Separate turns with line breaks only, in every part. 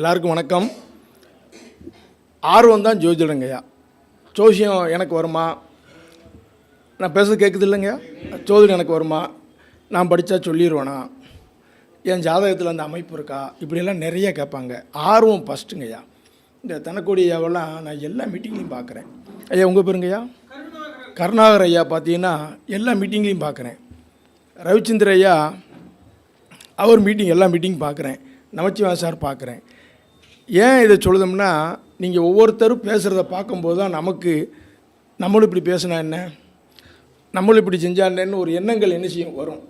எல்லாருக்கும் வணக்கம். ஆர்வம் தான் ஜோதிடங்கய்யா. ஜோசியம் எனக்கு வருமா? நான் பேசுறது கேட்குது இல்லைங்கய்யா? ஜோதிடம் எனக்கு வருமா? நான் படித்தா சொல்லிடுவேனா? என் ஜாதகத்தில் அந்த அமைப்பு இருக்கா? இப்படியெல்லாம் நிறைய கேட்பாங்க. ஆர்வம் ஃபஸ்ட்டுங்கய்யா. இந்த தனக்குடி ஐயாவெல்லாம் நான் எல்லா மீட்டிங்லையும் பார்க்குறேன். ஐயா உங்கள் பேருங்கய்யா? கருணாகர் ஐயா பார்த்தீங்கன்னா எல்லா மீட்டிங்லையும் பார்க்குறேன். ரவிச்சந்திர ஐயா அவர் மீட்டிங் எல்லா மீட்டிங் பார்க்குறேன். நமச்சிவாய சார் பார்க்குறேன். ஏன் இதை சொல்லுதோம்னா, நீங்கள் ஒவ்வொருத்தரும் பேசுகிறத பார்க்கும்போது தான் நமக்கு நம்மளும் இப்படி பேசினா என்ன, நம்மளும் இப்படி செஞ்சா என்னன்னு ஒரு எண்ணங்கள் என்ன செய்யும் வரும்.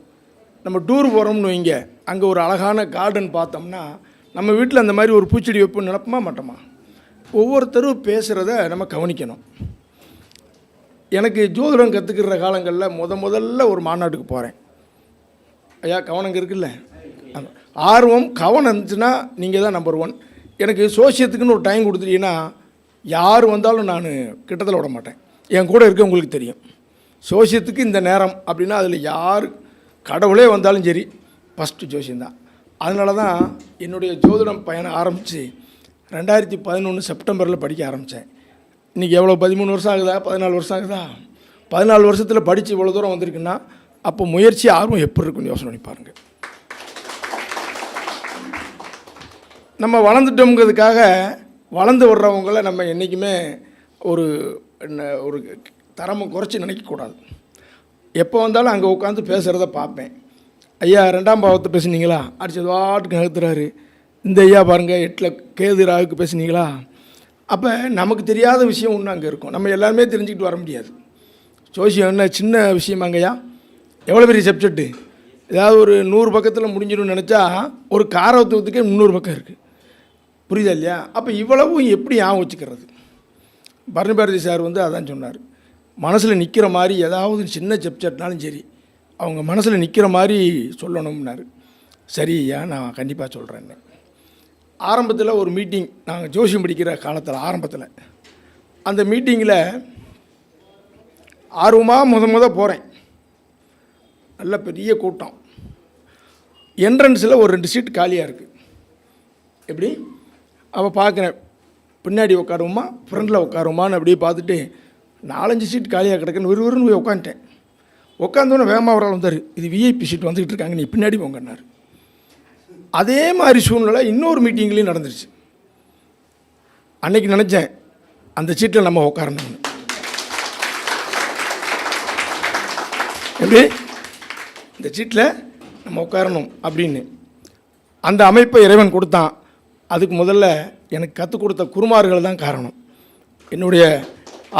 நம்ம டூர் போகிறோம்னு வைங்க, அங்கே ஒரு அழகான கார்டன் பார்த்தோம்னா நம்ம வீட்டில் அந்த மாதிரி ஒரு பூச்செடி வைப்போம் நினைப்போமா மாட்டோமா? ஒவ்வொருத்தரும் பேசுகிறத நம்ம கவனிக்கணும். எனக்கு ஜோதிடம் கற்றுக்கிற காலங்களில் முதல்ல ஒரு மாநாட்டுக்கு போகிறேன். ஐயா கவனம் இருக்குல்ல, ஆர்வம் கவனம் இருந்துச்சுன்னா நீங்கள் தான் நம்பர் 1. எனக்கு சோசியத்துக்குன்னு ஒரு டைம் கொடுத்துட்டீங்கன்னா யார் வந்தாலும் நான் கிட்டத்தில் விட மாட்டேன். என் கூட இருக்க உங்களுக்கு தெரியும். சோசியத்துக்கு இந்த நேரம் அப்படின்னா அதில் யார் கடவுளே வந்தாலும் சரி ஃபஸ்ட்டு ஜோசியம்தான். அதனால தான் என்னுடைய ஜோதிடம் பயணம் ஆரம்பித்து 2011 செப்டம்பரில் படிக்க ஆரம்பித்தேன். இன்றைக்கி எவ்வளோ 13 வருஷம் ஆகுதா? 14 வருஷம் ஆகுதா? 14 வருஷத்தில் படித்து இவ்வளோ தூரம் வந்திருக்குன்னா அப்போ முயற்சி ஆர்வம் எப்படி இருக்குன்னு யோசனை பண்ணி பாருங்கள். நம்ம வளர்ந்துட்டோங்கிறதுக்காக வளர்ந்து வர்றவங்கள நம்ம என்றைக்குமே ஒரு ஒரு தரமை குறைச்சி நினைக்கக்கூடாது. எப்போ வந்தாலும் அங்கே உட்காந்து பேசுகிறத பார்ப்பேன். ஐயா 2ஆம் பாவத்தை பேசுனீங்களா? அடிச்சது வாட்டுக்கு நகர்த்துறாரு. இந்த ஐயா பாருங்கள் 8ல் கேது ராகுக்கு பேசுனீங்களா? அப்போ நமக்கு தெரியாத விஷயம் ஒன்று அங்கே இருக்கும். நம்ம எல்லாருமே தெரிஞ்சுக்கிட்டு வர முடியாது. ஜோசியம் என்ன சின்ன விஷயமாங்கய்யா? எவ்வளோ பெரிய சப்ஜெக்ட்டு. ஏதாவது ஒரு 100 பக்கத்தில் முடிஞ்சிடும்னு நினச்சா ஒரு காரத்துவத்துக்கே 300 பக்கம் இருக்குது. புரியுதா இல்லையா? அப்போ இவ்வளவும் எப்படி வச்சுக்கிறது? பரணபாரதி சார் அதான் சொன்னார். மனசில் நிற்கிற மாதிரி ஏதாவது சின்ன சப்ஜெக்ட்னாலும் சரி அவங்க மனசில் நிற்கிற மாதிரி சொல்லணும்னாரு. சரி ஐயா நான் கண்டிப்பாக சொல்கிறேன்னு. ஆரம்பத்தில் ஒரு மீட்டிங், நாங்கள் ஜோசியம் படிக்கிற காலத்தில் ஆரம்பத்தில் அந்த மீட்டிங்கில் ஆர்வமாக போகிறேன். நல்ல பெரிய கூட்டம். என்ட்ரன்ஸில் ஒரு 2 சீட் காலியாக இருக்குது. எப்படி அவள் பார்க்குறேன், பின்னாடி உட்காருவோமா ஃப்ரண்டில் உட்காருவோமான்னு அப்படியே பார்த்துட்டு 4-5 சீட் காலியாக கிடக்குன்னு விறுவிறுன்னு போய் உட்காந்துட்டேன். உட்காந்தோன்னே வேகமாக ஒரு ஆள் வந்தார். இது விஐபி சீட் வந்துக்கிட்டு இருக்காங்க, நீ பின்னாடி போங்கன்னார். அதே மாதிரி சூழ்நிலை இன்னொரு மீட்டிங்லேயும் நடந்துருச்சு. அன்றைக்கி நினச்சேன் அந்த சீட்டில் நம்ம உட்காரணும்னு. எப்படி இந்த சீட்டில் நம்ம உட்காரணும் அப்படின்னு அந்த அமைப்பை இறைவன் கொடுத்தான். அதுக்கு முதல்ல எனக்கு கற்றுக் கொடுத்த குருமார்கள் தான் காரணம். என்னுடைய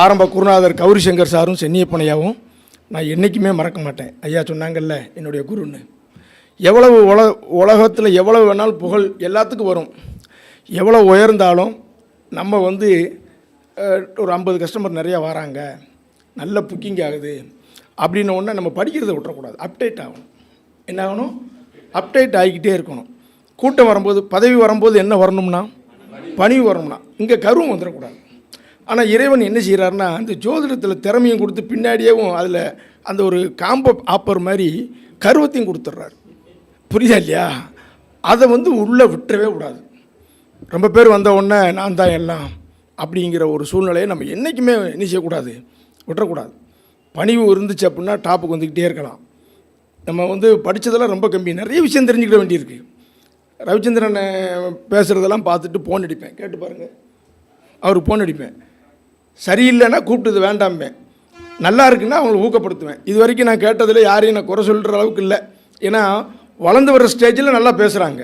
ஆரம்ப குருநாதர் கௌரி சங்கர் சாரும் சென்னியப்பனையாவும் நான் என்றைக்குமே மறக்க மாட்டேன். ஐயா சொன்னாங்கல்ல என்னுடைய குருன்னு. எவ்வளவு உலகத்தில் எவ்வளவு வேணாலும் புகழ் எல்லாத்துக்கும் வரும். எவ்வளோ உயர்ந்தாலும் நம்ம ஒரு 50 கஸ்டமர் நிறையா வராங்க, நல்ல புக்கிங் ஆகுது அப்படின்ன உடனே நம்ம படிக்கிறத விட்டுறக்கூடாது. அப்டேட் ஆகணும். என்ன ஆகணும்? அப்டேட் ஆகிக்கிட்டே இருக்கணும். கூட்டம் வரும்போது பதவி வரும்போது என்ன வரணும்னா பணிவு வரணும்னா இங்கே கருவம் வந்துடக்கூடாது. ஆனால் இறைவன் என்ன செய்கிறாருன்னா அந்த ஜோதிடத்தில் திறமையும் கொடுத்து பின்னாடியேவும் அதில் அந்த ஒரு காம்போ ஆப்பர் மாதிரி கருவத்தையும் கொடுத்துட்றாரு. புரியுதா இல்லையா? அதை உள்ளே விட்டுறவே கூடாது. ரொம்ப பேர் வந்த உடனே நான் தான் எல்லாம் அப்படிங்கிற ஒரு சூழ்நிலையை நம்ம என்றைக்குமே என்ன செய்யக்கூடாது, விட்டுறக்கூடாது. பணிவு இருந்துச்சு அப்படின்னா டாப்புக்கு வந்துக்கிட்டே இருக்கலாம். நம்ம படித்ததெல்லாம் ரொம்ப கம்மி, நிறைய விஷயம் தெரிஞ்சுக்கிட வேண்டியிருக்கு. ரவிச்சந்திரன் பேசுகிறதெல்லாம் பார்த்துட்டு ஃபோன் அடிப்பேன், கேட்டு பாருங்கள். அவருக்கு ஃபோன் அடிப்பேன். சரியில்லைன்னா கூப்பிட்டது வேண்டாம்பேன். நல்லா இருக்குன்னா அவங்களை ஊக்கப்படுத்துவேன். இது வரைக்கும் நான் கேட்டதில் யாரையும் நான் குறை சொல்கிற அளவுக்கு இல்லை. ஏன்னா வளர்ந்து வர ஸ்டேஜில் நல்லா பேசுகிறாங்க.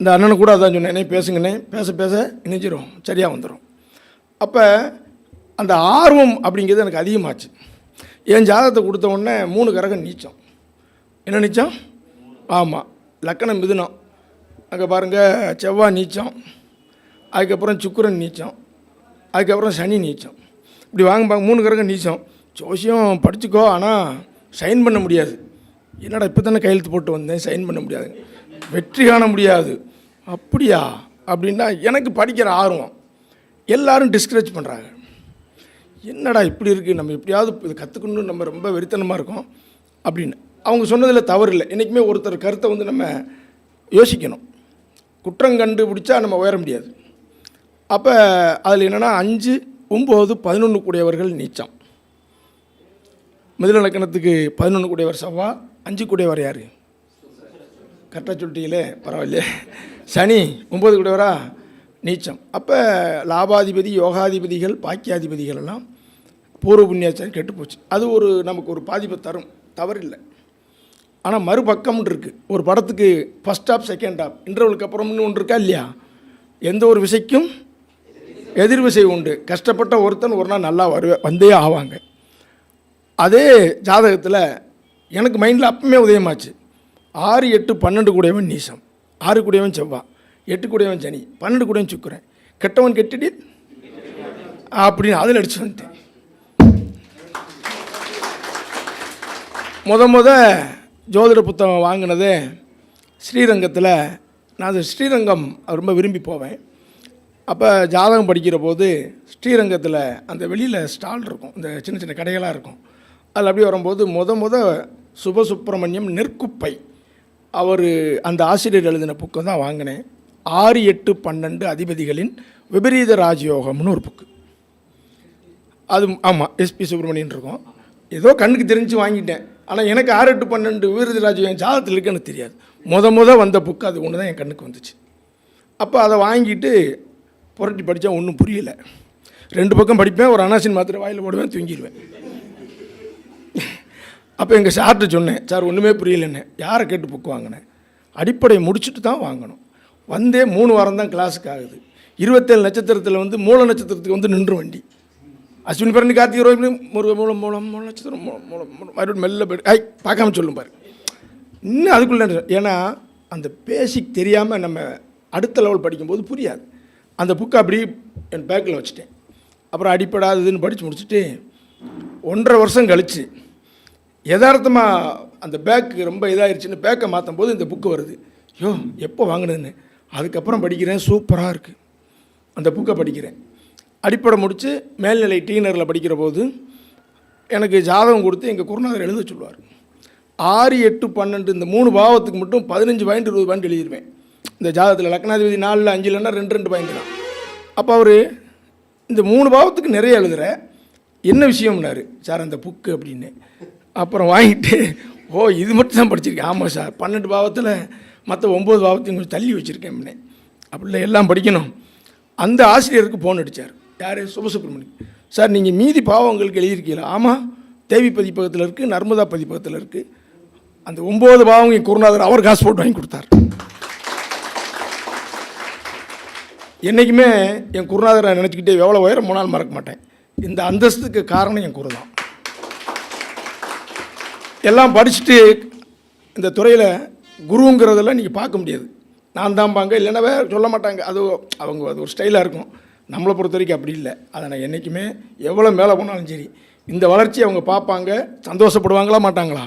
இந்த அண்ணனை கூட அதான் சொன்னேன், பேசுங்கண்ணே, பேச பேச இணைஞ்சிரும், சரியாக வந்துடும். அப்போ அந்த ஆர்வம் அப்படிங்கிறது எனக்கு அதிகமாச்சு. என் ஜாதகத்தை கொடுத்த உடனே 3 கிரகம் நீச்சம். என்ன நீச்சம்? ஆமாம், லக்கணம் மிதுனம். அங்கே பாருங்கள், செவ்வாய் நீச்சம், அதுக்கப்புறம் சுக்கிரன் நீச்சம், அதுக்கப்புறம் சனி நீச்சம். இப்படி வாங்க 3 கிரகம் நீச்சம். ஜோசியம் படிச்சுக்கோ, ஆனால் சைன் பண்ண முடியாது. என்னடா இப்போ தானே கையெழுத்து போட்டு வந்தேன், சைன் பண்ண முடியாது, வெற்றி காண முடியாது. அப்படியா அப்படின்னா எனக்கு படிக்கிற ஆர்வம். எல்லோரும் டிஸ்கரேஜ் பண்ணுறாங்க. என்னடா இப்படி இருக்குது, நம்ம எப்படியாவது இது கற்றுக்கணுன்னு நம்ம ரொம்ப வெறித்தனமாக இருக்கோம் அப்படின்னு. அவங்க சொன்னதில் தவறு இல்லை. என்றைக்குமே ஒருத்தர் கருத்தை நம்ம யோசிக்கணும். குற்றம் கண்டுபிடிச்சா நம்ம உயர முடியாது. அப்போ அதில் என்னென்னா 5, 9, 11 கூடியவர்கள் நீச்சம். மிதுன லக்கணத்துக்கு 11 கூடியவர் செவ்வா, 5 கூடியவர் யார்? கரெக்டாக சொல்லிட்டீங்களே, பரவாயில்லையே. சனி 9 கூடியவரா நீச்சம். அப்போ லாபாதிபதி, யோகாதிபதிகள், பாக்கியாதிபதிகள் எல்லாம் பூர்வ புண்ணியாச்சாரம் கெட்டு போச்சு. அது நமக்கு ஒரு பாதிப்பை தரும், தவறில்லை. ஆனால் மறுபக்கம்னு இருக்குது. ஒரு படத்துக்கு ஃபஸ்ட் ஹாப், செகண்ட் ஹாப், இன்டர்வலுக்கு அப்புறம்னு ஒன்று இருக்கா இல்லையா? எந்த ஒரு விசைக்கும் எதிர் விசை உண்டு. கஷ்டப்பட்ட ஒருத்தன் ஒரு நாள் நல்லா வந்தே ஆவாங்க. அதே ஜாதகத்தில் எனக்கு மைண்டில் அப்பவுமே உதயமாச்சு. 6, 8, 12 கூடியவன் நீசம், 6 கூடியவன் செவ்வா, 8 கூடியவன் சனி, 12 கூடியவன் சுக்கிரன், கெட்டவன் கெட்டிடி அப்படின்னு அதில் அடிச்சு வந்துட்டேன். முத ஜோதிட புத்தகம் வாங்கினதே ஸ்ரீரங்கத்தில். நான் அது ஸ்ரீரங்கம் ரொம்ப விரும்பி போவேன். அப்போ ஜாதகம் படிக்கிற போது ஸ்ரீரங்கத்தில் அந்த வெளியில் ஸ்டால் இருக்கும், இந்த சின்ன சின்ன கடைகளாக இருக்கும். அதில் அப்படி வரும்போது முத சுபசுப்பிரமணியம் நெற்குப்பை அவர் அந்த ஆசிரியர் எழுதின புக்கை தான் வாங்கினேன். 6, 8, 12 அதிபதிகளின் விபரீத ராஜயோகம்னு ஒரு புக்கு. அது ஆமாம், எஸ்பி சுப்பிரமணியன் இருக்கும். ஏதோ கண்ணுக்கு தெரிஞ்சு வாங்கிட்டேன். ஆனால் எனக்கு 6, 8, 12 விபரீத ராஜயோகம் ஜாதகத்தில் இருக்குன்னு தெரியாது. முத வந்த புக்கு அது ஒன்று தான் என் கண்ணுக்கு வந்துச்சு. அப்போ அதை வாங்கிட்டு புரட்டி படித்தா ஒன்றும் புரியலை. 2 பக்கம் படிப்பேன், ஒரு அனாசின் மாத்திரை வாயில் போடுவேன், தூங்கிடுவேன். அப்போ எங்கள் சார்கிட்ட சொன்னேன், சார் ஒன்றுமே புரியலன்னு. யாரை கேட்டு புக்கு வாங்கினேன்? அடிப்படை முடிச்சுட்டு தான் வாங்கணும். வந்தே 3 வாரம் தான் கிளாஸுக்கு ஆகுது. 27 நட்சத்திரத்தில் மூல நட்சத்திரத்துக்கு நின்று வண்டி. அஸ்வினி பரணி கார்த்திகை ரோஹிணி மூலம் நட்சத்திரம் மறுபடியும் மெல்ல பார்க்காம சொல்லும் பாரு. இன்னும் அதுக்குள்ளே ஏன்னா அந்த பேசிக் தெரியாமல் நம்ம அடுத்த லெவல் படிக்கும்போது புரியாது. அந்த புக்கை அப்படி என் பேக்கில் வச்சுட்டேன். அப்புறம் அடிப்படாததுன்னு படித்து முடிச்சுட்டு 1.5 வருஷம் கழித்து யதார்த்தமாக அந்த பேக்கு ரொம்ப இதாகிடுச்சின்னு பேக்கை மாற்றும் போது இந்த புக்கு வருது. ஐயோ எப்போ வாங்கினதுன்னு. அதுக்கப்புறம் படிக்கிறேன், சூப்பராக இருக்குது. அந்த புக்கை படிக்கிறேன். அடிப்படை முடித்து மேல்நிலை டீனரில் படிக்கிற போது எனக்கு ஜாதகம் கொடுத்து எங்கள் குருநாதர் எழுத சொல்லுவார். 6, 8, 12 இந்த 3 பாவத்துக்கு மட்டும் 15 பாயிண்ட் 20 பாயிண்ட் எழுதிடுவேன். இந்த ஜாதகத்தில் லக்னாதிபதி 4, 5 2 பாயிண்ட் தான். அப்போ அவர் இந்த 3 பாவத்துக்கு நிறைய எழுதுகிற என்ன விஷயம்னாரு. சார் அந்த புக்கு அப்படின்னு. அப்புறம் வாங்கிட்டு இது மட்டும் தான் படிச்சிருக்கேன். ஆமாம் சார், 12 பாவத்தில் மற்ற 9 பாவத்தையும் கொஞ்சம் தள்ளி வச்சுருக்கேன். அப்படில எல்லாம் படிக்கணும். அந்த ஆசிரியருக்கு ஃபோன் அடித்தார். யார்? சுபசுப்ரமணியம். சார் நீங்கள் மீதி பாவங்களுக்கு எழுதியிருக்கீங்களா? ஆமாம், தேவி பதிப்பகத்தில் இருக்குது, நர்மதா பதிப்பகத்தில் இருக்குது. அந்த 9 பாவம் என் குருநாதர் அவர் காசு போட்டு வாங்கி கொடுத்தார். என்றைக்குமே என் குருநாதரை நினச்சிக்கிட்டே எவ்வளோ உயரம் போனாலும் மறக்க மாட்டேன். இந்த அந்தஸ்துக்கு காரணம் என் குரு தான். எல்லாம் படிச்சுட்டு இந்த துறையில் குருங்கிறதெல்லாம் நீங்கள் பார்க்க முடியாது. நான் தான் பாங்க இல்லைன்னா வேறு சொல்ல மாட்டாங்க. அது ஒரு ஸ்டைலாக இருக்கும். நம்மளை பொறுத்த வரைக்கும் அப்படி இல்லை. அதை நான் என்றைக்குமே எவ்வளோ மேலே போனாலும் சரி இந்த வளர்ச்சி அவங்க பார்ப்பாங்க. சந்தோஷப்படுவாங்களா மாட்டாங்களா?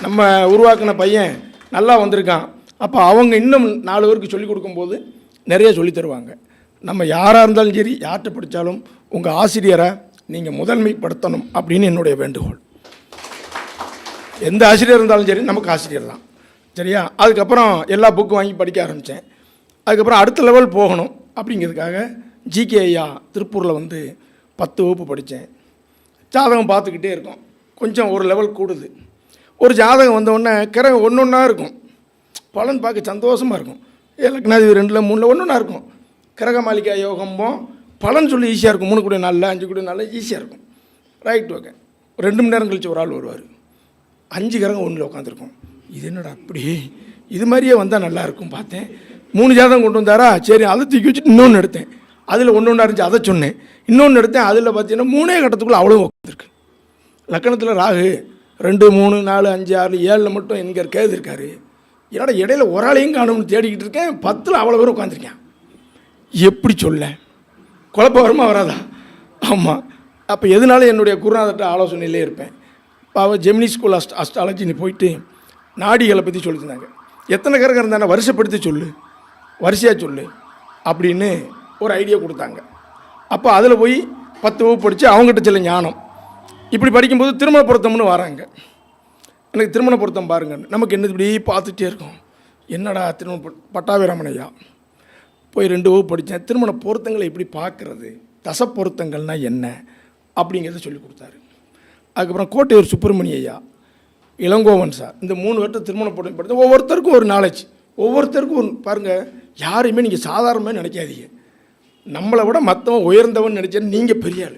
நம்ம உருவாக்கின பையன் நல்லா வந்திருக்கான், அப்போ அவங்க இன்னும் 4 பேருக்கு சொல்லிக் கொடுக்கும்போது நிறைய சொல்லித் தருவாங்க. நம்ம யாராக இருந்தாலும் சரி, யார்கிட்ட படித்தாலும் உங்கள் ஆசிரியரை நீங்கள் முதன்மைப்படுத்தணும் அப்படின்னு என்னுடைய வேண்டுகோள். எந்த ஆசிரியர் இருந்தாலும் சரி நமக்கு ஆசிரியர் தான், சரியா? அதுக்கப்புறம் எல்லா புக்கும் வாங்கி படிக்க ஆரம்பித்தேன். அதுக்கப்புறம் அடுத்த லெவல் போகணும் அப்படிங்கிறதுக்காக ஜிகே ஐயா திருப்பூரில் 10 வகுப்பு படித்தேன். ஜாதகம் பார்த்துக்கிட்டே இருக்கோம். கொஞ்சம் ஒரு லெவல் கூடுது. ஒரு ஜாதகம் வந்தவுடனே கிரகம் ஒன்றா இருக்கும். பலன் பார்க்க சந்தோஷமாக இருக்கும். லக்னாதிபதி 2, 3 ஒன்றா இருக்கும். கிரக மாளிகா யோகம்போம் பலன் சொல்லி ஈஸியாக இருக்கும். 3 கூட நாளில் 5 கூட நாளில் ஈஸியாக இருக்கும். Right, okay. 2 மணி நேரம் கழித்து ஒரு ஆள் வருவார். 5 கிரகம் ஒன்றில் உட்காந்துருக்கும். இது என்னடா அப்படி, இது மாதிரியே வந்தால் நல்லாயிருக்கும் பார்த்தேன். 3 ஜாதகம் கொண்டு வந்தாரா, சரி அதை தூக்கி வச்சுட்டு இன்னொன்று எடுத்தேன். அதில் ஒன்று இருந்துச்சு, அதை சொன்னேன். இன்னொன்று எடுத்தேன். அதில் பார்த்தீங்கன்னா 3 கட்டத்துக்குள்ளே அவ்வளோ உட்காந்துருக்கு. லக்கணத்தில் ராகு 2, 3, 4, 5, 6, 7 மட்டும் என்கிற கேது இருக்கார். என்னோட இடையில ஒரு ஆளையும் காணும்னு தேடிக்கிட்டு இருக்கேன். 10 அவ்வளோ பேர் உட்காந்துருக்கேன். எப்படி சொல்ல, குழப்பம் வருமா வராதா? ஆமாம். அப்போ எதனால என்னுடைய குருநாதர்கிட்ட ஆலோசனையிலே இருப்பேன். இப்போ ஜெமினி ஸ்கூல் அஸ்ட்ராலஜின்னு போயிட்டு நாடிகளை பற்றி சொல்லியிருந்தாங்க. எத்தனை கிரகம் இருந்தானே வரிசைப்படுத்தி சொல்லு, வரிசையாக சொல்லு அப்படின்னு ஒரு ஐடியா கொடுத்தாங்க. அப்போ அதில் போய் 10 வகுப்பு படித்து அவங்ககிட்ட சில ஞானம். இப்படி படிக்கும்போது திருமண பொருத்தம்னு வராங்க. எனக்கு திருமண பொருத்தம் பாருங்க, நமக்கு என்ன இப்படி பார்த்துட்டே இருக்கோம். என்னடா பட்டாபிராமன் ஐயா போய் 2 வகுப்பு படித்தேன். திருமண பொருத்தங்களை எப்படி பார்க்குறது, தச பொருத்தங்கள்னால் என்ன அப்படிங்கிறத சொல்லி கொடுத்தாரு. அதுக்கப்புறம் கோட்டையூர் சுப்பிரமணிய ஐயா, இளங்கோவன் சார், இந்த 3 வருஷம் திருமண பொருத்தம் படித்தேன். ஒவ்வொருத்தருக்கும் ஒரு நாலேஜ், ஒவ்வொருத்தருக்கும் ஒரு பாருங்கள். யாரையுமே நீங்கள் சாதாரணமாக நினைக்காதீங்க. நம்மளை விட மற்றவன் உயர்ந்தவன் நினைச்சா நீங்கள் பெரிய ஆள்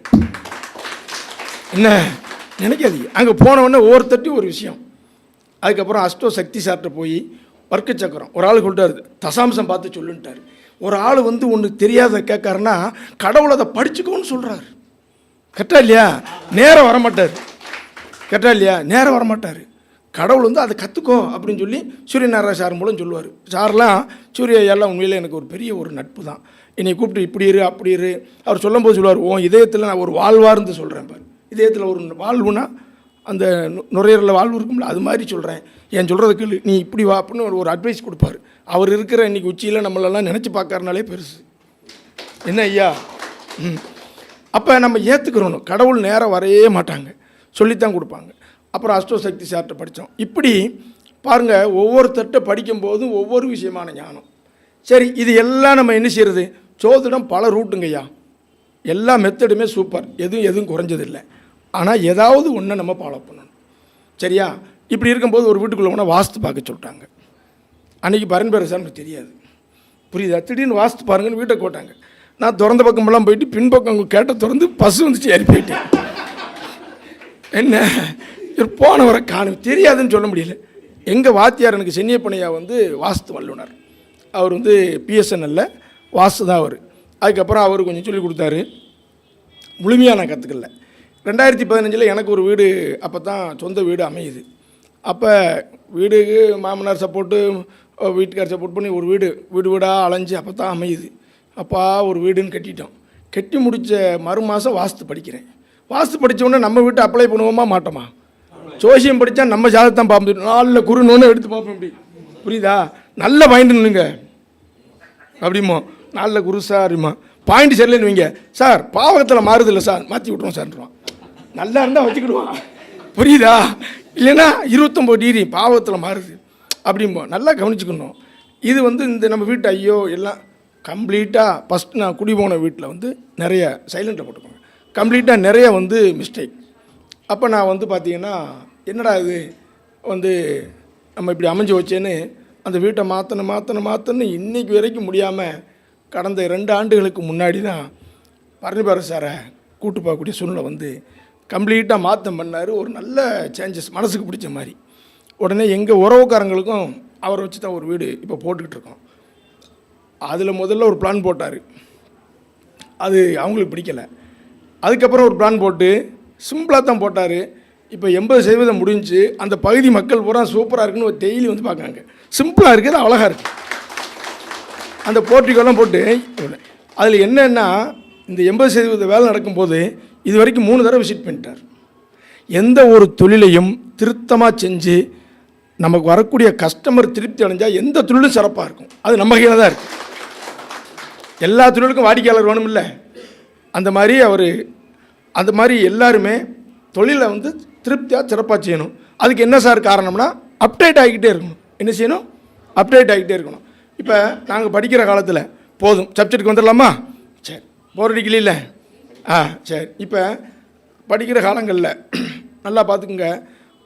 என்ன நினைக்காதீங்க. அங்கே போனவொடனே ஒவ்வொருத்தட்டையும் ஒரு விஷயம். அதுக்கப்புறம் அஷ்டோ சக்தி சார்கிட்ட போய் வர்க்க சக்கரம் ஒரு ஆள் சொல்லிட்டாரு, தசாம்சம் பார்த்து சொல்லுன்ட்டார். ஒரு ஆள் வந்து ஒன்று தெரியாத கேட்காருன்னா கடவுளை அதை படிச்சுக்கோன்னு சொல்கிறாரு. கரெக்டா இல்லையா? நேரம் வரமாட்டார். கரெக்டா இல்லையா? நேரம் வரமாட்டார். கடவுள் வந்து அதை கற்றுக்கோ அப்படின்னு சொல்லி சூரியநாராயண சார் மூலம் சொல்லுவார். சார்லாம் சூரிய ஐயாலாம் உண்மையில் எனக்கு ஒரு பெரிய ஒரு நட்பு தான். என்னை கூப்பிட்டு இப்படி இரு அப்படி இரு அவர் சொல்லும்போது சொல்லுவார், ஓ இதயத்தில் நான் ஒரு வாழ்வார்ந்து சொல்கிறேன் பாரு. இதயத்தில் ஒரு வாழ்வுனா அந்த நுரையீரலில் வாழ்வு இருக்கும்ல, அது மாதிரி சொல்கிறேன். ஏன் சொல்கிறதுக்கு நீ இப்படி வா அப்படின்னு ஒரு அட்வைஸ் கொடுப்பார். அவர் இருக்கிற இன்றைக்கி உச்சியில் நம்மளெல்லாம் நினச்சி பார்க்கறனாலே பெருசு. என்ன ஐயா? அப்போ நம்ம ஏற்றுக்கிறோம். கடவுள் நேரம் வரையே மாட்டாங்க, சொல்லித்தான் கொடுப்பாங்க. அப்புறம் அஷ்டோ சக்தி சார்ட்ட படித்தோம். இப்படி பாருங்கள், ஒவ்வொருத்தட்ட படிக்கும்போதும் ஒவ்வொரு விஷயமான ஞானம். சரி, இது எல்லாம் நம்ம என்ன செய்கிறது? சோதிடம் பல ரூட்டுங்கய்யா, எல்லா மெத்தடுமே சூப்பர், எதுவும் குறைஞ்சதில்லை. ஆனால் ஏதாவது ஒன்று நம்ம ஃபாலோ பண்ணணும். சரியா? இப்படி இருக்கும்போது ஒரு வீட்டுக்குள்ளே போனால் வாஸ்து பார்க்க சொல்லிட்டாங்க. அன்றைக்கி பரன்பேரசான்னு தெரியாது, புரியுதா? திடீர்னு வாஸ்து பாருங்கன்னு வீட்டை போட்டாங்க. நான் திறந்த பக்கமெல்லாம் போயிட்டு பின்பக்கம் கேட்ட திறந்து பசு வந்துச்சு, ஏறி போயிட்டேன். என்ன போனவரை காணும், தெரியாதுன்னு சொல்ல முடியல. எங்கள் வாத்தியார் எனக்கு சென்னியப்பனையா வந்து வாஸ்து வல்லுனர். அவர் வந்து பிஎஸ்என்எல்ல வாஸ்து தான் அவர். அதுக்கப்புறம் அவர் கொஞ்சம் சொல்லி கொடுத்தாரு. முழுமையாக நான் கற்றுக்கல. 2015 எனக்கு ஒரு வீடு, அப்போ தான் சொந்த வீடு அமையுது. அப்போ வீடுக்கு மாமனார் சப்போர்ட்டு, வீட்டுக்கார் சப்போர்ட் பண்ணி ஒரு வீடாக அலைஞ்சு அப்போ தான் அமையுது. அப்பா ஒரு வீடுன்னு கட்டிட்டோம். கட்டி முடித்த மறு மாதம் வாஸ்து படிக்கிறேன். வாஸ்து படித்தோடனே நம்ம வீட்டை அப்ளை பண்ணுவோமா மாட்டோமா? ஜோசியம் படித்தா நம்ம ஜாதகத்தான் பார்ப்போம். நாளில் குருன்னு எடுத்து பார்ப்போம். இப்படி புரியுதா? நல்ல பாயிண்ட் நில்லுங்க அப்படிமோ, நாளில் குரு சார்மா பாயிண்ட் சரியில்லைன்னு வைங்க, சார் பாவகத்தில் மாறுதில்லை சார், மாற்றி விட்ருவோம் சார்ன்றான். நல்லா இருந்தால் வச்சுக்கிடுவான், புரியுதா? இல்லைன்னா 29 டிகிரி பாவகத்தில் மாறுது அப்படிம்போ. நல்லா கவனிச்சுக்கணும். இது வந்து இந்த நம்ம வீட்டு ஐயோ எல்லாம் கம்ப்ளீட்டாக ஃபஸ்ட்டு நான் குடி போன வீட்டில் வந்து நிறைய சைலண்ட்டில் போட்டுக்கோங்க, கம்ப்ளீட்டாக நிறைய வந்து மிஸ்டேக். அப்போ நான் வந்து பார்த்தீங்கன்னா என்னடா இது வந்து நம்ம இப்படி அமைஞ்சு வச்சேன்னு அந்த வீட்டை மாற்றணும் இன்றைக்கி வரைக்கும் முடியாமல் கடந்த 2 ஆண்டுகளுக்கு முன்னாடி தான் பரணிபார சாரை கூட்டு பார்க்கக்கூடிய சூழ்நிலை வந்து கம்ப்ளீட்டாக மாற்றம் பண்ணார். ஒரு நல்ல சேஞ்சஸ் மனசுக்கு பிடிச்ச மாதிரி. உடனே எங்கள் உறவுக்காரங்களுக்கும் அவரை வச்சு தான் ஒரு வீடு இப்போ போட்டுக்கிட்டு இருக்கோம். அதில் முதல்ல ஒரு பிளான் போட்டார், அது அவங்களுக்கு பிடிக்கலை. அதுக்கப்புறம் ஒரு பிளான் போட்டு சிம்பிளாக தான் போட்டார். இப்போ 80% முடிஞ்சு அந்த பகுதி மக்கள் பூரா சூப்பராக இருக்குன்னு ஒரு டெய்லி வந்து பார்க்காங்க. சிம்பிளாக இருக்குது, அழகாக இருக்குது. அந்த போர்ட்டிக்கோலாம் போட்டு அதில் என்னென்னா இந்த 80% வேலை நடக்கும்போது இது வரைக்கும் 3 தடவை விசிட் பண்ணிட்டார். எந்த ஒரு தொழிலையும் திருத்தமாக செஞ்சு நமக்கு வரக்கூடிய கஸ்டமர் திருப்தி அடைஞ்சால் எந்த தொழிலும் சிறப்பாக இருக்கும். அது நம்ம கையில் தான் இருக்குது. எல்லா தொழிலுக்கும் வாடிக்கையாளர் வேணும் இல்லை? அந்த மாதிரி எல்லாருமே தொழிலை வந்து திருப்தியாக சிறப்பாக செய்யணும். அதுக்கு என்ன சார் காரணம்னா அப்டேட் ஆகிக்கிட்டே இருக்கணும். என்ன செய்யணும்? அப்டேட் ஆகிக்கிட்டே இருக்கணும். இப்போ நாங்கள் படிக்கிற காலத்தில் போதும் சப்ஜெக்ட்டுக்கு வந்துடலாமா? சரி, போர் அடிக்கல. சரி, இப்போ படிக்கிற காலங்களில் நல்லா பார்த்துக்குங்க.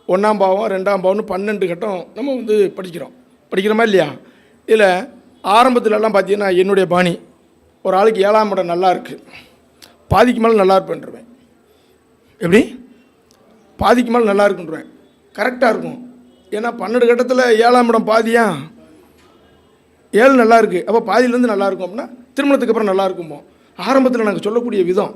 1ஆம் பாவம் 2ஆம் பாவம்னு 12 கட்டம் நம்ம வந்து படிக்கிறோமா இல்லையா? இதில் ஆரம்பத்துலலாம் பார்த்தீங்கன்னா என்னுடைய பாணி, ஒரு ஆளுக்கு 7ஆம் இடம் நல்லா இருக்குது, பாதிக்கு மேலே நல்லா இருப்பேன்ருவேன். எப்படி? பாதிக்கு மேலே நல்லா இருக்குன்றுவேன். கரெக்டாக இருக்கும். ஏன்னா 12 கட்டத்தில் 7ஆம் இடம் பாதியா? 7 நல்லா இருக்குது, அப்போ பாதியிலேருந்து நல்லா இருக்கும் அப்படின்னா திருமணத்துக்கு அப்புறம் நல்லா இருக்குமோ? ஆரம்பத்தில் நாங்கள் சொல்லக்கூடிய விதம்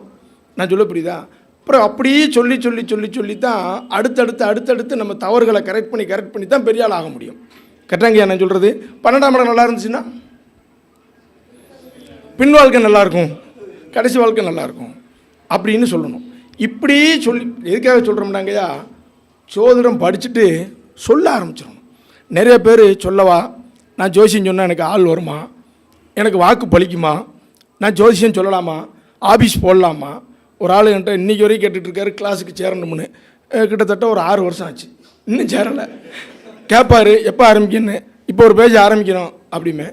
நான் சொல்ல புரியுதா? அப்புறம் அப்படியே சொல்லி தான் அடுத்தடுத்து நம்ம தவறுகளை கரெக்ட் பண்ணி தான் பெரிய ஆள் ஆக முடியும். கரெக்டாங்கய்யா நான் சொல்கிறது? 12ஆம் இடம் நல்லா இருந்துச்சுன்னா பின் வாழ்க்கை நல்லாயிருக்கும், கடைசி வாழ்க்கை நல்லாயிருக்கும் அப்படின்னு சொல்லணும். இப்படி சொல்லி எதுக்காக சொல்கிறோம்னாங்கய்யா, சோதிடம் படிச்சுட்டு சொல்ல ஆரம்பிச்சிடணும். நிறைய பேர் சொல்லவா, நான் ஜோசியம் சொன்னால் எனக்கு ஆள் வருமா, எனக்கு வாக்கு பலிக்குமா, நான் ஜோசியம் சொல்லலாமா, ஆஃபீஸ் போடலாமா? ஒரு ஆள் என்கிட்ட இன்றைக்கி வரைக்கும் கேட்டுட்ருக்காரு கிளாஸுக்கு சேரணும்னு. கிட்டத்தட்ட ஒரு 6 வருஷம் ஆச்சு, இன்னும் சேரலை. கேட்பார் எப்போ ஆரம்பிக்கன்னு. இப்போ ஒரு பேஜ் ஆரம்பிக்கிறோம் அப்படிமே.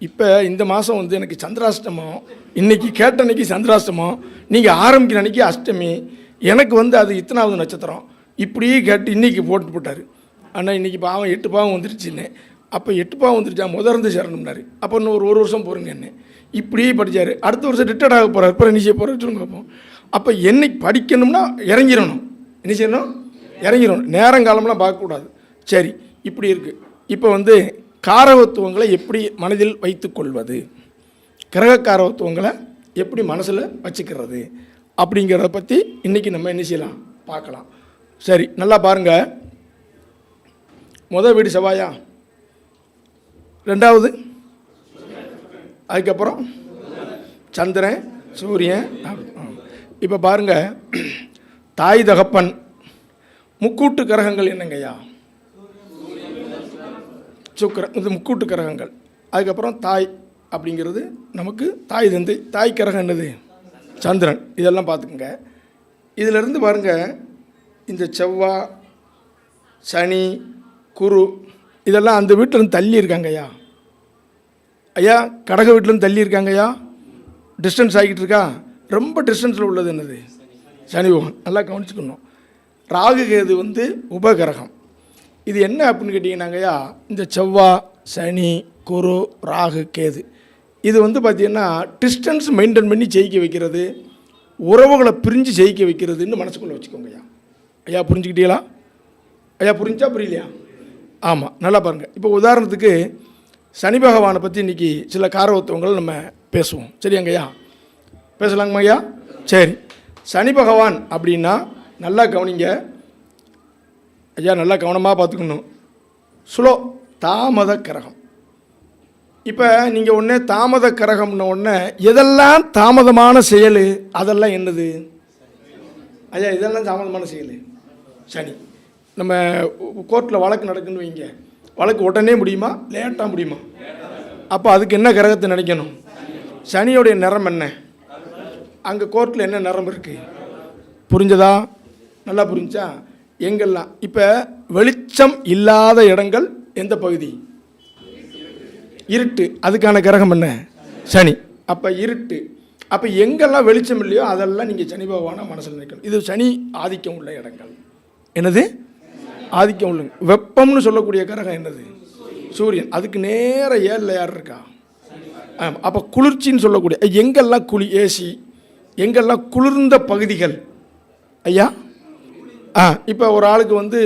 இப்போ இந்த மாதம் வந்து எனக்கு சந்திராஷ்டமம், இன்றைக்கி கேட்ட அன்னைக்கு சந்திராஷ்டமம், நீங்கள் ஆரம்பிக்கிற அன்றைக்கி அஷ்டமி, எனக்கு வந்து அது இத்தனாவது நட்சத்திரம், இப்படியே கேட்டு இன்றைக்கி போட்டார். ஆனால் இன்றைக்கி பாவம் 8 பாவம் வந்துருச்சுன்னு. அப்போ 8 பாவம் வந்துருச்சா இருந்து சேரணும்னாரு. அப்போ இன்னும் ஒரு வருஷம் போகிறேங்க என்ன, இப்படியே படித்தார். அடுத்த வருஷம் ரிட்டையர்ட் ஆக போகிறார். இப்போ என்ன செய்ய போகிறேன்னு பார்ப்போம். அப்போ என்னைக்கு படிக்கணும்னா இறங்கிடணும். என்ன செய்யணும்? இறங்கிடணும். நேரங்காலம்லாம் பார்க்கக்கூடாது. சரி, இப்படி இருக்குது. இப்போ வந்து காரகத்துவங்களை எப்படி மனதில் வைத்து கொள்வது, கிரக காரகத்துவங்களை எப்படி மனசில் வச்சுக்கிறது அப்படிங்கிறத பற்றி இன்றைக்கி நம்ம என்ன செய்யலாம் பார்க்கலாம். சரி, நல்லா பாருங்கள். முதல் வீடு செவ்வாயா, ரெண்டாவது அதுக்கப்புறம் சந்திரன், சூரியன். இப்போ பாருங்கள், தாய் தகப்பன் முக்கூட்டு கிரகங்கள் என்னங்கய்யா? சுக்கிரன். இது முக்கூட்டு கிரகங்கள். அதுக்கப்புறம் தாய் அப்படிங்கிறது நமக்கு தாய் தந்தை. தாய் கிரகம் என்னது? சந்திரன். இதெல்லாம் பார்த்துக்குங்க. இதிலிருந்து பாருங்கள், இந்த செவ்வாய், சனி, குரு இதெல்லாம் அந்த வீட்டிலேருந்து தள்ளி இருக்காங்க ஐயா. ஐயா, கடக வீட்டிலேருந்து தள்ளி இருக்காங்க ஐயா. டிஸ்டன்ஸ் ஆகிட்டு இருக்கா? ரொம்ப டிஸ்டன்ஸில் உள்ளது என்னது? சனி பகவான். நல்லா கவனிச்சுக்கணும். ராகு கேது வந்து உபகிரகம். இது என்ன அப்படின்னு கேட்டிங்கன்னாங்கய்யா, இந்த செவ்வாய், சனி, குரு, ராகு, கேது இது வந்து பார்த்திங்கன்னா டிஸ்டன்ஸ் மெயின்டைன் பண்ணி ஜெயிக்க வைக்கிறது, உறவுகளை பிரிஞ்சு ஜெயிக்க வைக்கிறதுன்னு மனசுக்குள்ளே வச்சுக்கோங்க ஐயா. ஐயா புரிஞ்சுக்கிட்டீங்களா? ஐயா புரிஞ்சா புரியலையா? ஆமாம், நல்லா பாருங்கள். இப்போ உதாரணத்துக்கு சனி பகவானை பற்றி இன்றைக்கி சில காரகத்துவங்கள் நம்ம பேசுவோம். சரியாங்கய்யா? பேசலாங்கம்மா ஐயா? சரி, சனி பகவான் அப்படின்னா நல்லா கவனிங்க ஐயா, நல்லா கவனமாக பார்த்துக்கணும். ஸ்லோ, தாமத கிரகம். இப்போ நீங்கள் ஒன்றே தாமத கிரகம்னு ஒன்று எதெல்லாம் தாமதமான செயல் அதெல்லாம் என்னது ஐயா? இதெல்லாம் தாமதமான செயல் சனி. நம்ம கோர்ட்டில் வழக்கு நடக்குன்னு வைங்க, வழக்கு உடனே முடியுமா லேட்டாக முடியுமா? அப்போ அதுக்கு என்ன கிரகத்தை நினைக்கணும்? சனியோடைய நிறம் என்ன? அங்கே கோர்ட்டில் என்ன நிறம் இருக்குது? புரிஞ்சதா? நல்லா புரிஞ்சா? எங்கெல்லாம் இப்போ வெளிச்சம் இல்லாத இடங்கள் எந்த பகுதி? இருட்டு. அதுக்கான கிரகம் என்ன? சனி. அப்போ இருட்டு. அப்போ எங்கெல்லாம் வெளிச்சம் இல்லையோ அதெல்லாம் நீங்கள் சனி பகவானை மனசில் நினைக்கணும். இது சனி ஆதிக்கம் உள்ள இடங்கள். என்னது? ஆதிக்கம் உள்ள. வெப்பம்னு சொல்லக்கூடிய கிரகம் என்னது? சூரியன். அதுக்கு நேர ஏழில் யார் இருக்கா? ஆமாம். அப்போ குளிர்ச்சின்னு சொல்லக்கூடிய எங்கெல்லாம் ஏசி, எங்கெல்லாம் குளிர்ந்த பகுதிகள் ஐயா? இப்போ ஒரு ஆளுக்கு வந்து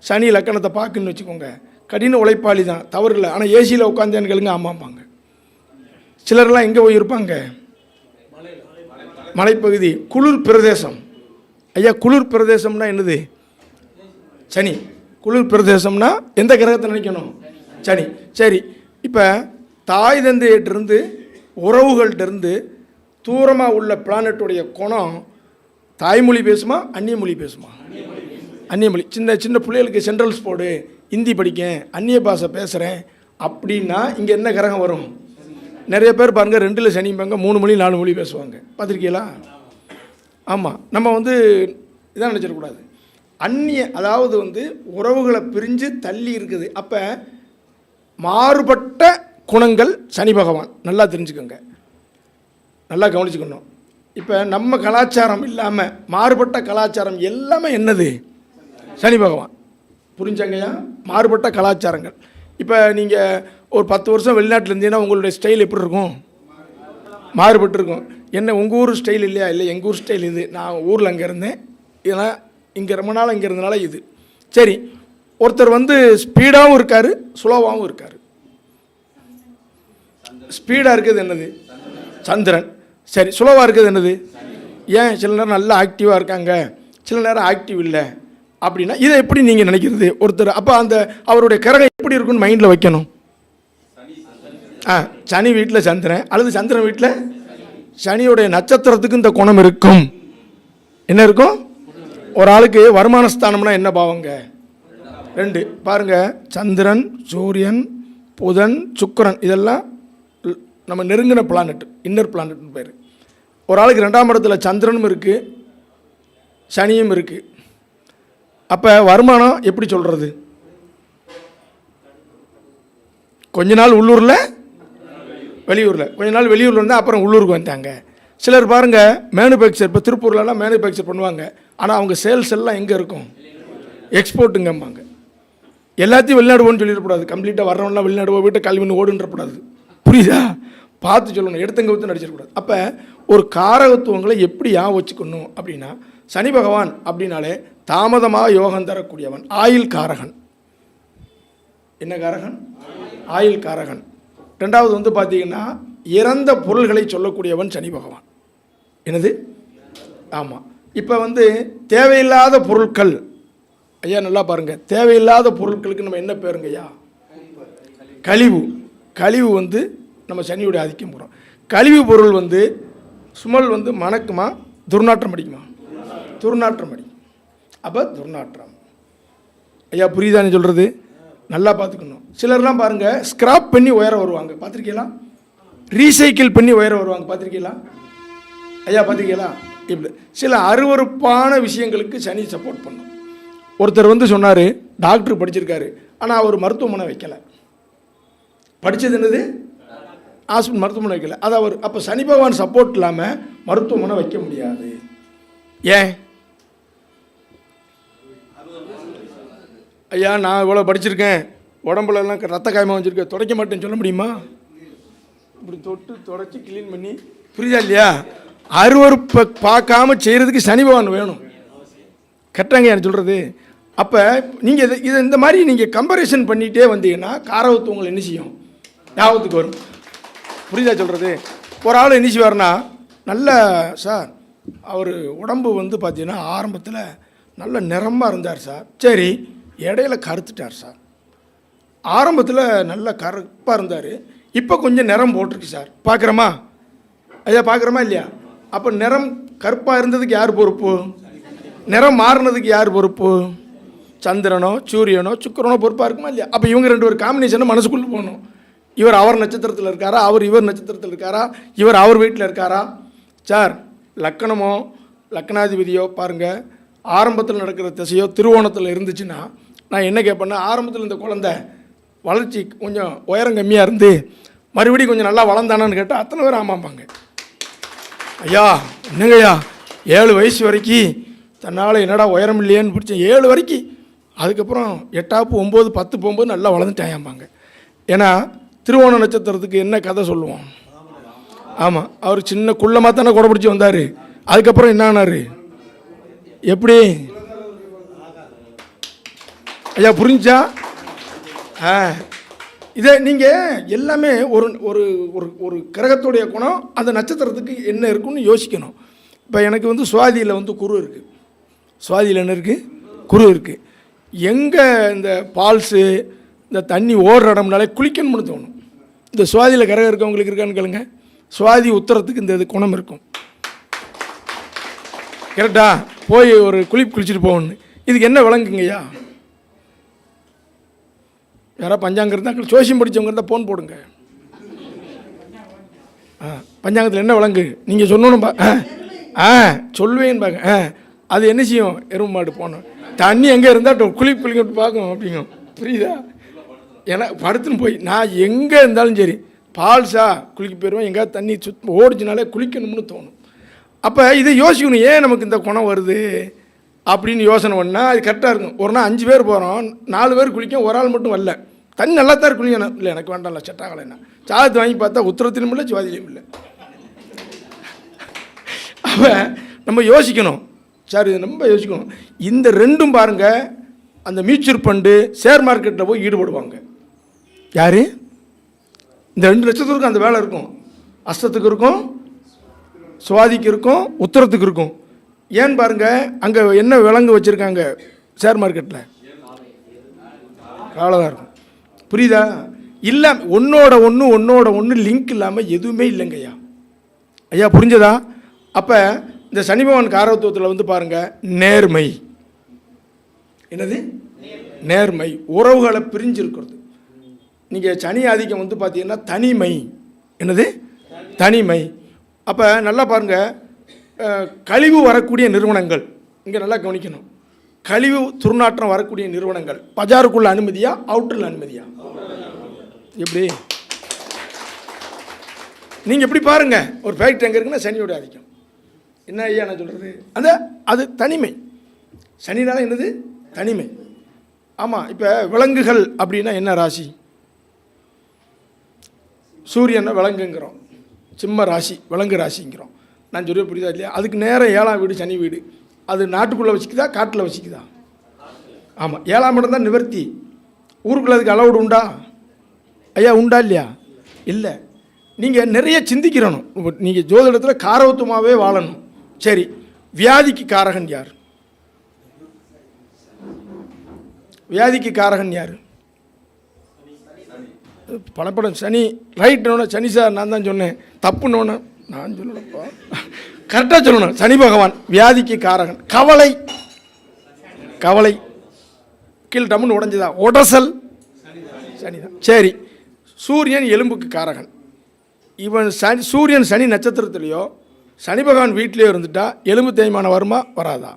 சனி லக்கணத்தை பார்க்குன்னு வச்சுக்கோங்க, கடின உழைப்பாளி தான், தவறு இல்லை. ஆனால் ஏசியில் உட்காந்தேன்னு கேளுங்க, ஆமாம்பாங்க. சிலர்லாம் எங்கே போயிருப்பாங்க? மலைப்பகுதி, குளிர் பிரதேசம். ஐயா, குளிர் பிரதேசம்னா என்னது? சனி. குளிர் பிரதேசம்னா எந்த கிரகத்தை நினைக்கணும்? சனி. சரி, இப்போ தாய் தந்தையிட்டிருந்து உறவுகள்கிட்டருந்து தூரமாக உள்ள பிளானட்டுடைய குணம் தாய்மொழி பேசுமா அந்நிய மொழி பேசுமா? அந்நிய மொழி. சின்ன சின்ன பிள்ளைகளுக்கு சென்ட்ரல்ஸ் போர்டு, ஹிந்தி படிக்கேன், அந்நிய பாஷை பேசுகிறேன் அப்படின்னா இங்கே என்ன கிரகம் வரும்? நிறைய பேர் பாருங்கள் 2ல் சனிப்பாங்க, 3 மொழி 4 மொழி பேசுவாங்க. பார்த்துருக்கீங்களா? ஆமாம். நம்ம வந்து இதான் நினச்சிடக்கூடாது. அந்நிய, அதாவது வந்து உறவுகளை பிரிஞ்சு தள்ளி இருக்குது. அப்போ மாறுபட்ட குணங்கள் சனி பகவான். நல்லா தெரிஞ்சுக்கோங்க, நல்லா கவனிச்சுக்கணும். இப்போ நம்ம கலாச்சாரம் இல்லாமல் மாறுபட்ட கலாச்சாரம் எல்லாமே என்னது? சனி பகவான். புரிஞ்சாங்கய்யா? மாறுபட்ட கலாச்சாரங்கள். இப்போ நீங்கள் ஒரு 10 வருஷம் வெளிநாட்டில் இருந்தீங்கன்னா உங்களுடைய ஸ்டைல் எப்படி இருக்கும்? மாறுபட்டு இருக்கும். என்ன உங்கள் ஊர் ஸ்டைல் இல்லையா? இல்லை, எங்கள் ஊர் ஸ்டைல் இது. நான் ஊரில் அங்கே இருந்தேன், இதெல்லாம் இங்கே ரொம்ப நாள் இங்கே இருந்தனால இது. சரி, ஒருத்தர் வந்து ஸ்பீடாகவும் இருக்கார், ஸ்லோவாகவும் இருக்கார். ஸ்பீடாக இருக்கிறது என்னது? சந்திரன். சரி, ஸ்லோவாக இருக்கிறது என்னது? ஏன்? சில நேரம் நல்லா ஆக்டிவாக இருக்காங்க, சில நேரம் ஆக்டிவ் இல்லை அப்படின்னா இதை எப்படி நீங்கள் நினைக்கிறது ஒருத்தர்? அப்போ அந்த அவருடைய கிரகம் எப்படி இருக்குன்னு மைண்டில் வைக்கணும். சனி வீட்டில் சந்திரன் அல்லது சந்திரன் வீட்டில் சனியுடைய நட்சத்திரத்துக்கு இந்த குணம் இருக்கும். என்ன இருக்கும்? ஒரு ஆளுக்கு வருமான ஸ்தானம்னா என்ன பாவங்க? 2. பாருங்கள், சந்திரன், சூரியன், புதன், சுக்கிரன் இதெல்லாம் நம்ம நெருங்கின பிளானட், இன்னர் பிளானட்னு பேர். ஒரு ஆளுக்கு 2ஆம் இடத்துல சந்திரனும் இருக்குது, சனியும் இருக்குது. அப்போ வருமானம் எப்படி சொல்கிறது? கொஞ்ச நாள் உள்ளூரில் வெளியூரில், கொஞ்ச நாள் வெளியூரில் இருந்தால் அப்புறம் உள்ளூருக்கு வந்துட்டாங்க. சிலர் பாருங்கள் மேனுஃபேக்சர், இப்போ திருப்பூர்லலாம் மேனுஃபேக்சர் பண்ணுவாங்க, ஆனால் அவங்க சேல்ஸ் எல்லாம் எங்கே இருக்கும்? எக்ஸ்போர்ட்டுங்கம்பாங்க. எல்லாத்தையும் வெளிநாடு போகணும்னு சொல்லிடக்கூடாது. கம்ப்ளீட்டாக வர்றவங்களாம் வெளிநாடு போய் வீட்டை கல்வின்னு ஓடுன்றப்படாது. புரியுதா? பார்த்து சொல்லணும், எடுத்தங்க ஊற்று நடிச்சிடக்கூடாது. அப்போ ஒரு காரகத்துவங்களை எப்படி வச்சுக்கணும் அப்படின்னா, சனி பகவான் அப்படின்னாலே தாமதமாக யோகம் தரக்கூடியவன், ஆயுள் காரகன். என்ன காரகன்? ஆயுள் காரகன். ரெண்டாவது வந்து பார்த்தீங்கன்னா இறந்த பொருள்களை சொல்லக்கூடியவன் சனி பகவான். என்னது? ஆமாம். இப்போ வந்து தேவையில்லாத பொருட்கள், ஐயா நல்லா பாருங்கள், தேவையில்லாத பொருட்களுக்கு நம்ம என்ன பேருங்க ஐயா? கழிவு. கழிவு வந்து நம்ம சனியோடைய ஆதிக்கம் போகிறோம். கழிவு பொருள் வந்து சுமல் வந்து மணக்குமா துர்நாற்றம் அடிக்குமா? துர்நாற்றம் அடிக்கும். அப்போ துர்நாற்றம். ஐயா புரியுதான்னு சொல்கிறது? நல்லா பார்த்துக்கணும். சிலர்லாம் பாருங்கள் ஸ்கிராப் பண்ணி உயர வருவாங்க, பார்த்துருக்கீங்களா? ரீசைக்கிள் பண்ணி உயர வருவாங்க, பார்த்துருக்கீங்களா ஐயா? பார்த்துருக்கீங்களா? இப்படி சில அருவருப்பான விஷயங்களுக்கு சனி சப்போர்ட் பண்ணும். ஒருத்தர் வந்து சொன்னார், டாக்டர் படிச்சிருக்காரு, ஆனால் அவர் மருத்துவமனை வைக்கலை. படித்தது என்னது? ஹாஸ்பிட்டல், மருத்துவமனை வைக்கல. அது அவர் அப்போ சனி பகவான் சப்போர்ட் இல்லாமல் மருத்துவமனை வைக்க முடியாது. ஏன் ஐயா? நான் இவ்வளோ படிச்சிருக்கேன், உடம்புலலாம் ரத்த காயமாக வச்சுருக்கேன், துடைக்க மாட்டேன்னு சொல்ல முடியுமா? இப்படி தொட்டு தொடச்சி க்ளீன் பண்ணி, புரியுதா இல்லையா? அருவருப்பை பார்க்காம செய்கிறதுக்கு சனி பகவான் வேணும். கரெக்டாங்க நான் சொல்கிறது? அப்போ நீங்கள் இதை இந்த மாதிரி நீங்கள் கம்பேரிசன் பண்ணிகிட்டே வந்தீங்கன்னா காரகத்துவங்கள் என்ன செய்யும்? ஞாபகத்துக்கு வரும். புரியுதா சொல்கிறது? ஒரு ஆள் என்ன செய்வார்னா, நல்ல சார் அவர் உடம்பு வந்து பார்த்தீங்கன்னா ஆரம்பத்தில் நல்ல நிறமாக இருந்தார் சார், சரி இடையில கருத்துட்டார் சார். ஆரம்பத்தில் நல்ல கருப்பாக இருந்தார், இப்போ கொஞ்சம் நிறம் போட்டிருக்கு சார், பார்க்குறோமா ஐயா? பார்க்குறோமா இல்லையா? அப்போ நிறம் கருப்பாக இருந்ததுக்கு யார் பொறுப்பு? நிறம் மாறினதுக்கு யார் பொறுப்பு? சந்திரனோ சூரியனோ சுக்கிரனோ பொறுப்பாக இருக்குமா இல்லையா? அப்போ இவங்க ரெண்டு பேர் காம்பினேஷனை மனசுக்குள்ளே போகணும். இவர் அவர் நட்சத்திரத்தில் இருக்காரா, அவர் இவர் நட்சத்திரத்தில் இருக்காரா, இவர் அவர் வீட்டில் இருக்காரா? சார் லக்கணமோ லக்கணாதிபதியோ பாருங்கள், ஆரம்பத்தில் நடக்கிற திசையோ திருவோணத்தில் இருந்துச்சுன்னா நான் என்ன கேட்பேன்னா, ஆரம்பத்தில் இந்த குழந்தை வளர்ச்சி கொஞ்சம் உயரம் கம்மியாக இருந்து மறுபடியும் கொஞ்சம் நல்லா வளர்ந்தானான்னு கேட்டால் அத்தனை பேர் ஆமாம்பாங்க. ஐயா என்னங்கய்யா 7 வயசு வரைக்கும் தன்னால் என்னடா உயரம் இல்லையேன்னு பிடிச்சேன், 7 வரைக்கும், அதுக்கப்புறம் 8 9 10 போகும்போது நல்லா வளர்ந்துட்டாயாம்பாங்க. ஏன்னா திருவோண நட்சத்திரத்துக்கு என்ன கதை சொல்லுவோம்? ஆமாம், அவர் சின்ன குள்ளமாக தானே கொடை பிடிச்சி வந்தார், அதுக்கப்புறம் என்ன ஆனார்? எப்படி ஐயா புரிஞ்சா? இதை நீங்கள் எல்லாமே ஒரு ஒரு ஒரு கிரகத்துடைய குணம் அந்த நட்சத்திரத்துக்கு என்ன இருக்குன்னு யோசிக்கணும். இப்போ எனக்கு வந்து சுவாதியில் வந்து குரு இருக்குது, சுவாதியில் என்ன இருக்குது? குரு இருக்குது. எங்கே இந்த பால்ஸு இந்த தண்ணி ஓடுற இடம்னாலே குளிக்கணும்னு தோணும். இந்த சுவாதியில் கிரகம் இருக்கவங்களுக்கு இருக்கான்னு கேளுங்க. சுவாதி உத்தரத்துக்கு இந்த இது குணம் இருக்கும், கரெக்டா? போய் ஒரு குளிச்சுட்டு போகணும். இதுக்கு என்ன விளங்குங்கய்யா? யாராவது பஞ்சாங்கம் இருந்தால், ஜோசியம் படித்தவங்க இருந்தால் ஃபோன் போடுங்க. பஞ்சாங்கத்தில் என்ன விளங்கு நீங்கள் சொன்னோன்னு சொல்லுவேன்னு பாக்க. அது என்ன செய்யும்? எருமை மாடு போகணும், தண்ணி எங்கே இருந்தால் குளிக்க பார்க்கும் அப்படிங்கும். புரியுதா? ஏன்னா படுத்துன்னு போய் நான் எங்கே இருந்தாலும் சரி பால்ஸா குளிக்க போயிடுவேன், எங்கேயாவது தண்ணி ஓடிச்சுனாலே குளிக்கணும்னு தோணும். அப்போ இதை யோசிக்கணும், ஏன் நமக்கு இந்த குணம் வருது அப்படின்னு யோசனை பண்ணால் அது கரெக்டாக இருக்கும். ஒரு நாள் 5 பேர் போகிறோம், 4 பேர் குளிக்க, ஒரு ஆள் மட்டும் வரல, தண்ணி நல்லா தான் குளிக்கணும். இல்லை எனக்கு வேண்டாம்ல, செட்டாகலை. என்ன சாதத்தை வாங்கி பார்த்தா உத்தரத்திலும் இல்லை சுவாதியிலும் இல்லை. அப்போ நம்ம யோசிக்கணும் சார், இது ரொம்ப யோசிக்கணும். இந்த ரெண்டும் பாருங்கள், அந்த மியூச்சுவல் ஃபண்டு ஷேர் மார்க்கெட்டில் போய் ஈடுபடுவாங்க. யார்? இந்த 2 நட்சத்திரத்துக்கும் அந்த வேலை இருக்கும். அஸ்தத்துக்கு இருக்கும், சுவாதிக்கு இருக்கும், உத்தரத்துக்கு இருக்கும். ஏன்னு பாருங்கள், அங்கே என்ன விலங்கு வச்சுருக்காங்க ஷேர் மார்க்கெட்டில்? காலை தான் இருக்கும். புரியுதா? இல்லை, ஒன்றோட ஒன்று லிங்க் இல்லாமல் எதுவுமே இல்லைங்கய்யா. ஐயா புரிஞ்சதா? அப்போ இந்த சனி பகவான் காரகத்துவத்தில் வந்து பாருங்கள், நேர்மை. என்னது? நேர்மை. உறவுகளை பிரிஞ்சிருக்கிறது. நீங்கள் சனி ஆதிக்கம் வந்து பார்த்தீங்கன்னா தனிமை. என்னது? தனிமை. அப்போ நல்லா பாருங்கள், கழிவு வரக்கூடிய நிறுவனங்கள் இங்கே நல்லா கவனிக்கணும். கழிவு துர்நாற்றம் வரக்கூடிய நிறுவனங்கள் பஜாருக்குள்ள அனுமதியா, அவுட்டரில் அனுமதியா? எப்படி நீங்கள் எப்படி பாருங்கள், ஒரு ஃபேக்ட்ரி எங்கே இருக்குன்னா சனியோட ஆதிக்கம். என்ன ஐயா நான் சொல்கிறது, அது தனிமை. சனினால என்னது? தனிமை. ஆமாம். இப்போ விலங்குகள் அப்படின்னா என்ன ராசி? சூரியனை விலங்குங்கிறோம், சிம்ம ராசி விலங்கு ராசிங்கிறோம். நான் சொல்ல புரியுதா இல்லையா? அதுக்கு நேரம் 7ஆம் வீடு சனி வீடு. அது நாட்டுக்குள்ளே வச்சுக்குதா காட்டில் வச்சுக்குதா? ஆமாம். 7ஆம் இடம் தான் நிவர்த்தி. ஊருக்குள்ளே அதுக்கு அலவுடு உண்டா ஐயா? உண்டா இல்லையா? இல்லை. நீங்கள் நிறைய சிந்திக்கிறணும். நீங்கள் ஜோதிடத்தில் காரவத்துவமாகவே வாழணும். சரி, வியாதிக்கு காரகன் யார்? வியாதிக்கு காரகன் யார்? பலப்படம் சனி. ரைட்டுன்னு சனி சார் நான் தான் சொன்னேன், தப்புன்னு நான் சொல்லலப்பா, கரெக்டாக சொல்லணும். சனி பகவான் வியாதிக்கு காரகன். கவலை, கவலை கீழ் டம்முன்னு உடஞ்சுதா? உடசல் சனிதான். சரி, சூரியன் எலும்புக்கு காரகன். இவன் சூரியன் சனி நட்சத்திரத்துலேயோ சனி பகவான் வீட்டிலேயோ இருந்துட்டா எலும்பு தேய்மானம் வருமா வராதா?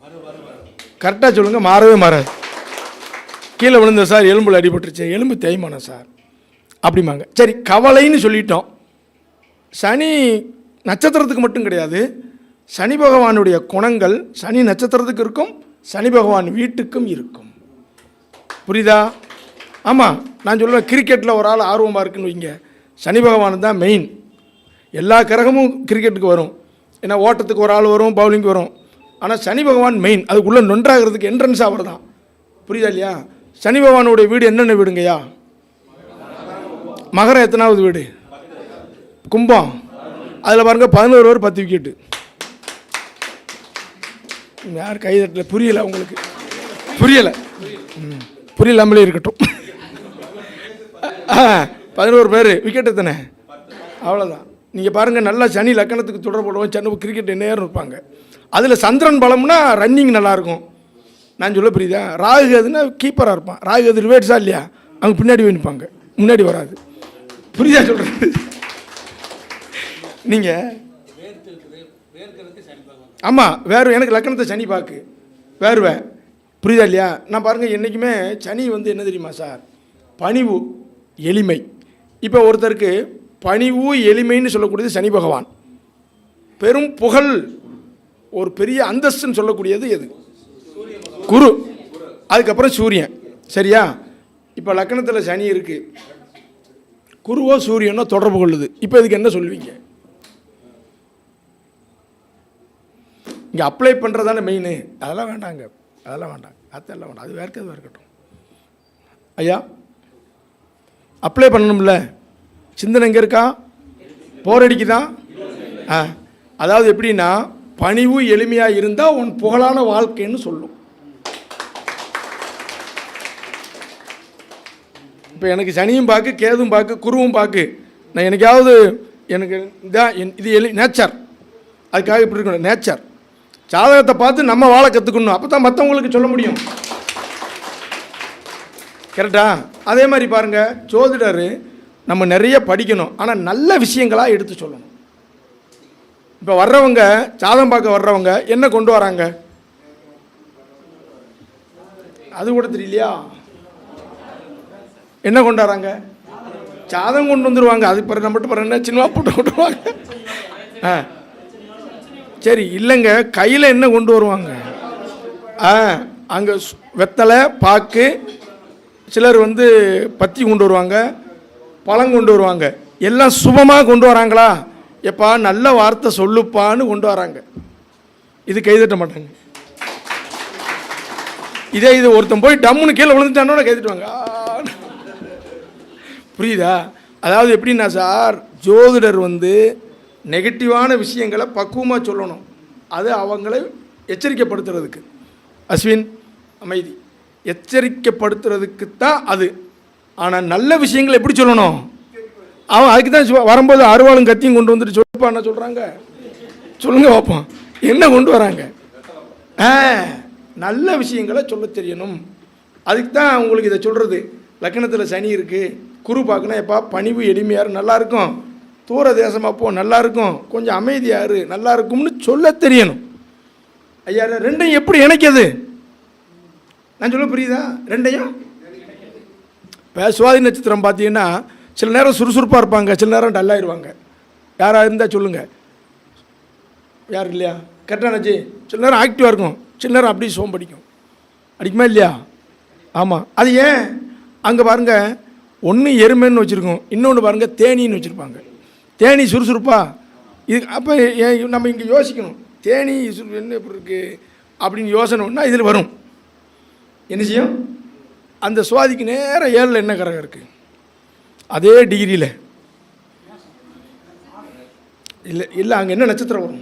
கரெக்டாக சொல்லுங்கள். மாறவே மாறாது. கீழே விழுந்த சார் எலும்பில் அடிபட்டுருச்சு, எலும்பு தேய்மானம் சார் அப்படிம்பாங்க. சரி, கவலைன்னு சொல்லிட்டோம். சனி நட்சத்திரத்துக்கு மட்டும் கிடையாது, சனி பகவானுடைய குணங்கள் சனி நட்சத்திரத்துக்கு இருக்கும், சனி பகவான் வீட்டுக்கும் இருக்கும். புரியுதா? ஆமாம். நான் சொல்லுவேன், கிரிக்கெட்டில் ஒரு ஆள் ஆர்வமாக இருக்குன்னு வைங்க, சனி பகவான் தான் மெயின். எல்லா கிரகமும் கிரிக்கெட்டுக்கு வரும், ஏன்னா ஓட்டத்துக்கு ஒரு ஆள் வரும், பவுலிங்க்கு வரும். ஆனால் சனி பகவான் மெயின். அதுக்குள்ளே நொன்றாகிறதுக்கு என்ட்ரன்ஸ் அவர் தான். புரியுதா இல்லையா? சனி பகவானுடைய வீடு என்னென்ன வீடுங்கய்யா? மகரம் எத்தனாவது வீடு? கும்பம். அதில் பாருங்க 11 ஓவர் 10 விக்கெட்டு. யார் கைதட்டல? புரியலை உங்களுக்கு? புரியலை? புரியலாமலே இருக்கட்டும். 11 பேர் விக்கெட் எத்தனை? அவ்வளோதான். நீங்கள் பாருங்கள், நல்லா சனி லக்கணத்துக்கு தொடர்புடுவோம், சனி கிரிக்கெட் நேரம் இருப்பாங்க. அதில் சந்திரன் பலம்னா ரன்னிங் நல்லாயிருக்கும். நான் சொல்ல புரியுதா? ராகு அதுன்னா கீப்பராக இருப்பான். ராகு அது ரிவேட்ஸா இல்லையா? அவங்க பின்னாடி போய் நிற்பாங்க, முன்னாடி வராது. புரியுதா சொல்கிறது? நீங்கள் ஆமாம், வேறு எனக்கு லக்கணத்தை சனி பார்க்கு வேறுவேன். புரியுதா இல்லையா? நான் பாருங்கள், என்றைக்குமே சனி வந்து என்ன தெரியுமா சார்? பணிவு, எளிமை. இப்போ ஒருத்தருக்கு பணிவு எளிமைன்னு சொல்லக்கூடியது சனி பகவான். பெரும் புகழ், ஒரு பெரிய அந்தஸ்துன்னு சொல்லக்கூடியது எது? குரு. அதுக்கப்புறம் சூரியன். சரியா? இப்போ லக்கணத்தில் சனி இருக்குது, குருவோ சூரியனோ தொடர்பு கொள்ளுது. இப்போ இதுக்கு என்ன சொல்லுவீங்க? இங்கே அப்ளை பண்ணுறதானே மெயின். அதெல்லாம் வேண்டாங்க, அதெல்லாம் வேண்டாம், அதெல்லாம் வேண்டாம், அது வேறு இருக்கட்டும். ஐயா, அப்ளை பண்ணணும்ல, சிந்தனை எங்கே இருக்கா? போர் அடிக்குதான்? அதாவது எப்படின்னா, பணிவு எளிமையாக இருந்தால் உன் புகழான வாழ்க்கைன்னு சொல்லும். இப்போ எனக்கு சனியும் பார்க்கு, கேதும் பார்க்கு, குருவும் பார்க்கு. நான் எனக்காவது எனக்கு இதான் இது நேச்சர், அதுக்காக இப்படி இருக்கணும். நேச்சர் ஜாதகத்தை பார்த்து நம்ம வாழ கற்றுக்கணும், அப்போ தான் மற்றவங்களுக்கு சொல்ல முடியும். கரெக்டா? அதே மாதிரி பாருங்கள், ஜோதிடர் நம்ம நிறைய படிக்கணும், ஆனால் நல்ல விஷயங்களாக எடுத்து சொல்லணும். இப்போ வர்றவங்க, ஜாதகம் பார்க்க வர்றவங்க என்ன கொண்டு வராங்க? அது கூட தெரியலையா? என்ன கொண்டு வராங்க? ஜாதகம் கொண்டு வந்துடுவாங்க. அது பிறகு நம்ம மட்டும் என்ன சின்னவா போட்டு விட்டுருவாங்க. சரி, இல்லைங்க, கையில் என்ன கொண்டு வருவாங்க? அங்கே வெத்தலை, பாக்கு, சிலர் வந்து பத்தி கொண்டு வருவாங்க, பழம் கொண்டு வருவாங்க. எல்லாம் சுபமாக கொண்டு வராங்களா? எப்பா நல்ல வார்த்தை சொல்லுப்பான்னு கொண்டு வராங்க. இது கைதட்ட மாட்டாங்க. இதே இது ஒருத்தன் போய் டம்முன்னு கீழே விழுந்துட்டானோட கைதட்டுவாங்க. புரியுதா? அதாவது எப்படின்னா சார், ஜோதிடர் வந்து நெகட்டிவான விஷயங்களை பக்குவமாக சொல்லணும், அது அவங்களை எச்சரிக்கைப்படுத்துறதுக்கு. அஸ்வின் அமைதி, எச்சரிக்கைப்படுத்துறதுக்கு தான் அது. ஆனால் நல்ல விஷயங்களை எப்படி சொல்லணும்? அவன் அதுக்கு தான் வரும்போது அருவாளும் கத்தியும் கொண்டு வந்துட்டு சொல்லுப்பா என்ன சொல்கிறாங்க, சொல்லுங்க பார்ப்போம் என்ன கொண்டு வராங்க. நல்ல விஷயங்களை சொல்ல தெரியணும். அதுக்கு தான் உங்களுக்கு இதை சொல்கிறது. லக்கணத்தில் சனி இருக்குது, குரு பார்க்கணும், எப்பா பணிவு எளிமையாரு நல்லாயிருக்கும், தூர தேசமாக போ நல்லாயிருக்கும், கொஞ்சம் அமைதியாரு நல்லா இருக்கும்னு சொல்ல தெரியணும். ஐயா, ரெண்டையும் எப்படி இணைக்கிறது? நான் சொல்ல புரியுதா? ரெண்டையும் இப்போ சுவாதி நட்சத்திரம் பார்த்தீங்கன்னா சில நேரம் சுறுசுறுப்பாக இருப்பாங்க, சில நேரம் டல்லாகிடுவாங்க. யாராக இருந்தால் சொல்லுங்கள். யார் இல்லையா? கரெக்டானச்சு. சில நேரம் ஆக்டிவாக இருக்கும், சில நேரம் அப்படியே சோம்படிக்கும். அடிக்குமா இல்லையா? ஆமாம். அது ஏன்? அங்கே பாருங்கள், ஒன்று எருமைன்னு வச்சுருக்கோம், இன்னொன்று பாருங்கள் தேனின்னு வச்சுருப்பாங்க. தேனி சுறுசுறுப்பா இது. அப்போ நம்ம இங்கே யோசிக்கணும், தேனி என்ன எப்படி இருக்குது அப்படின்னு யோசனை ஒன்றா இதில் வரும். என்ன செய்யும்? அந்த சுவாதிக்கு நேரம் 7ல் என்ன கிரகம் இருக்குது? அதே டிகிரியில் இல்லை இல்லை, அங்கே என்ன நட்சத்திரம் வரும்?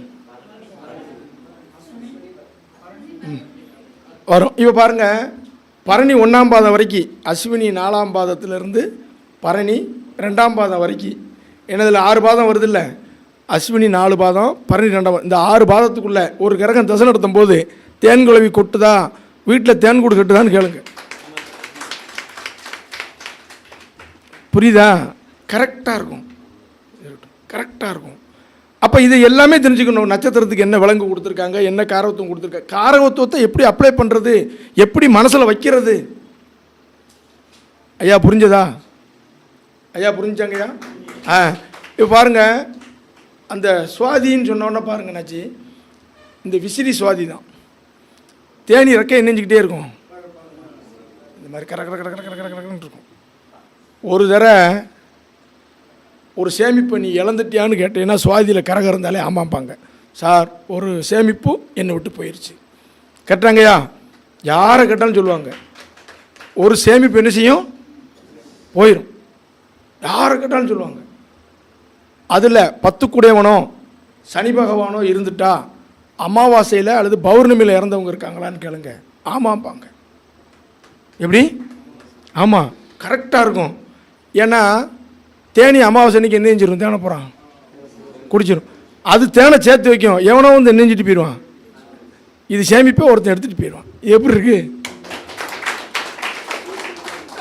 வரும். இப்போ பாருங்கள், பரணி 1ஆம் பாதம் வரைக்கும், அஸ்வினி 4ஆம் பாதத்திலிருந்து பரணி 2ஆம் பாதம் வரைக்கும், என்னதில் 6 பாதம் வருது இல்லை? அஸ்வினி 4 பாதம், பரணி 2ஆம் பாதம். இந்த 6 பாதத்துக்குள்ளே ஒரு கிரகம் தசை நடத்தும் போது தேன் குழவி கொட்டுதா, வீட்டில் தேன் கூடு கட்டுதான்னு கேளுங்க. புரியுதா? கரெக்டாக இருக்கும், கரெக்டாக இருக்கும். அப்போ இது எல்லாமே தெரிஞ்சுக்கணும். நட்சத்திரத்துக்கு என்ன விலங்கு கொடுத்துருக்காங்க, என்ன காரகத்துவம் கொடுத்துருக்காங்க, காரகத்துவத்தை எப்படி அப்ளை பண்ணுறது, எப்படி மனசில் வைக்கிறது. ஐயா புரிஞ்சதா? ஐயா புரிஞ்சாங்கய்யா? இப்போ பாருங்கள், அந்த சுவாதின்னு சொன்னோன்னே பாருங்கண்ணாச்சி, இந்த விசிறி சுவாதி தான். தேனி ரெக்கை நெஞ்சிக்கிட்டே இருக்கும், இந்த மாதிரி கர கர கர கர கர கரன்னு இருக்கும். ஒரு தடவை ஒரு சேமிப்பை நீ இழந்துட்டியான்னு கேட்டீங்கன்னா சுவாதியில் கரக இருந்தாலே ஆமாம்பாங்க. சார் ஒரு சேமிப்பு என்னை விட்டு போயிடுச்சு. கேட்டாங்கய்யா, யாரை கேட்டாலும் சொல்லுவாங்க, ஒரு சேமிப்பு என்ன செய்யும்? போயிடும். யாரை கேட்டாலும் சொல்லுவாங்க. அதில் 10 கூடையவனோ சனி பகவானோ இருந்துட்டா அமாவாசையில் அல்லது பௌர்ணமியில் இறந்தவங்க இருக்காங்களான்னு கேளுங்க, ஆமாம்பாங்க. எப்படி? ஆமாம், கரெக்டாக இருக்கும். ஏன்னா தேனி அமாவாசை அன்றைக்கி என்ன செஞ்சிடும்? தேனை போகிறான் குடிச்சிடும். அது தேனை சேர்த்து வைக்கும், எவனோ வந்து நெஞ்சிட்டு போயிடுவான். இது சேமிப்பே ஒருத்தன் எடுத்துகிட்டு போயிடுவான். எப்படி இருக்கு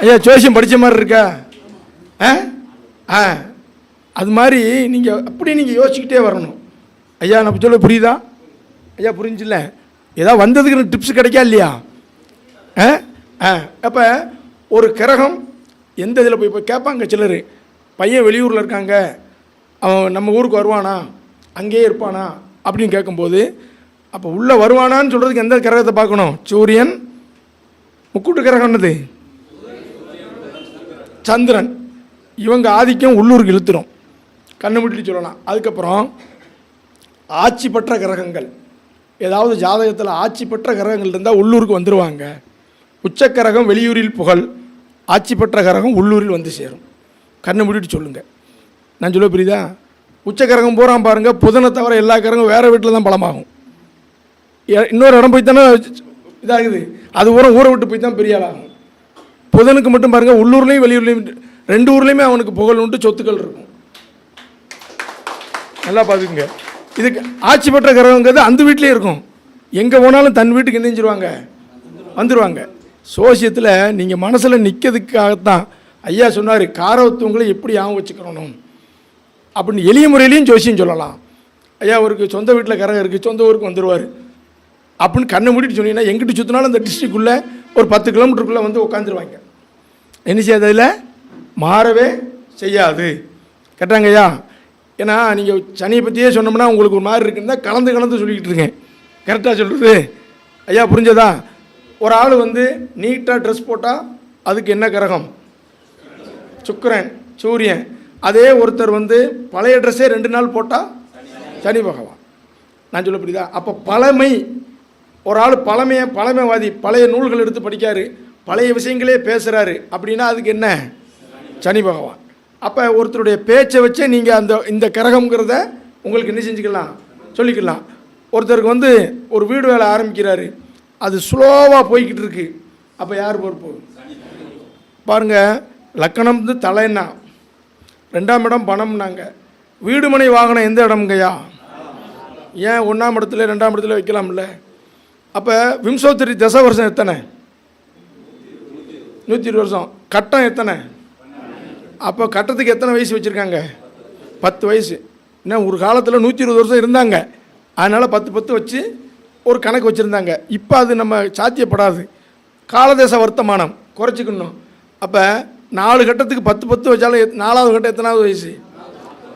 ஐயா? ஜோசியம் படித்த மாதிரி இருக்கா? அது மாதிரி நீங்கள் அப்படி நீங்கள் யோசிச்சுக்கிட்டே வரணும். ஐயா நான் சொல்ல புரியுதா? ஐயா புரிஞ்சில்ல? ஏதாவது வந்ததுக்கு டிப்ஸ் கிடைக்கா இல்லையா? அப்போ ஒரு கிரகம் எந்த இதில் போய் கேட்பாங்க சிலர், பையன் வெளியூரில் இருக்காங்க, அவன் நம்ம ஊருக்கு வருவானா, அங்கேயே இருப்பானா அப்படின்னு கேட்கும்போது, அப்போ உள்ளே வருவானான்னு சொல்கிறதுக்கு எந்த கிரகத்தை பார்க்கணும்? சூரியன். முக்கூட்டு கிரகம் என்னது? சந்திரன். இவங்க ஆதிக்கம் உள்ளூருக்கு இழுத்துரும், கண்ணு மூடிட்டு சொல்லலாம். அதுக்கப்புறம் ஆட்சி பெற்ற கிரகங்கள், ஏதாவது ஜாதகத்தில் ஆட்சி பெற்ற கிரகங்கள் இருந்தால் உள்ளூருக்கு வந்துடுவாங்க. உச்சக்கரகம் வெளியூரில் புகழ், ஆட்சி பெற்ற கிரகம் உள்ளூரில் வந்து சேரும். கண்ணை மூடிட்டு சொல்லுங்கள். நான் சொல்ல புரியுதா? உச்சக்கரகம் போகிறான் பாருங்கள், புதனை தவிர எல்லா கிரகம் வேறு வீட்டில் தான் பலமாகும். இன்னொரு இடம் போய் தானே இதாகுது, அது ஊரை விட்டு போய் தான் பெரிய ஆளாகும். புதனுக்கு மட்டும் பாருங்கள், உள்ளூர்லேயும் வெளியூர்லேயும் 2 ஊர்லேயுமே அவனுக்கு புகழ் உண்டு, சொத்துக்கள் இருக்கும். நல்லா பார்த்துக்குங்க. இதுக்கு ஆட்சி பெற்ற கிரகங்கிறது அந்த வீட்லேயே இருக்கும், எங்கே போனாலும் தன் வீட்டுக்கு என்ன செஞ்சிருவாங்க? வந்துடுவாங்க. சோசியத்தில் நீங்கள் மனசில் நிற்கிறதுக்காகத்தான் ஐயா சொன்னார், காரவத்துவங்களை எப்படி ஞாபகம் வச்சுக்கணும் அப்படின்னு எளிய முறையிலையும் ஜோசியம் சொல்லலாம். ஐயா அவருக்கு சொந்த வீட்டில் கிரகம் இருக்குது, சொந்த ஊருக்கு வந்துடுவார் அப்படின்னு கண்ணை மூடிட்டு சொன்னீங்கன்னா, எங்கிட்ட சுற்றினாலும் அந்த டிஸ்ட்ரிக்குள்ளே ஒரு 10 கிலோமீட்டருக்குள்ளே வந்து உட்காந்துருவாங்க. என்ன செய்யாது? அதில் மாறவே செய்யாது. கேட்டாங்க ஐயா, ஏன்னா நீங்கள் சனியை பற்றியே சொன்னோம்னா உங்களுக்கு ஒரு மாதிரி இருக்குன்னு தான் கலந்து சொல்லிக்கிட்டு இருக்கேன். கரெக்டாக சொல்கிறது ஐயா புரிஞ்சதா? ஒரு ஆள் வந்து நீட்டாக ட்ரெஸ் போட்டால் அதுக்கு என்ன கிரகம்? சுக்கிரன், சூரியன். அதே ஒருத்தர் வந்து பழைய ட்ரெஸ்ஸே 2 நாள் போட்டால் சனி பகவான். நான் சொல்ல புரியுதா? அப்போ பழமை, ஒரு ஆள் பழமைவாதி, பழைய நூல்கள் எடுத்து படிக்காரு, பழைய விஷயங்களே பேசுகிறாரு அப்படின்னா அதுக்கு என்ன? சனி பகவான். அப்போ ஒருத்தருடைய பேச்சை வச்சே நீங்கள் இந்த கிரகங்கிறத உங்களுக்கு என்ன செஞ்சுக்கலாம், சொல்லிக்கலாம். ஒருத்தருக்கு வந்து ஒரு வீடு வேலை ஆரம்பிக்கிறாரு, அது ஸ்லோவாக போய்கிட்டு இருக்கு, அப்போ யார் பொறுப்பு? பாருங்கள், லக்கணம் வந்து தலைன்னா, 2ஆம் இடம் பணம்னாங்க. வீடு மனை வாகனம் எந்த இடம்ங்கய்யா? ஏன் 1ஆம் இடத்துல 2ஆம் இடத்துல வைக்கலாம்ல? அப்போ விம்சோத்தரி தசை வருஷம் எத்தனை? 120 வருஷம். கட்டம் எத்தனை? அப்போ கட்டத்துக்கு எத்தனை வயசு வச்சுருக்காங்க? 10 வயசு. இன்னும் ஒரு காலத்தில் 120 வருஷம் இருந்தாங்க, அதனால் 10 வச்சு ஒரு கணக்கு வச்சுருந்தாங்க. இப்போ அது நம்ம சாத்தியப்படாது, காலதேச வர்த்தமானம் குறைச்சிக்கணும். அப்போ 4 கட்டத்துக்கு 10 வச்சாலும் 4வது கட்டம் எத்தனாவது வயசு?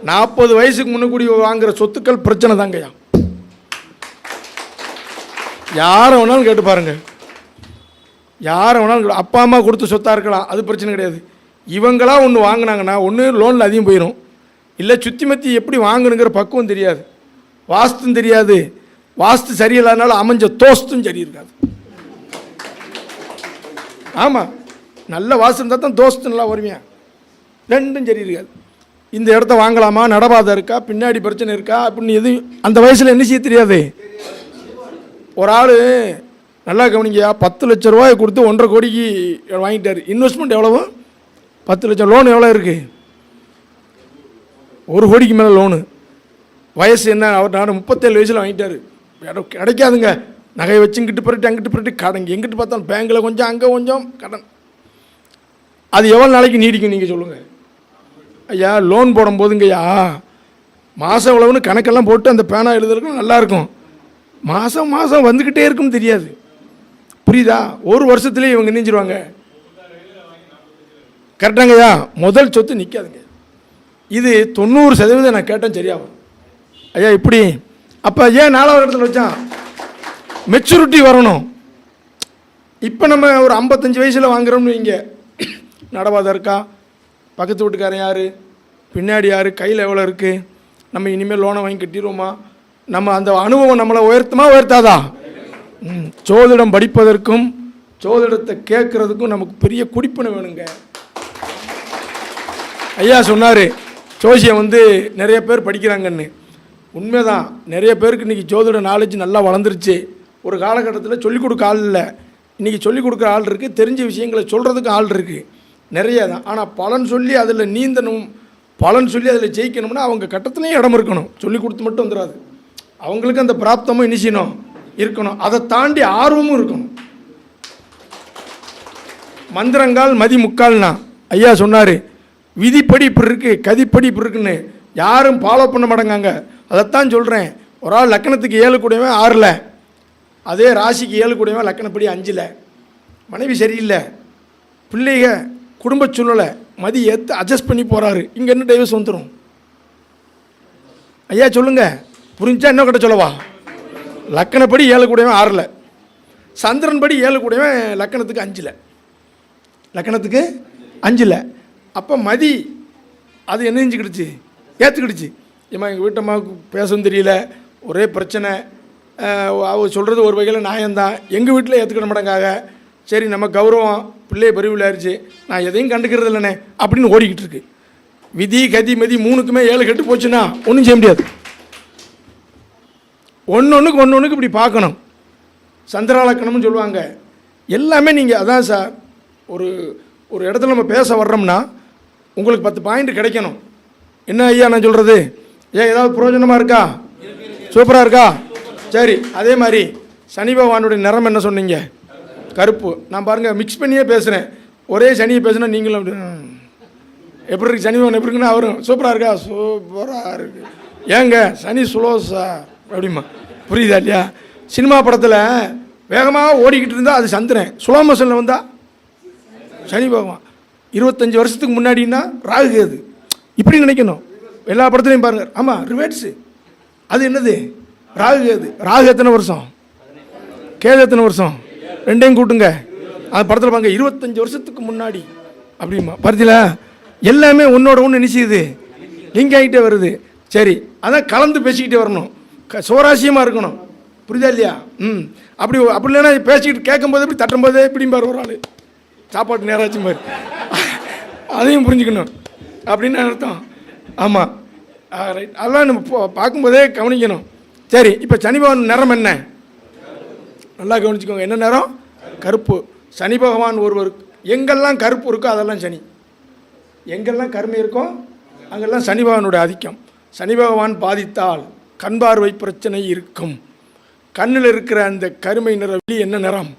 40 வயசுக்கு முன்னக்கூடி வாங்குகிற சொத்துக்கள் பிரச்சனை தாங்கய்யா. யாரை வேணாலும் கேட்டு பாருங்கள், யாரை வேணாலும். அப்பா அம்மா கொடுத்த சொத்தாக இருக்கலாம், அது பிரச்சனை கிடையாது. இவங்களா ஒன்று வாங்கினாங்கன்னா ஒன்று லோனில் அதிகம் போயிடும், இல்லை சுற்றி மத்தி எப்படி வாங்கணுங்கிற பக்குவம் தெரியாது, வாஸ்தும் தெரியாது. வாஸ்து சரியில்லாதனால அமைஞ்ச தோஸ்தும் சரி இருக்காது. ஆமாம், நல்ல வாஸ்து இருந்தால் தான் தோஸ்து நல்லா வருவியா, ரெண்டும் சரி இருக்காது. இந்த இடத்த வாங்கலாமா, நடபாதை இருக்கா, பின்னாடி பிரச்சனை இருக்கா அப்படின்னு எதுவும் அந்த வயசில் என்ன செய்ய தெரியாது. ஒரு ஆள் நல்லா கவனிங்கயா, 10 லட்ச ரூபாய் கொடுத்து 1.5 கோடிக்கு வாங்கிட்டார். இன்வெஸ்ட்மெண்ட் எவ்வளவு? 10 லட்சம். லோன் எவ்வளோ இருக்குது? 1 கோடிக்கு மேலே லோனு. வயசு என்ன? அவர் நான் 37 வயசில் வாங்கிட்டார். கிடைக்காதுங்க, நகையை வச்சு இங்கிட்டு புரட்டி அங்கிட்டு புரட்டி கடன், எங்கிட்டு பார்த்தாலும் பேங்கில் கொஞ்சம் அங்கே கொஞ்சம் கடன். அது எவ்வளோ நாளைக்கு நீடிக்கும் நீங்கள் சொல்லுங்கள் ஐயா. லோன் போடும்போதுங்கய்யா மாதம் எவ்வளவுன்னு கணக்கெல்லாம் போட்டு அந்த பேனா எழுதுறதுக்கு நல்லாயிருக்கும், மாதம் மாதம் வந்துக்கிட்டே இருக்குன்னு தெரியாது. புரியுதா? ஒரு வருஷத்துலேயே இவங்க நீஞ்சிருவாங்க. கரெக்டாங்கய்யா. முதல் சொத்து நிற்காதுங்க. இது 90% நான் கேட்டேன் சரியாகும் ஐயா. இப்படி அப்போ ஏன் 4வது இடத்துல வச்சான்? மெச்சூரிட்டி வரணும். இப்போ நம்ம ஒரு 55 வயசில் வாங்குறோம்னு வைங்க, நடவாத இருக்கா, பக்கத்து வீட்டுக்காரன் யார், பின்னாடி யார், கையில் எவ்வளோ இருக்குது, நம்ம இனிமேல் லோனை வாங்கி கட்டிடுவோமா, நம்ம அந்த அனுபவம் நம்மளை உயர்த்துமா உயர்த்தாதா? ஜோதிடம் படிப்பதற்கும் ஜோதிடத்தை கேட்குறதுக்கும் நமக்கு பெரிய குடிப்பனை வேணுங்க. ஐயா சொன்னார் ஜோசியம் நிறைய பேர் படிக்கிறாங்கன்னு. உண்மைதான், நிறைய பேருக்கு இன்றைக்கி ஜோதிட நாலேஜ் நல்லா வளர்ந்துருச்சு. ஒரு காலகட்டத்தில் சொல்லிக் கொடுக்க ஆள் இல்லை, இன்றைக்கி சொல்லிக் கொடுக்குற ஆள் இருக்குது, தெரிஞ்ச விஷயங்களை சொல்கிறதுக்கு ஆள் இருக்குது நிறைய தான். ஆனால் பலன் சொல்லி அதில் நீந்தணும், பலன் சொல்லி அதில் ஜெயிக்கணும்னா அவங்க கட்டத்துலேயும் இடம் இருக்கணும். சொல்லிக் கொடுத்து மட்டும் வந்துடாது, அவங்களுக்கு அந்த பிராப்தமும் இனிஷியனும் இருக்கணும், அதை தாண்டி ஆர்வமும் இருக்கணும். மந்திரங்கால் மதி முக்கால்னா ஐயா சொன்னார், விதிப்படி இப்படி இருக்குது, கதிப்படி இப்படி இருக்குன்னு யாரும் ஃபாலோ பண்ண மாட்டேங்காங்க. அதைத்தான் சொல்கிறேன். ஒரு ஆள் லக்கணத்துக்கு 7 கூடவன் 6ல், அதே ராசிக்கு 7 கூடவன் லக்கணப்படி 5ல். மனைவி சரியில்லை, பிள்ளைக குடும்ப சூழலை மதி ஏற்று அட்ஜஸ்ட் பண்ணி போகிறாரு, இங்கே என்ன டைவர்ஸ் வந்துடும் ஐயா சொல்லுங்கள். புரிஞ்சா என்ன கிட்ட சொல்லவா? லக்கணப்படி 7 கூடவன் 6ல், சந்திரன் படி 7 கூடவன் லக்கணத்துக்கு 5ல், லக்கணத்துக்கு 5ல். அப்போ மதி அது என்ன செஞ்சுக்கிடுச்சு? ஏற்றுக்கிடுச்சு. ஏம்மா எங்கள் வீட்டம்மாவுக்கு பேசவும் தெரியல, ஒரே பிரச்சனை, அவர் சொல்கிறது ஒரு வகையில் நியாயம்தான், எங்கள் வீட்டில் ஏற்றுக்கிட மாட்டேங்காக, சரி நம்ம கௌரவம் பிள்ளைய பறிவிலாயிருச்சு, நான் எதையும் கண்டுக்கிறது இல்லைண்ணே அப்படின்னு ஓடிக்கிட்டு இருக்கு. விதி கதி மதி 3க்குமே 7 கெட்டு போச்சுன்னா ஒன்றும் செய்ய முடியாது. ஒன்று இப்படி பார்க்கணும். சந்திராலக்கணம்னு சொல்லுவாங்க. எல்லாமே நீங்கள் அதான் சார், ஒரு இடத்துல நம்ம பேச வர்றோம்னா உங்களுக்கு 10 பாயிண்ட் கிடைக்கணும். என்ன ஐயா நான் சொல்கிறது? ஏன் ஏதாவது பிரயோஜனமாக இருக்கா? சூப்பராக இருக்கா? சரி. அதே மாதிரி சனி பகவானுடைய நிறம் என்ன சொன்னீங்க? கருப்பு. நான் பாருங்கள் மிக்ஸ் பண்ணியே பேசுகிறேன், ஒரே சனியை பேசுனா நீங்களும் அப்படி எப்படி இருக்கு சனி பகவான் எப்படி இருக்குன்னா அவரும் சூப்பராக இருக்கா? சூப்பராக இருக்குது. ஏங்க சனி சுலோசா அப்படிமா, புரியுதா இல்லையா? சினிமா படத்தில் வேகமாக ஓடிக்கிட்டு இருந்தால் அது சந்திரன், ஸ்லோ மோஷனில் வந்தால் சனி பகவான். 25 வருஷத்துக்கு முன்னாடின்னா ராகு கேது, இப்படி நினைக்கணும். எல்லா படத்துலையும் பாருங்கள். ஆமாம், ரிவேட்ஸு. அது என்னது? ராகு கேது. ராகு எத்தனை வருஷம், கேது எத்தனை வருஷம், ரெண்டையும் கூட்டுங்க. அது படத்தில் பாருங்க, 25 வருஷத்துக்கு முன்னாடி அப்படிமா. பார்த்தீங்களா? எல்லாமே ஒன்றோட ஒன்று நிச்சயது லிங்க் ஆகிட்டே வருது. சரி, அதான் கலந்து பேசிக்கிட்டே வரணும், சுவராசியமாக இருக்கணும். புரியுதா இல்லையா? அப்படி இல்லைன்னா பேசிக்கிட்டு கேட்கும்போது இப்படி தட்டும்போதே இப்படிம்பார் ஒரு ஆள், சாப்பாட்டு நேராச்சும் பாரு, அதையும் புரிஞ்சுக்கணும் அப்படின்னு அர்த்தம். ஆமாம், ரைட். அதெல்லாம் நம்ம பார்க்கும்போதே கவனிக்கணும். சரி, இப்போ சனி பகவான் நிறம் என்ன? நல்லா கவனிச்சுக்கோங்க. என்ன நிறம்? கருப்பு. சனி பகவான் ஒருவர் எங்கெல்லாம் கருப்பு இருக்கோ அதெல்லாம் சனி, எங்கெல்லாம் கருமை இருக்கோ அங்கெல்லாம் சனி பகவானுடைய ஆதிக்கம். சனி பகவான் பாதித்தால் கண் பார்வை பிரச்சனை இருக்கும். கண்ணில் இருக்கிற அந்த கருமை நிற வெளி என்ன நிறம்?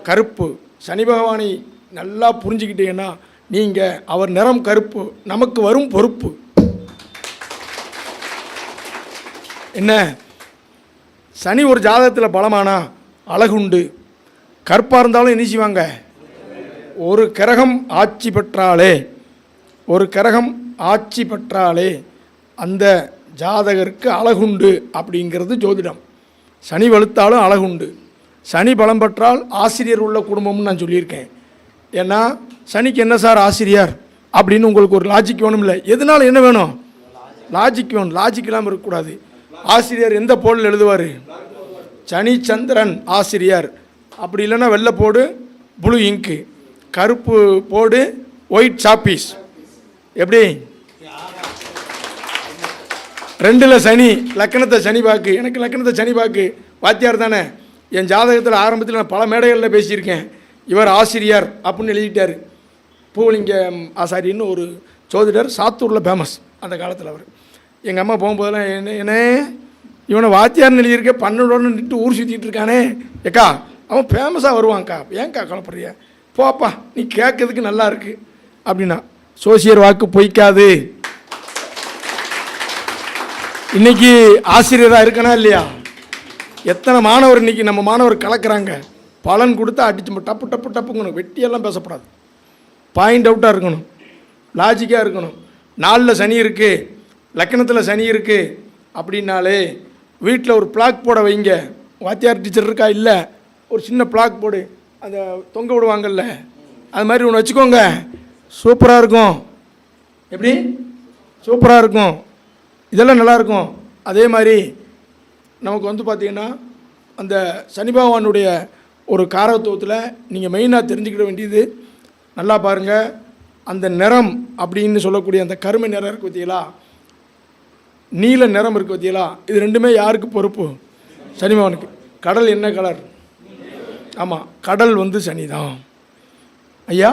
கருப்பு. சனி பகவானை நல்லா புரிஞ்சுக்கிட்டீங்கன்னா நீங்கள் அவர் நிறம் கருப்பு, நமக்கு வரும் பொறுப்பு என்ன? சனி ஒரு ஜாதகத்தில் பலமானா அழகுண்டு, கருப்பாக இருந்தாலும் என்ன செய்வாங்க? ஒரு கிரகம் ஆட்சி பெற்றாலே அந்த ஜாதகருக்கு அழகுண்டு அப்படிங்கிறது ஜோதிடம். சனி வலுத்தாலும் அழகுண்டு. சனி பலம் பெற்றால் ஆசிரியர் உள்ள குடும்பம்னு நான் சொல்லியிருக்கேன். ஏன்னா சனிக்கு என்ன சார் ஆசிரியர் அப்படின்னு உங்களுக்கு ஒரு லாஜிக் வேணும். இல்லை, எதனால என்ன வேணும்? லாஜிக் வேணும். லாஜிக் இல்லாமல் இருக்கக்கூடாது. ஆசிரியர் எந்த போர்டில் எழுதுவார்? சனி சந்திரன் ஆசிரியர். அப்படி இல்லைன்னா வெள்ளை போடு ப்ளூ இங்கு, கருப்பு போடு ஒயிட் சாப்பீஸ். எப்படி? 2ல் சனி, லக்கணத்தை சனி பாக்கு. எனக்கு லக்கணத்தை சனி பாக்கு வாத்தியார் தானே. என் ஜாதகத்தில் ஆரம்பத்தில் நான் பல மேடைகளில் பேசியிருக்கேன். இவர் ஆசிரியர் அப்படின்னு எழுதிட்டார். பூலிங்கம் ஆசாரின்னு ஒரு ஜோதிடர், சாத்தூரில் ஃபேமஸ் அந்த காலத்தில். அவர் எங்கள் அம்மா போகும்போதெல்லாம் என்ன இவனை வாத்தியார்னு எழுதியிருக்க, 12 நின்று ஊர் சுற்றிட்டு இருக்கானே, ஏக்கா அவன் ஃபேமஸாக வருவான்க்கா, ஏன்க்கா கவலைப்படுறிய, போப்பா நீ கேட்கறதுக்கு நல்லா இருக்கு அப்படின்னா. சோசியர் வாக்கு பொய்க்காது. இன்னைக்கு ஆசிரியராக இருக்கனா இல்லையா? எத்தனை மாணவர் இன்னைக்கு நம்ம மாணவர் கலக்கிறாங்க. பலன் கொடுத்தா அடிச்சு டப்பு டப்பு டப்புங்கணும். வெட்டியெல்லாம் பேசப்படாது. பாயிண்ட் அவுட்டாக இருக்கணும், லாஜிக்காக இருக்கணும். 4ல் சனி இருக்குது, லக்கணத்தில் சனி இருக்குது அப்படின்னாலே வீட்டில் ஒரு பிளாக் போட வைங்க. வாத்தியார் டீச்சர் இருக்கா? இல்லை, ஒரு சின்ன பிளாக் போடு, அந்த தொங்க விடுவாங்கல்ல, அது மாதிரி ஒன்று வச்சுக்கோங்க. சூப்பராக இருக்கும். எப்படி? சூப்பராக இருக்கும். இதெல்லாம் நல்லாயிருக்கும். அதே மாதிரி நமக்கு வந்து பார்த்திங்கன்னா அந்த சனி பகவானுடைய ஒரு காரகத்துவத்தில் நீங்கள் மெயினாக தெரிஞ்சுக்கிட வேண்டியது, நல்லா பாருங்கள், அந்த நிறம் அப்படின்னு சொல்லக்கூடிய அந்த கருமை நிறம் இருக்குது பார்த்தீங்களா, நீல நிறம் இருக்குது பார்த்தீங்களா, இது ரெண்டுமே யாருக்கு பொறுப்பு? சனி பகவானுக்கு. கடல் என்ன கலர்? ஆமாம், கடல் வந்து சனி தான் ஐயா.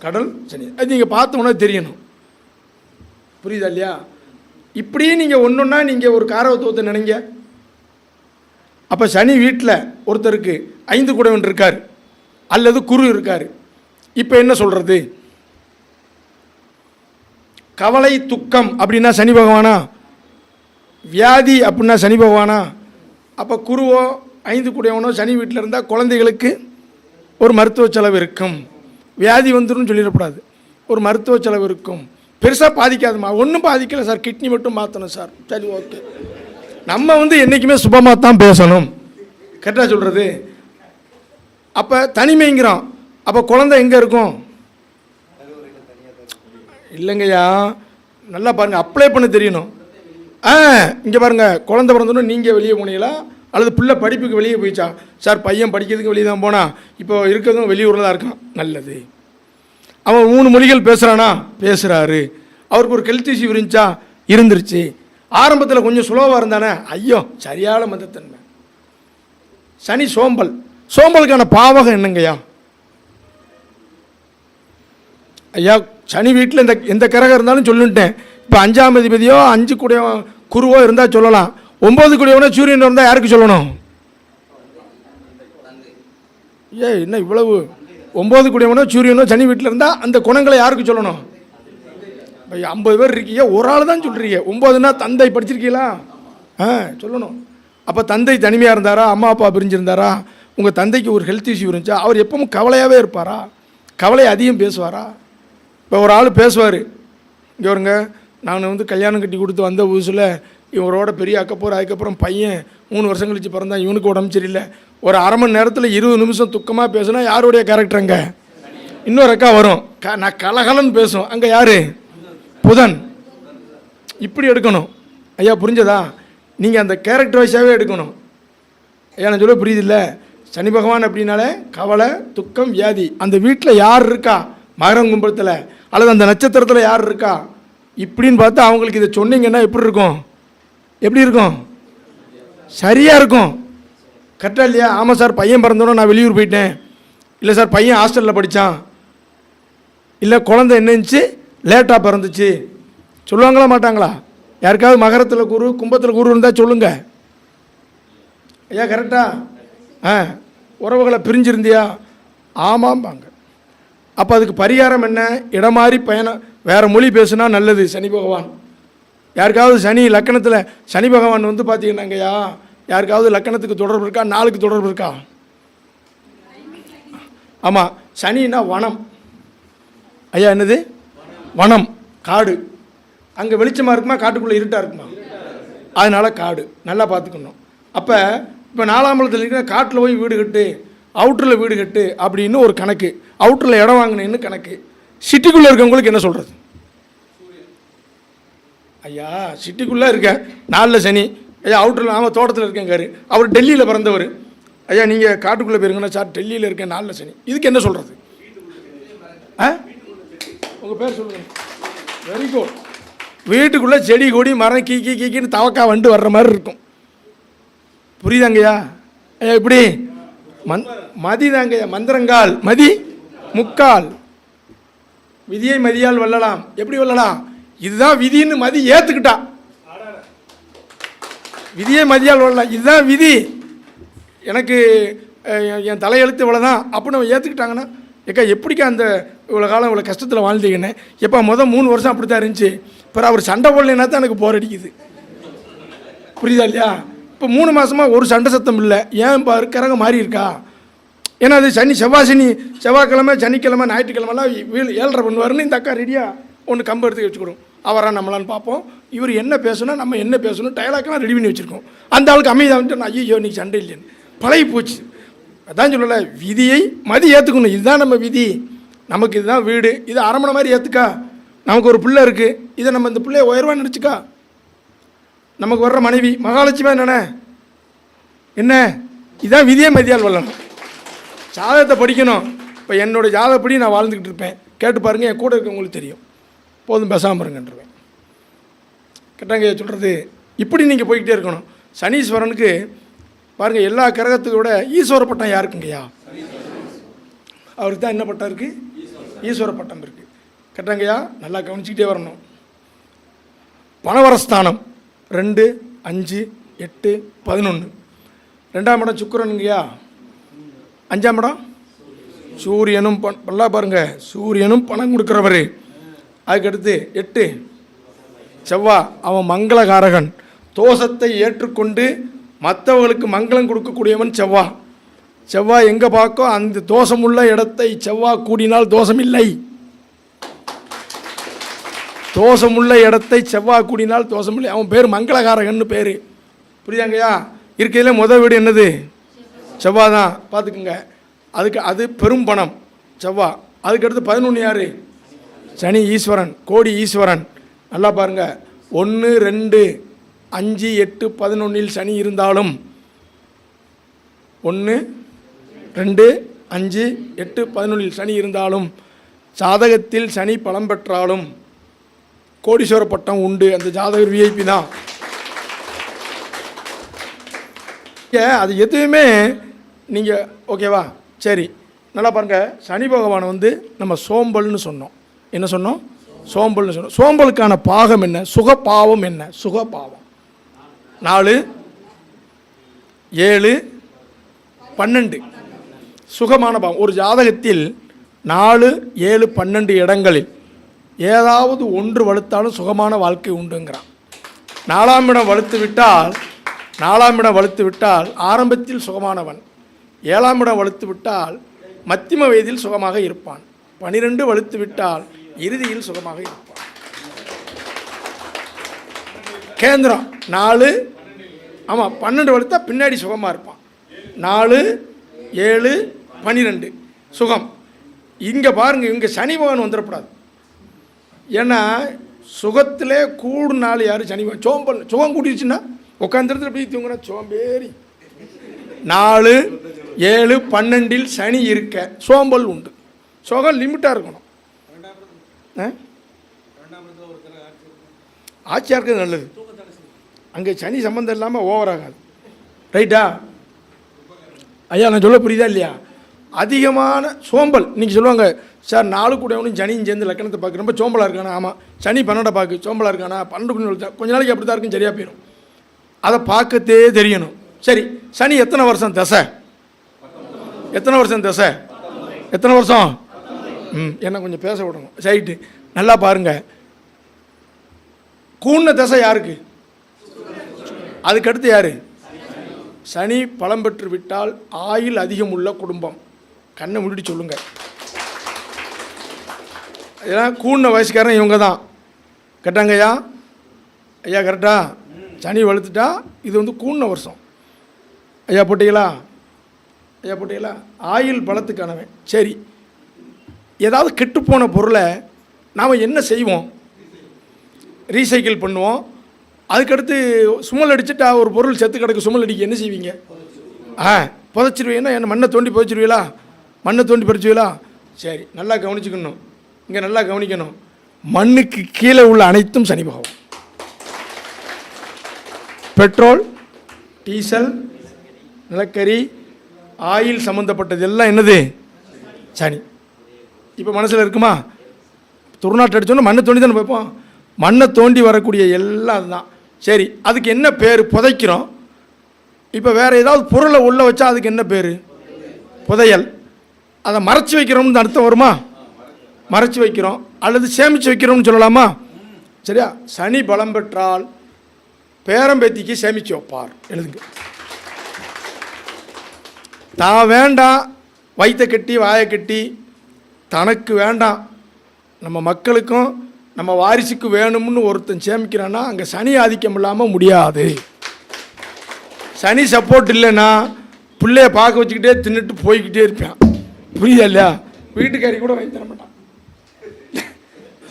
கடல் சனி, அது நீங்கள் பார்த்தோன்னா தெரியணும். புரியுதா இல்லையா? இப்படியே நீங்கள் ஒன்றுன்னா நீங்கள் ஒரு காரகத்துவத்தை நினைங்க. அப்போ சனி வீட்டில் ஒருத்தருக்கு 5 குடைவன் இருக்கார் அல்லது குரு இருக்கார். இப்போ என்ன சொல்கிறது? கவலை துக்கம் அப்படின்னா சனி பகவானா? வியாதி அப்படின்னா சனி பகவானா? அப்போ குருவோ 5 குடையவனோ சனி வீட்டில் இருந்தால் குழந்தைகளுக்கு ஒரு மருத்துவ செலவு இருக்கும். வியாதி வந்துடும் சொல்லிடக்கூடாது, ஒரு மருத்துவ செலவு இருக்கும். பெருசாக பாதிக்காதுமா. ஒன்றும் பாதிக்கலை சார், கிட்னி மட்டும் மாற்றணும் சார். சரி, ஓகே. நம்ம வந்து என்றைக்குமே சுபமாக தான் பேசணும். கரெக்டாக சொல்கிறது. அப்போ தனிமைங்கிறோம். அப்போ குழந்தை எங்கே இருக்கும்? இல்லைங்கய்யா, நல்லா பாருங்கள், அப்ளை பண்ண தெரியணும். இங்கே பாருங்கள், குழந்தை பிறந்தோன்னு நீங்கள் வெளியே போனீங்களா அல்லது பிள்ளை படிப்புக்கு வெளியே போயிச்சா? சார் பையன் படிக்கிறதுக்கு வெளியே தான் போனா, இப்போ இருக்கிறதும் வெளியூரில் தான் இருக்கான். நல்லது. அவன் 3 மொழிகள் பேசுகிறானா? பேசுகிறாரு. அவருக்கு ஒரு ஹெல்த் இஷ்யூ இருந்துச்சா? இருந்துருச்சு. ஆரம்பத்தில் கொஞ்சம் சுலோவாக இருந்தானே, ஐயோ சரியான மதத்தன்மை. சனி சோம்பல். சோம்பலுக்கான பாவகம் என்னங்கய்யா? ஐயா சனி வீட்டில் எந்த கிரகம் இருந்தாலும் சொல்லிட்டேன். இப்போ 5ஆம் அதிபதியோ 5 கூடிய குருவோ இருந்தால் சொல்லலாம். 9 கூடியவனோ சூரியன் இருந்தால் யாருக்கு சொல்லணும்? என்ன இவ்வளவு? 9 கூடியவனோ சூரியனோ சனி வீட்டில் இருந்தால் அந்த குணங்களை யாருக்கு சொல்லணும்? 50 பேர் இருக்கீங்க, ஒரு ஆள் தான் சொல்கிறீங்க. 9னா தந்தை படிச்சிருக்கீங்களா? சொல்லணும். அப்போ தந்தை தனிமையாக இருந்தாரா? அம்மா அப்பா பிரிஞ்சிருந்தாரா? உங்கள் தந்தைக்கு ஒரு ஹெல்த் இஷ்யூ இருந்துச்சா? அவர் எப்பவும் கவலையாகவே இருப்பாரா? கவலை அதிகம் பேசுவாரா? இப்போ ஒரு ஆள் பேசுவார், இங்கே வருங்க, நான் வந்து கல்யாணம் கட்டி கொடுத்து வந்த புதுசில் இவரோட பெரிய அக்கப்போர், அதுக்கப்புறம் பையன் 3 வருஷம் கழிச்சு பிறந்தான், இவனுக்கு உடம்பு சரியில்லை. ஒரு அரை மணி நேரத்தில் 20 நிமிஷம் துக்கமாக பேசுனா யாருடைய கேரக்டருங்க? இன்னொரு அக்கா வரும், நான் கலகலன்னு பேசும், அங்கே யார்? புதன். இப்படி எடுக்கணும் ஐயா. புரிஞ்சதா? நீங்கள் அந்த கேரக்டர் வைஸாகவே எடுக்கணும். ஐயா நான் சொல்ல புரியுதில்ல? சனி பகவான் அப்படின்னாலே கவலை துக்கம் வியாதி. அந்த வீட்டில் யார் இருக்கா? மகரம் கும்பத்தில் அல்லது அந்த நட்சத்திரத்தில் யார் இருக்கா இப்படின்னு பார்த்து அவங்களுக்கு இதை சொன்னீங்கன்னா எப்படி இருக்கும்? எப்படி இருக்கும்? சரியாக இருக்கும். கரெக்டாக இல்லையா? ஆமாம் சார், பையன் பிறந்தோன்னே நான் வெளியூர் போயிட்டேன். இல்லை சார், பையன் ஹாஸ்டலில் படித்தான். இல்லை குழந்தை என்னச்சு லேட்டாக பிறந்துச்சு. சொல்லுவாங்களா மாட்டாங்களா? யாருக்காவது மகரத்தில் குரு கும்பத்தில் குரு இருந்தால் சொல்லுங்க ஐயா. கரெக்டா? உறவுகளை பிரிஞ்சிருந்தியா? ஆமாம்பாங்க. அப்போ அதுக்கு பரிகாரம் என்ன? இடம் மாறி பயணம், வேறு மொழி பேசுனா நல்லது. சனி பகவான் யாருக்காவது சனி லக்கணத்தில் சனி பகவான் வந்து பார்த்தீங்கன்னாங்கய்யா, யாருக்காவது லக்கணத்துக்கு தொடர்பு இருக்கா? 4க்கு தொடர்பு இருக்கா? ஆமாம், சனின்னா வனம். ஐயா என்னது? வனம், காடு. அங்கே வெளிச்சமாக இருக்குமா, காட்டுக்குள்ளே இருட்டாக இருக்குமா? அதனால் காடு நல்லா பார்த்துக்கணும். அப்போ இப்போ 4ஆம் இடத்துல இருக்கிற காட்டில் போய் வீடு கட்டு, அவுட்டரில் வீடு கட்டு அப்படின்னு ஒரு கணக்கு, அவுட்டரில் இடம் வாங்கினேன்னு கணக்கு. சிட்டிக்குள்ளே இருக்கவங்களுக்கு என்ன சொல்கிறது? ஐயா சிட்டிக்குள்ளே இருக்கேன், 4 சனி. ஐயா அவுட்டரில் ஆமாம் தோட்டத்தில் இருக்கேங்காரு, அவர் டெல்லியில் பிறந்தவர். ஐயா நீங்கள் காட்டுக்குள்ளே போயிருங்கன்னா சார் டெல்லியில் இருக்கேன் 4 சனி, இதுக்கு என்ன சொல்கிறது? உங்கள் பேர் சொல்லுங்கள். Very good. வீட்டுக்குள்ளே செடி கொடி மரம் கீக்கின்னு தவக்கா வண்டு வர்ற மாதிரி இருக்கும். புரியுதாங்கய்யா? ஐயா இப்படி மதி தாங்கய்யா, மந்திரங்கால் மதி முக்கால். விதியை மதியால் வெல்லலாம். எப்படி வெல்லலாம்? இதுதான் விதின்னு மதி ஏற்றுக்கிட்டா, விதியை மதியால் வெல்லலாம், இதுதான் விதி, எனக்கு என் தலையெழுத்து இவ்வளோதான் அப்படின்னு ஏற்றுக்கிட்டாங்கன்னா, ஏக்கா எப்படிக்கா அந்த இவ்வளோ காலம் இவ்வளோ கஷ்டத்தில் வாழ்ந்தீங்கன்னு. எப்போ 3 வருஷம் அப்படி தான் இருந்துச்சு, இப்போ அவர் சண்டை போடலைன்னா தான் எனக்கு போர் அடிக்குது. புரியுதா இல்லையா? இப்போ 3 மாதமாக ஒரு சண்டை சத்தம் இல்லை. ஏன் பாரு கரங்க மாறி இருக்கா? ஏன்னா அது சனி, செவ்வாய்க்கிழமை சனிக்கிழமை ஞாயிற்றுக்கிழமெல்லாம் 7:30 பண்ணுவாருன்னு இந்த அக்கா ரெடியாக ஒன்று கம்பு எடுத்து வச்சுக்கிடும். அவரா நம்மளான்னு பார்ப்போம், இவர் என்ன பேசணும் நம்ம என்ன பேசணும் டைலாக்லாம் ரெடி பண்ணி வச்சுருக்கோம். அந்த ஆளுக்கு அமைதியாக வந்துட்டு நான் ஐயோ இன்றைக்கி சண்டை இல்லைன்னு பழகி போச்சு. அதான் சொல்லலை, விதியை மதி ஏற்றுக்கணும். இதுதான் நம்ம விதி, நமக்கு இதுதான் வீடு, இது அரமணை மாதிரி ஏற்றுக்கா. நமக்கு ஒரு பிள்ளை இருக்குது, இதை நம்ம இந்த பிள்ளைய உயர்வாக நினச்சிக்கா. நமக்கு வர்ற மனைவி மகாலட்சுமி என்னென்ன என்ன, இதுதான் விதியை மதியால் வல்லணும். ஜாதகத்தை படிக்கணும். இப்போ என்னோடய ஜாதகப்படி நான் வாழ்ந்துக்கிட்டு இருப்பேன், கேட்டு பாருங்கள், என் கூட இருக்கவங்களுக்கு தெரியும். போதும் பேசாமல் இருங்கன்றவேன். கேட்டாங்க சொல்கிறது. இப்படி நீங்கள் போய்கிட்டே இருக்கணும். சனீஸ்வரனுக்கு பாருங்கள், எல்லா கிரகத்தோட ஈஸ்வர பட்டம் யாருக்குங்கய்யா? அவருக்கு தான் என்ன பட்டம் இருக்குது? ஈஸ்வர பட்டம் இருக்குது. கேட்டாங்கய்யா நல்லா கவனிச்சிக்கிட்டே வரணும். பணவரஸ்தானம் 2, 5, 8, 11. 2ஆம் இடம் சுக்கிரனுங்கய்யா. 5ஆம் இடம் சூரியனும் நல்லா பாருங்கள், சூரியனும் பணம் கொடுக்குறவர். அதுக்கடுத்து 8 செவ்வாய், அவன் மங்களகாரகன். தோஷத்தை ஏற்றுக்கொண்டு மற்றவர்களுக்கு மங்களம் கொடுக்கக்கூடியவன் செவ்வாய். செவ்வாய் எங்கே பார்க்கோ அந்த தோஷமுள்ள இடத்தை செவ்வாய் கூடினால் தோஷம் இல்லை. தோஷமுள்ள இடத்தை செவ்வாய் கூடினால் தோஷம் இல்லை. அவன் பேர் மங்களகாரகன்னு பேர். புரியுதாங்கய்யா? இருக்கையில் முதல் வீடு என்னது? செவ்வாய் தான், பார்த்துக்குங்க. அதுக்கு அது பெரும் பணம் செவ்வாய். அதுக்கடுத்து 11 யார்? சனி ஈஸ்வரன், கோடி ஈஸ்வரன். நல்லா பாருங்கள், 1, 2, 5, 8, 11 சனி இருந்தாலும் 1, 2, 5, 8, 11 சனி இருந்தாலும் ஜாதகத்தில் சனி பலம் பெற்றாலும் கோடீஸ்வர பட்டம் உண்டு. அந்த ஜாதகர் விஐபி தான். அது எதுவுமே நீங்கள் ஓகேவா? சரி, நல்லா பாருங்கள். சனி பகவான் நம்ம சோம்பல்னு சொன்னோம். என்ன சொன்னோம்? சோம்பல்னு சொன்னோம். சோம்பலுக்கான பாகம் என்ன? சுகப்பாவம் என்ன? சுகப்பாவம் 4, 7, 12 சுகமான பாவம். ஒரு ஜாதகத்தில் 4, 7, 12 இடங்களில் ஏதாவது ஒன்று வலுத்தாலும் சுகமான வாழ்க்கை உண்டுங்கிறான். 4ஆம் இடம் வலுத்து விட்டால் ஆரம்பத்தில் சுகமானவன். 7ஆம் இடம் வலுத்து விட்டால் மத்தியம வயதில் சுகமாக இருப்பான். 12 வலுத்து விட்டால் இறுதியில் சுகமாக இருப்பான். கேந்திரம் 4, ஆமாம் 12 வலுத்தா பின்னாடி சுகமாக இருப்பான். 4, 7, 12 சுகம். இங்கே பாருங்கள், இங்கே சனி பகவான் வந்துடக்கூடாது. ஏன்னா சுகத்திலே கூடு நாள் யார்? சனி பகவான். சோம்பல் சுகம் கூட்டிடுச்சுன்னா உட்காந்துருத்துல போய் தூங்குனா சோம்பேறி. 4, 7, 12 சனி இருக்க சோம்பல் உண்டு. சுகம் லிமிட்டாக இருக்கணும். ஆட்சியாக இருக்கிறது நல்லது. அங்கே சனி சம்பந்தம் இல்லாமல் ஓவர் ஆகாது. ரைட்டா ஐயா? நான் சொல்ல புரியுதா இல்லையா? அதிகமான சோம்பல். நீங்கள் சொல்லுவாங்க சார் 4 கூடவனும் சனியும் சேர்ந்து லக்கணத்தை பார்க்க ரொம்ப சோம்பலாக இருக்கானா? ஆமாம். சனி 12 பார்க்கு சோம்பலாக இருக்கானா? 12 கொஞ்ச நாளைக்கு அப்படி தான் இருக்கும், சரியாக போயிடும். அதை பார்க்கத்தே தெரியணும். சரி, சனி எத்தனை வருஷம் தசை? எத்தனை வருஷம் தசை? எத்தனை வருஷம்? என்ன கொஞ்சம் பேச விடணும். சைட்டு நல்லா பாருங்கள். கூண்ண தசை யாருக்கு? அதுக்கடுத்து யார்? சனி பலம் பெற்று விட்டால் ஆயுள் அதிகம் உள்ள குடும்பம். கண்ணை மூடிட்டு சொல்லுங்கள். ஏன்னா கூண்ண வயசுக்காரன் இவங்க தான். கரெக்டாங்க ஐயா? ஐயா கரெக்டா? சனி வளர்த்துட்டா இது வந்து கூண்ண வருஷம். ஐயா போட்டீங்களா? ஐயா போட்டீங்களா? ஆயில் பலத்துக்கானவன். சரி, ஏதாவது கெட்டுப்போன பொருளை நாம் என்ன செய்வோம்? ரீசைக்கிள் பண்ணுவோம். அதுக்கடுத்து சுமல் அடிச்சுட்டா ஒரு பொருள் செத்து கிடக்கு, சுமல் அடிக்க என்ன செய்வீங்க? புதைச்சிருவீங்கன்னா என்ன மண்ணை தோண்டி புதைச்சிருவீங்களா? மண்ணை தோண்டி பறிச்சுவீங்களா? சரி, நல்லா கவனிச்சுக்கணும். இங்கே நல்லா கவனிக்கணும். மண்ணுக்கு கீழே உள்ள அனைத்தும் சனி பகவான். பெட்ரோல், டீசல், நிலக்கரி, ஆயில் சம்மந்தப்பட்டது எல்லாம் என்னது? சனி. இப்போ மனசில் இருக்குமா? துர்நாற்று அடிச்சோன்னா மண்ணை தோண்டி தானே வைப்போம். மண்ணை தோண்டி வரக்கூடிய எல்லாம் அதுதான். சரி, அதுக்கு என்ன பேர்? புதைக்கிறோம். இப்போ வேறு ஏதாவது பொருளை உள்ளே வச்சா அதுக்கு என்ன பேர்? புதையல். அதை மறைச்சி வைக்கிறோம்னு அர்த்தம் வருமா? மறைச்சி வைக்கிறோம் அல்லது சேமித்து வைக்கிறோம்னு சொல்லலாமா? சரியா? சனி பலம் பெற்றால் பேரம்பேத்திக்கு சேமித்து வைப்பார். எழுதுங்க. தான் வேண்டாம் வயிற்றை கட்டி வாயை கட்டி தனக்கு வேண்டாம், நம்ம மக்களுக்கும் நம்ம வாரிசுக்கு வேணும்னு ஒருத்தன் சேமிக்கிறான்னா அங்கே சனி ஆதிக்கம் இல்லாமல் முடியாது. சனி சப்போர்ட் இல்லைன்னா பிள்ளைய பார்க்க வச்சுக்கிட்டே தின்னுட்டு போய்கிட்டே இருப்பான். புரியுதா இல்லையா? வீட்டுக்காரி கூட வாங்கி தர மாட்டான்.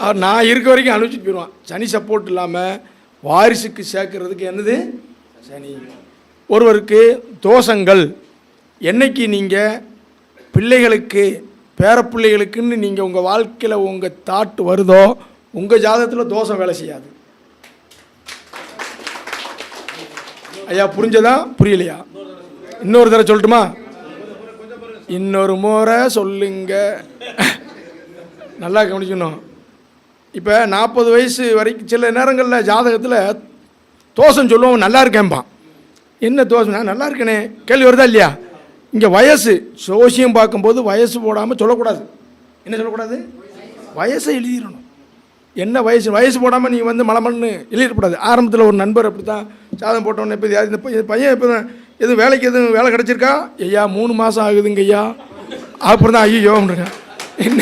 அவர் நான் இருக்க வரைக்கும் அனுப்பிச்சிட்டு போயிடுவான். சனி சப்போர்ட் இல்லாமல் வாரிசுக்கு சேர்க்கறதுக்கு என்னது? சனி. ஒருவருக்கு தோஷங்கள் என்னைக்கு நீங்கள் பிள்ளைகளுக்கு பேரப்பிள்ளைகளுக்குன்னு நீங்கள் உங்கள் வாழ்க்கையில் உங்கள் தாட்டு வருதோ உங்கள் ஜாதகத்தில் தோஷம் வேலை செய்யாது. ஐயா புரிஞ்சதா? புரியலையா? இன்னொரு தடவை சொல்லட்டுமா? இன்னொரு முறை சொல்லுங்க. நல்லா கவனிக்கணும். இப்போ 40 வயசு வரைக்கும் சில நேரங்களில் ஜாதகத்தில் தோஷம் சொல்லுவோம், நல்லா இருக்கேன்பான். என்ன தோஷம்? நான் நல்லா இருக்கேனே. கேள்வி வருதா இல்லையா? இங்கே வயசு சோசியம் பார்க்கும்போது வயசு போடாமல் சொல்லக்கூடாது. என்ன சொல்லக்கூடாது? வயசை எழுதிடணும். என்ன வயசு? வயசு போடாமல் நீங்கள் வந்து மலமன்னு எழுதிடக்கூடாது. ஆரம்பத்தில் ஒரு நண்பர் அப்படி தான் ஜாதகம் போட்டோன்னே இப்போ இந்த பையன் இப்போ எதுவும் வேலைக்கு எதுவும் வேலை கிடச்சிருக்கா? ஐயா 3 மாதம் ஆகுதுங்க ஐயா. அப்புறம் தான் ஐயோன்றேன். என்ன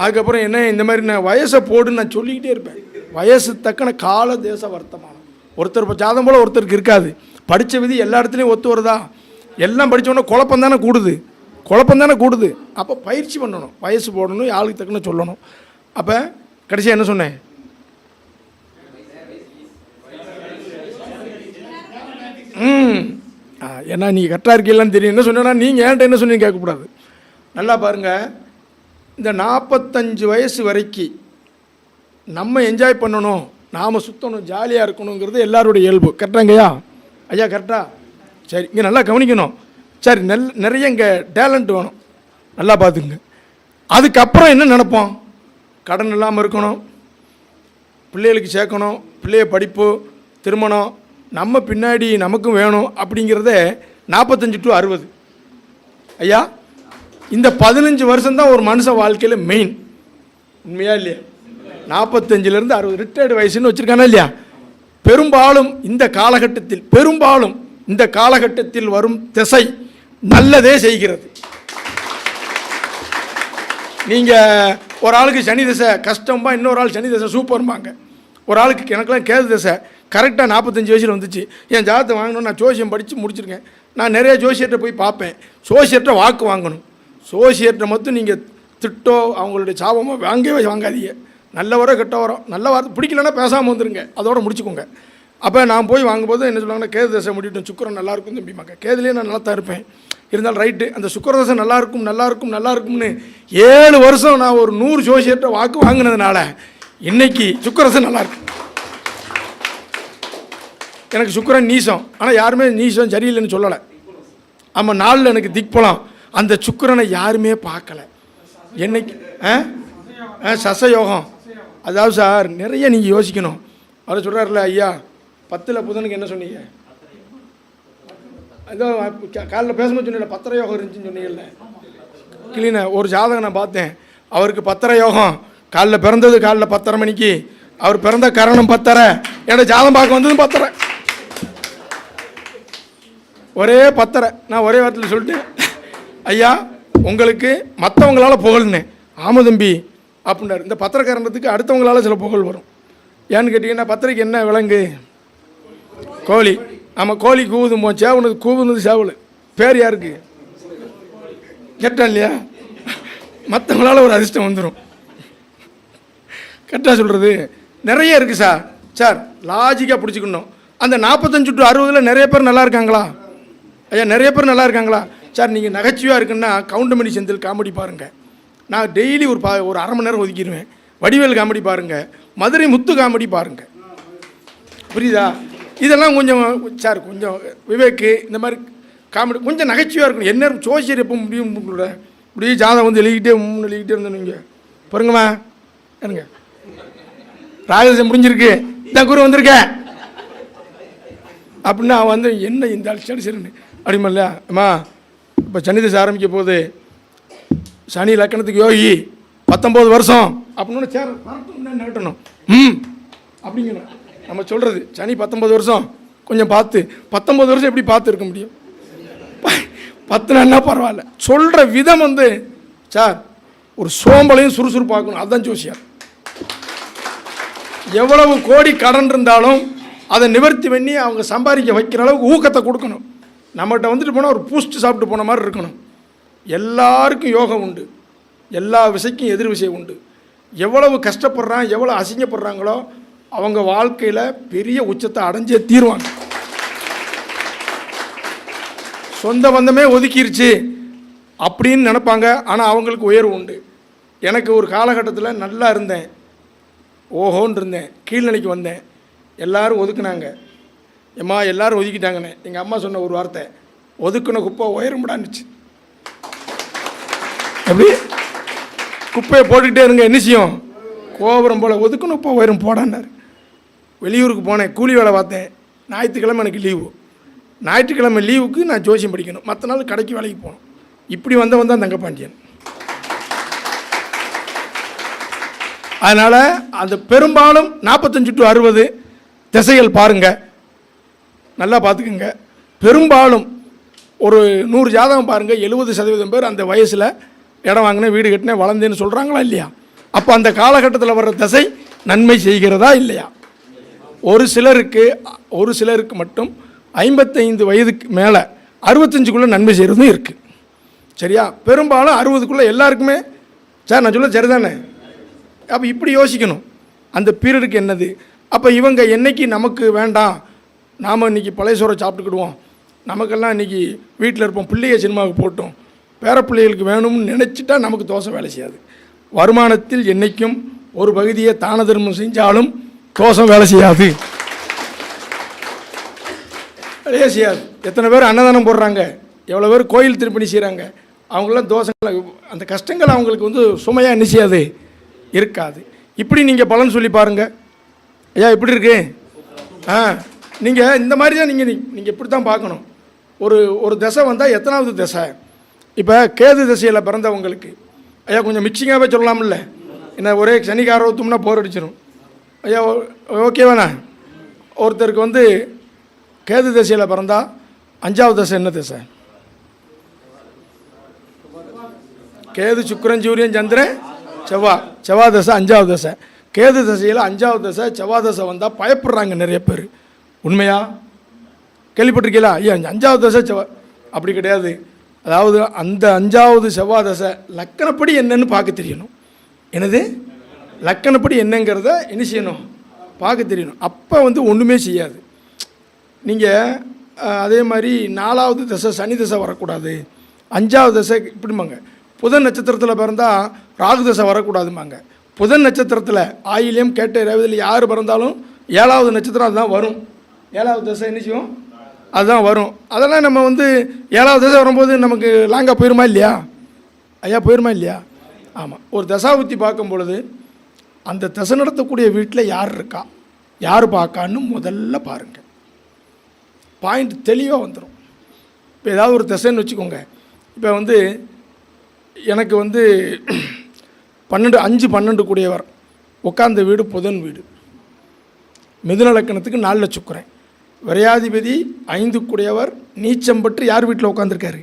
அதுக்கப்புறம் என்ன இந்த மாதிரி நான் வயசை போடுன்னு நான் சொல்லிக்கிட்டே இருப்பேன். வயசு தக்கன கால தேச வர்த்தமானம். ஒருத்தர் இப்போ ஜாதகம் போல் ஒருத்தருக்கு இருக்காது. படித்த விதி எல்லா இடத்துலையும் ஒத்து வருதா? எல்லாம் படித்தோன்னா குழப்பம் தானே கூடுது. அப்போ பயிற்சி பண்ணணும், வயசு போடணும், ஆளுக்கு தக்கன சொல்லணும். அப்போ கடைசியாக என்ன சொன்னேன்? ஏன்னா நீங்கள் கரெக்டாக இருக்கீங்களான்னு தெரியும். என்ன சொன்னேன்னா நீங்கள் ஏன்ட்ட என்ன சொன்னீங்க கேட்கக்கூடாது. நல்லா பாருங்கள். இந்த 45 வயசு வரைக்கும் நம்ம என்ஜாய் பண்ணணும், நாம் சுற்றணும், ஜாலியாக இருக்கணுங்கிறது எல்லாருடைய இயல்பு. கரெக்டாங்கய்யா? ஐயா கரெக்டா? சரி, இங்கே நல்லா கவனிக்கணும். சரி, நிறைய இங்கே டேலண்ட் வேணும், நல்லா பார்த்துக்குங்க. அதுக்கப்புறம் என்ன நினைப்போம்? கடன் இல்லாமல் இருக்கணும், பிள்ளைகளுக்கு சேர்க்கணும், பிள்ளைய படிப்பு, திருமணம், நம்ம பின்னாடி நமக்கும் வேணும் அப்படிங்கிறத 45 to 60. ஐயா இந்த 15 வருஷம்தான் ஒரு மனுஷன் வாழ்க்கையில் மெயின். உண்மையா இல்லையா? 45லேருந்து 60 ரிட்டையர்டு வயசுன்னு வச்சுருக்கானா இல்லையா? பெரும்பாலும் இந்த காலகட்டத்தில் வரும் திசை நல்லதே செய்கிறது. நீங்கள் ஒரு ஆளுக்கு சனி திசை கஷ்டம்பா, இன்னொரு ஆள் சனி திசை சூப்பர்பாங்க. ஒரு ஆளுக்கு எனக்குலாம் கேது திசை கரெக்டாக 45 வயசில் வந்துச்சு. என் ஜாதகத்தை வாங்கணும், நான் ஜோசியம் படித்து முடிச்சிருக்கேன். நான் நிறைய ஜோசியர்கிட்ட போய் பார்ப்பேன். ஜோசியர்கிட்ட வாக்கு வாங்கணும். ஜோசியர்கிட்ட மட்டும் நீங்கள் திட்டோ அவங்களுடைய சாபமோ வாங்காதீங்க. நல்ல வர கெட்ட வரோம், நல்ல வார்த்தை பிடிக்கலன்னா பேசாமல் வந்துடுங்க, அதோட முடிச்சுக்கோங்க. அப்போ நான் போய் வாங்கும்போது என்ன சொல்லுவாங்கன்னா, கேது தசை முடிவிட்டோம், சுக்கரன் நல்லாயிருக்கும் தம்பிமாங்க. கேதுலேயே நான் நல்லா தான் இருப்பேன், இருந்தாலும் ரைட்டு அந்த சுக்கர தசை நல்லாயிருக்கும்னு 7 வருஷம் நான் ஒரு 100 ஜோசியர்கிட்ட வாக்கு வாங்கினதுனால இன்னைக்கு சுக்கரதசை நல்லாயிருக்கு. எனக்கு சுக்கரன் நீசம், ஆனால் யாருமே நீசம் சரியில்லைன்னு சொல்லலை. ஆமாம், நாளில் எனக்கு திக்பலம், அந்த சுக்கரனை யாருமே பார்க்கல. என்னைக்கு சசயோகம். அதாவது சார் நிறைய நீங்கள் யோசிக்கணும். அவர் சொல்கிறார்ல, ஐயா 10ல் புதனுக்கு என்ன சொன்னீங்க? ஏதோ காலையில் பேசும்போது சொன்னீங்க 10 யோகம் இருந்துச்சுன்னு சொன்னீங்கல்ல. கிளீன ஒரு ஜாதகம் நான் பார்த்தேன், அவருக்கு 10 யோகம். காலையில் பிறந்தது காலையில் 10:30 மணிக்கு, அவர் பிறந்த கரணம் 10:30, என்னோட ஜாதகம் பார்க்க வந்ததும் 10:30. ஒரே 10:30. நான் ஒரே வாரத்தில் சொல்லிட்டேன், ஐயா உங்களுக்கு மற்றவங்களால் புகழ்னேன். ஆமாம் தம்பி அப்படின்னாரு. இந்த பத்திரக்காரனத்துக்கு அடுத்தவங்களால சில புகழ் வரும். ஏன்னு கேட்டிங்கன்னா பத்திரிக்கை என்ன விலங்கு? கோழி. ஆமாம், கோழி கூவுதுமோ, சேவனுக்கு கூவுனது சேவல். பேர் யாருக்கு? கேட்டான் இல்லையா? மற்றவங்களால ஒரு அதிர்ஷ்டம் வந்துடும். கரெக்டாக சொல்கிறது நிறைய இருக்குது சார். சார் லாஜிக்காக பிடிச்சிக்கணும். அந்த 45 to 60 நிறைய பேர் நல்லா இருக்காங்களா? ஐயா நிறைய பேர் நல்லா இருக்காங்களா? சார் நீங்கள் நகைச்சுவையாக இருக்குன்னா கவுண்டமணி செந்தில் காமெடி பாருங்கள். நான் டெய்லி ஒரு அரை மணி நேரம் ஒதுக்கிடுவேன். வடிவேல் காமெடி பாருங்கள், மதுரை முத்து காமெடி பாருங்கள். புரியுதா? இதெல்லாம் கொஞ்சம் சார் கொஞ்சம் விவேக்கு இந்த மாதிரி காமெடி கொஞ்சம் நகைச்சுவையாக இருக்கணும். என்ன சோசியர் எப்போ முடியும் கூட இப்படியே ஜாதகம் வந்து எழுதிக்கிட்டே இருந்தேன்னு பாருங்கம்மா. என்னங்க ராகதேசம் முடிஞ்சிருக்கு, இந்த குரு வந்திருக்கேன் அப்படின்னா அவன் வந்து என்ன இந்த சரி சரின்னு அப்படிமா அம்மா இப்போ சனி திசை ஆரம்பிக்க போகுது, சனி லக்கணத்துக்கு யோகி 19 வருஷம் அப்படின்னு சேர நகட்டணும். அப்படிங்கணும் நம்ம சொல்கிறது. சனி 19 வருஷம் கொஞ்சம் பார்த்து, 19 வருஷம் எப்படி பார்த்து இருக்க முடியும்? 10 நாள்னா பரவாயில்ல. சொல்கிற விதம் வந்து சார் ஒரு சோம்பலையும் சுறுசுறுப்பாக்கணும். அதுதான் ஜோசியார். எவ்வளவு கோடி கடன் இருந்தாலும் அதை நிவர்த்தி பண்ணி அவங்க சம்பாதிக்க வைக்கிற அளவுக்கு ஊக்கத்தை கொடுக்கணும். நம்மகிட்ட வந்துட்டு போனால் ஒரு பூஸ்ட் சாப்பிட்டு போன மாதிரி இருக்கணும். எல்லாருக்கும் யோகம் உண்டு, எல்லா விசைக்கும் எதிர் விசை உண்டு. எவ்வளவு கஷ்டப்படுறான், எவ்வளோ அசிங்கப்படுறாங்களோ அவங்க வாழ்க்கையில் பெரிய உச்சத்தை அடைஞ்சே தீருவாங்க. சொந்த பந்தமே ஒதுக்கிருச்சு அப்படின்னு நினைப்பாங்க. ஆனால் அவங்களுக்கு உயர்வு உண்டு. எனக்கு ஒரு காலகட்டத்தில் நல்லா இருந்தேன், ஓஹோன்னு இருந்தேன், கீழ்நிலைக்கு வந்தேன். எல்லோரும் ஒதுக்குனாங்க. எம்மா எல்லோரும் ஒதுக்கிட்டாங்கண்ணே. எங்கள் அம்மா சொன்ன ஒரு வார்த்தை, ஒதுக்குன குப்பை உயரமுடான்னுச்சு. எப்படி குப்பையை போட்டுக்கிட்டே இருங்க, என்ன செய்யும்? கோபுரம் போல் ஒதுக்குன குப்பை உயரம் போடான்னாரு. வெளியூருக்கு போனேன், கூலி வேலை பார்த்தேன். ஞாயிற்றுக்கிழமை எனக்கு லீவு. ஞாயிற்றுக்கிழமை லீவுக்கு நான் ஜோசியம் படிக்கணும், மற்ற நாள் கடைக்கு வேலைக்கு போகணும். இப்படி வந்தவன் தான் தங்கப்பாண்டியன். அதனால் அந்த பெரும்பாலும் 45 to 60 திசைகள் பாருங்கள், நல்லா பார்த்துக்குங்க. பெரும்பாலும் ஒரு 100 ஜாதகம் பாருங்கள், 70% பேர் அந்த வயசில் இடம் வாங்கினேன், வீடு கட்டினேன், வளர்ந்தேன்னு சொல்கிறாங்களா இல்லையா? அப்போ அந்த காலகட்டத்தில் வர்ற திசை நன்மை செய்கிறதா இல்லையா? ஒரு சிலருக்கு மட்டும் 55 வயதுக்கு மேலே 65க்குள்ளே நன்மை செய்கிறதும் இருக்குது. சரியா? பெரும்பாலும் 60க்குள்ளே எல்லாருக்குமே சார் நான் சொல்ல சரிதானே? அப்போ இப்படி யோசிக்கணும், அந்த பீரியடுக்கு என்னது. அப்போ இவங்க என்னைக்கு நமக்கு வேண்டாம், நாம் இன்றைக்கி பழைய சோறை சாப்பிட்டுக்கிடுவோம், நமக்கெல்லாம் இன்றைக்கி வீட்டில் இருப்போம், பிள்ளைய சினிமாவுக்கு போட்டோம், பேர பிள்ளைகளுக்கு வேணும்னு நினச்சிட்டா நமக்கு தோசை வேலை செய்யாது. வருமானத்தில் என்றைக்கும் ஒரு பகுதியை தான தர்மம் செஞ்சாலும் தோசை வேலை செய்யாது, வேலையே செய்யாது. எத்தனை பேர் அன்னதானம் போடுறாங்க, எவ்வளோ பேர் கோயில் திருப்பணி செய்கிறாங்க, அவங்களாம் தோசைங்களை அந்த கஷ்டங்கள் அவங்களுக்கு வந்து சுமையாக என்ன செய்யாது, இருக்காது. இப்படி நீங்கள் பலன் சொல்லி பாருங்கள். ஐயா எப்படி இருக்கு? நீங்கள் இந்த மாதிரி தான் நீங்கள் இப்படி தான் பார்க்கணும். ஒரு திசை வந்தால் எத்தனாவது திசை? இப்போ கேது திசையில் பிறந்தவங்களுக்கு ஐயா கொஞ்சம் மிக்சிங்காகவே சொல்லலாம்ல, என்ன ஒரே சனிக்காரத்தும்னா போர் அடிச்சிடும். ஐயா ஓகேவாண்ணா? ஒருத்தருக்கு வந்து கேது திசையில் பிறந்தால் 5வது திசை என்ன திசை? கேது சுக்கிரன் சூரியன் சந்திரன் செவ்வாய் தசை 5வது தசை. கேது தசையில் 5வது தசை செவ்வாய் தசை வந்தால் பயப்படுறாங்க நிறைய பேர். உண்மையா? கேள்விப்பட்டிருக்கீங்களா? ஐயா 5வது தசை செவ்வாய் அப்படி கிடையாது. அதாவது அந்த 5வது செவ்வாய் தசை லக்கணப்படி என்னன்னு பார்க்க தெரியணும். என்னது லக்கணப்படி என்னங்கிறத என்ன செய்யணும், பார்க்க தெரியணும். அப்போ வந்து ஒன்றுமே செய்யாது. நீங்கள் அதே மாதிரி 4வது தசை சனி தசை வரக்கூடாது, 5வது தசை இப்படிம்பாங்க. புதன் நட்சத்திரத்தில் பிறந்தால் ராகு தசை வரக்கூடாதும்பாங்க. புதன் நட்சத்திரத்தில் ஆயிலியம் கேட்ட ரேவதியில் யார் பிறந்தாலும் 7வது நட்சத்திரம் அதுதான் வரும். 7வது தசை என்ன செய்யும், அதுதான் வரும். அதெல்லாம் நம்ம வந்து 7வது தசை வரும்போது நமக்கு லாங்காக போயிருமா இல்லையா? ஐயா போயிருமா இல்லையா? ஆமாம். ஒரு தசாபுத்தி பார்க்கும் பொழுது அந்த தசை நடத்தக்கூடிய வீட்டில் யார் இருக்கா, யார் பார்க்கான்னு முதல்ல பாருங்கள். பாயிண்ட் தெளிவாக வந்துடும். இப்போ ஏதாவது ஒரு தசைன்னு வச்சுக்கோங்க. இப்போ வந்து எனக்கு வந்து 5-12 கூடியவர் உட்கார்ந்த வீடு புதன் வீடு, மிதுன லக்கணத்துக்கு 4 சுக்கிரன், விரையாதிபதி 5 கூடியவர் நீச்சம் பற்றி யார் வீட்டில் உட்காந்துருக்காரு?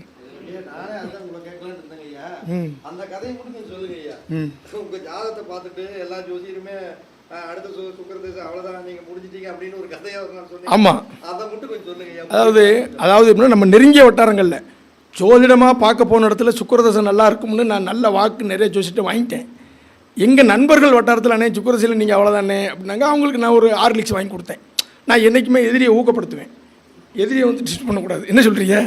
அந்த கதையை மட்டும் நீங்க சொல்லுங்க ஐயா. உங்க ஜாதகத்தை பார்த்துட்டு எல்லா ஜோசியருமே அடுத்த சுக்கிரதசை அவ்வளவுதான் நீங்க முடிஞ்சிட்டீங்க அப்படின்னு ஒரு கதையா சொன்னீங்க.
ஆமா,
அதை மட்டும் கொஞ்சம் சொல்லுங்க ஐயா.
அதாவது எப்படின்னா நம்ம நெருங்கிய வட்டாரங்கள்ல ஜோதிடமாக பார்க்க போன இடத்துல சுக்கிரதசை நல்லா இருக்கும்னு நான் நல்ல வாக்கு நிறைய ஜோசிட்டு வாங்கிட்டேன். எங்கள் நண்பர்கள் வட்டாரத்தில் அண்ணே சுக்கிரதசையில் நீங்கள் அவ்வளோதானே அப்படின்னாங்க. அவங்களுக்கு நான் ஒரு 6 லட்சம் வாங்கி கொடுத்தேன். நான் என்றைக்குமே எதிரியை ஊக்கப்படுத்துவேன். எதிரியை வந்து டிஸ்ட் பண்ணக்கூடாது. என்ன சொல்கிறீங்க?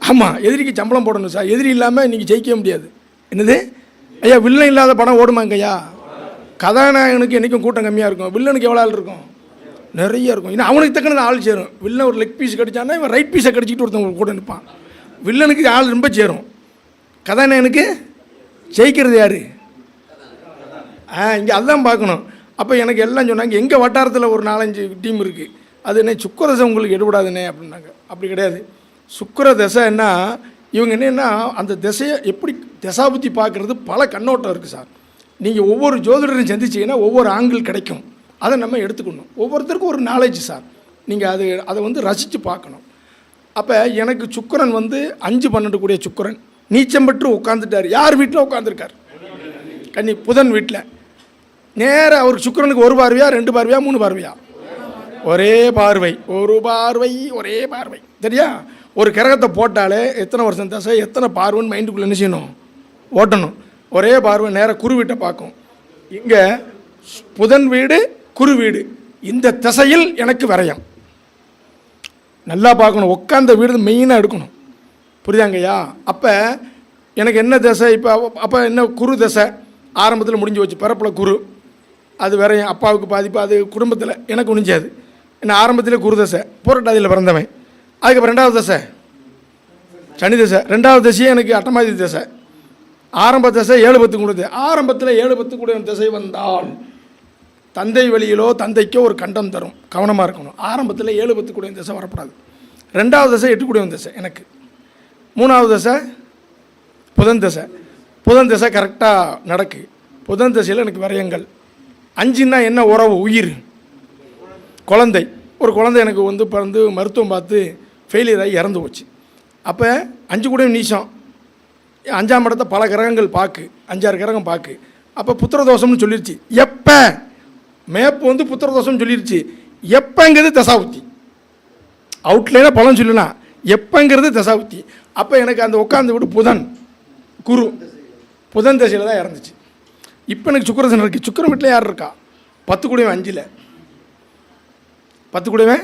ஆமாம், எதிரிக்கு சம்பளம் போடணும் சார். எதிரி இல்லாமல் நீங்கள் ஜெயிக்கவே முடியாது. என்னது ஐயா, வில்லன் இல்லாத படம் ஓடுமாங்க ஐயா? கதாநாயகனுக்கு என்றைக்கும் கூட்டம் கம்மியாக இருக்கும், வில்லனுக்கு எவ்வளோ ஆள் இருக்கும்? நிறைய இருக்கும். இன்னும் அவனுக்கு தக்கன ஆள் சேரும். வில்லன் ஒரு லெக் பீஸ் கடிச்சானா இவன் ரைட் பீஸை கடிச்சிக்கிட்டு ஒருத்தவங்க கூட நிற்பான். வில்லனுக்கு ஆள் ரொம்ப சேரும், கதாநாயகனுக்கு ஜெயிக்கிறது யார்? இங்கே அதுதான் பார்க்கணும். அப்போ எனக்கு எல்லாம் சொன்னாங்க, எங்கள் வட்டாரத்தில் ஒரு 4-5 டீம் இருக்குது. அது என்ன சுக்கிரதசை உங்களுக்கு எடுபடாதுண்ணே அப்படின்னாங்க. அப்படி கிடையாது. சுக்கிரதசைன்னா இவங்க என்னென்னா அந்த திசையை எப்படி தசாபுத்தி பார்க்குறது பல கண்ணோட்டம் இருக்குது சார். நீங்கள் ஒவ்வொரு ஜோதிடரையும் சந்திச்சிங்கன்னா ஒவ்வொரு ஆங்கிள் கிடைக்கும். அதை நம்ம எடுத்துக்கணும். ஒவ்வொருத்தருக்கும் ஒரு நாலேஜ் சார். நீங்கள் அதை வந்து ரசித்து பார்க்கணும். அப்போ எனக்கு சுக்கிரன் வந்து 5-12 கூடிய சுக்கிரன் நீச்சம் பெற்று உட்காந்துட்டார். யார் வீட்டில் உட்காந்துருக்கார்? கன்னி புதன் வீட்டில். நேராக அவருக்கு சுக்கிரனுக்கு 1 பார்வையா 2 பார்வையா 3 பார்வையா? ஒரே பார்வை. 1 பார்வை ஒரே பார்வை. சரியா? ஒரு கிரகத்தை போட்டாலே எத்தனை வருஷம் தசை எத்தனை பார்வைன்னு மைண்டுக்குள்ளே என்ன செய்யணும்? ஓட்டணும். ஒரே பார்வை நேராக குரு வீட்டை பார்க்கும். இங்கே புதன் வீடு குரு வீடு, இந்த திசையில் எனக்கு விரயம். நல்லா பார்க்கணும். உட்காந்த வீடு மெயினாக எடுக்கணும். புரியுதாங்கய்யா? அப்போ எனக்கு என்ன திசை இப்போ? அப்போ என்ன குரு திசை ஆரம்பத்தில் முடிஞ்சு வச்சு பிறப்பில் குரு, அது விரயம். அப்பாவுக்கு பாதிப்பு, அது குடும்பத்தில் எனக்கு முடிஞ்சாது. என்ன ஆரம்பத்தில் குரு தசை, புரட்டாதியில் பிறந்தவன். அதுக்கப்புறம் 2வது தசை சனி தசை, 2வது தசையே எனக்கு அட்டமாதி தசை. ஆரம்ப தசை 7-10 கூடது. ஆரம்பத்தில் 7-10 கூட திசை வந்தால் தந்தை வழியிலோ தந்தைக்கோ ஒரு கண்டம் தரும். கவனமாக இருக்கணும். ஆரம்பத்தில் 7-10 கூட திசை வரக்கூடாது. 2வது தசை 8 கூட திசை எனக்கு. 3வது தசை புதன் தசை. புதன் தசை கரெக்டாக நடக்கு. புதன் தசையில் எனக்கு விரயங்கள். 5ன்னா என்ன? உறவு, உயிர், குழந்தை. ஒரு குழந்தை எனக்கு வந்து பிறந்து மருத்துவம் பார்த்து ஃபெயிலியர் ஆகி இறந்து போச்சு. அப்போ 5 கூட நீச்சம். 5ஆம் இடத்த பல கிரகங்கள் பார்க்கு, 5-6 கிரகம் பார்க்கு. அப்போ புத்திரதோஷம்னு சொல்லிருச்சு. எப்போ மேப்பு வந்து புத்திரதோஷம்னு சொல்லிருச்சு. எப்போங்கிறது தசாபுத்தி. அவுட்லைனாக பலன் சொல்லலாம். எப்போங்கிறது தசாபுத்தி. அப்போ எனக்கு அந்த உட்காந்து விட்டு புதன் குரு புதன் தசையில் தான் இறந்துச்சு. இப்போ எனக்கு சுக்கிரதசை இருக்குது. சுக்கிரன் வீட்டில் யார் இருக்கா? 10 கூடவன் 5ல். 10 கூடவன்.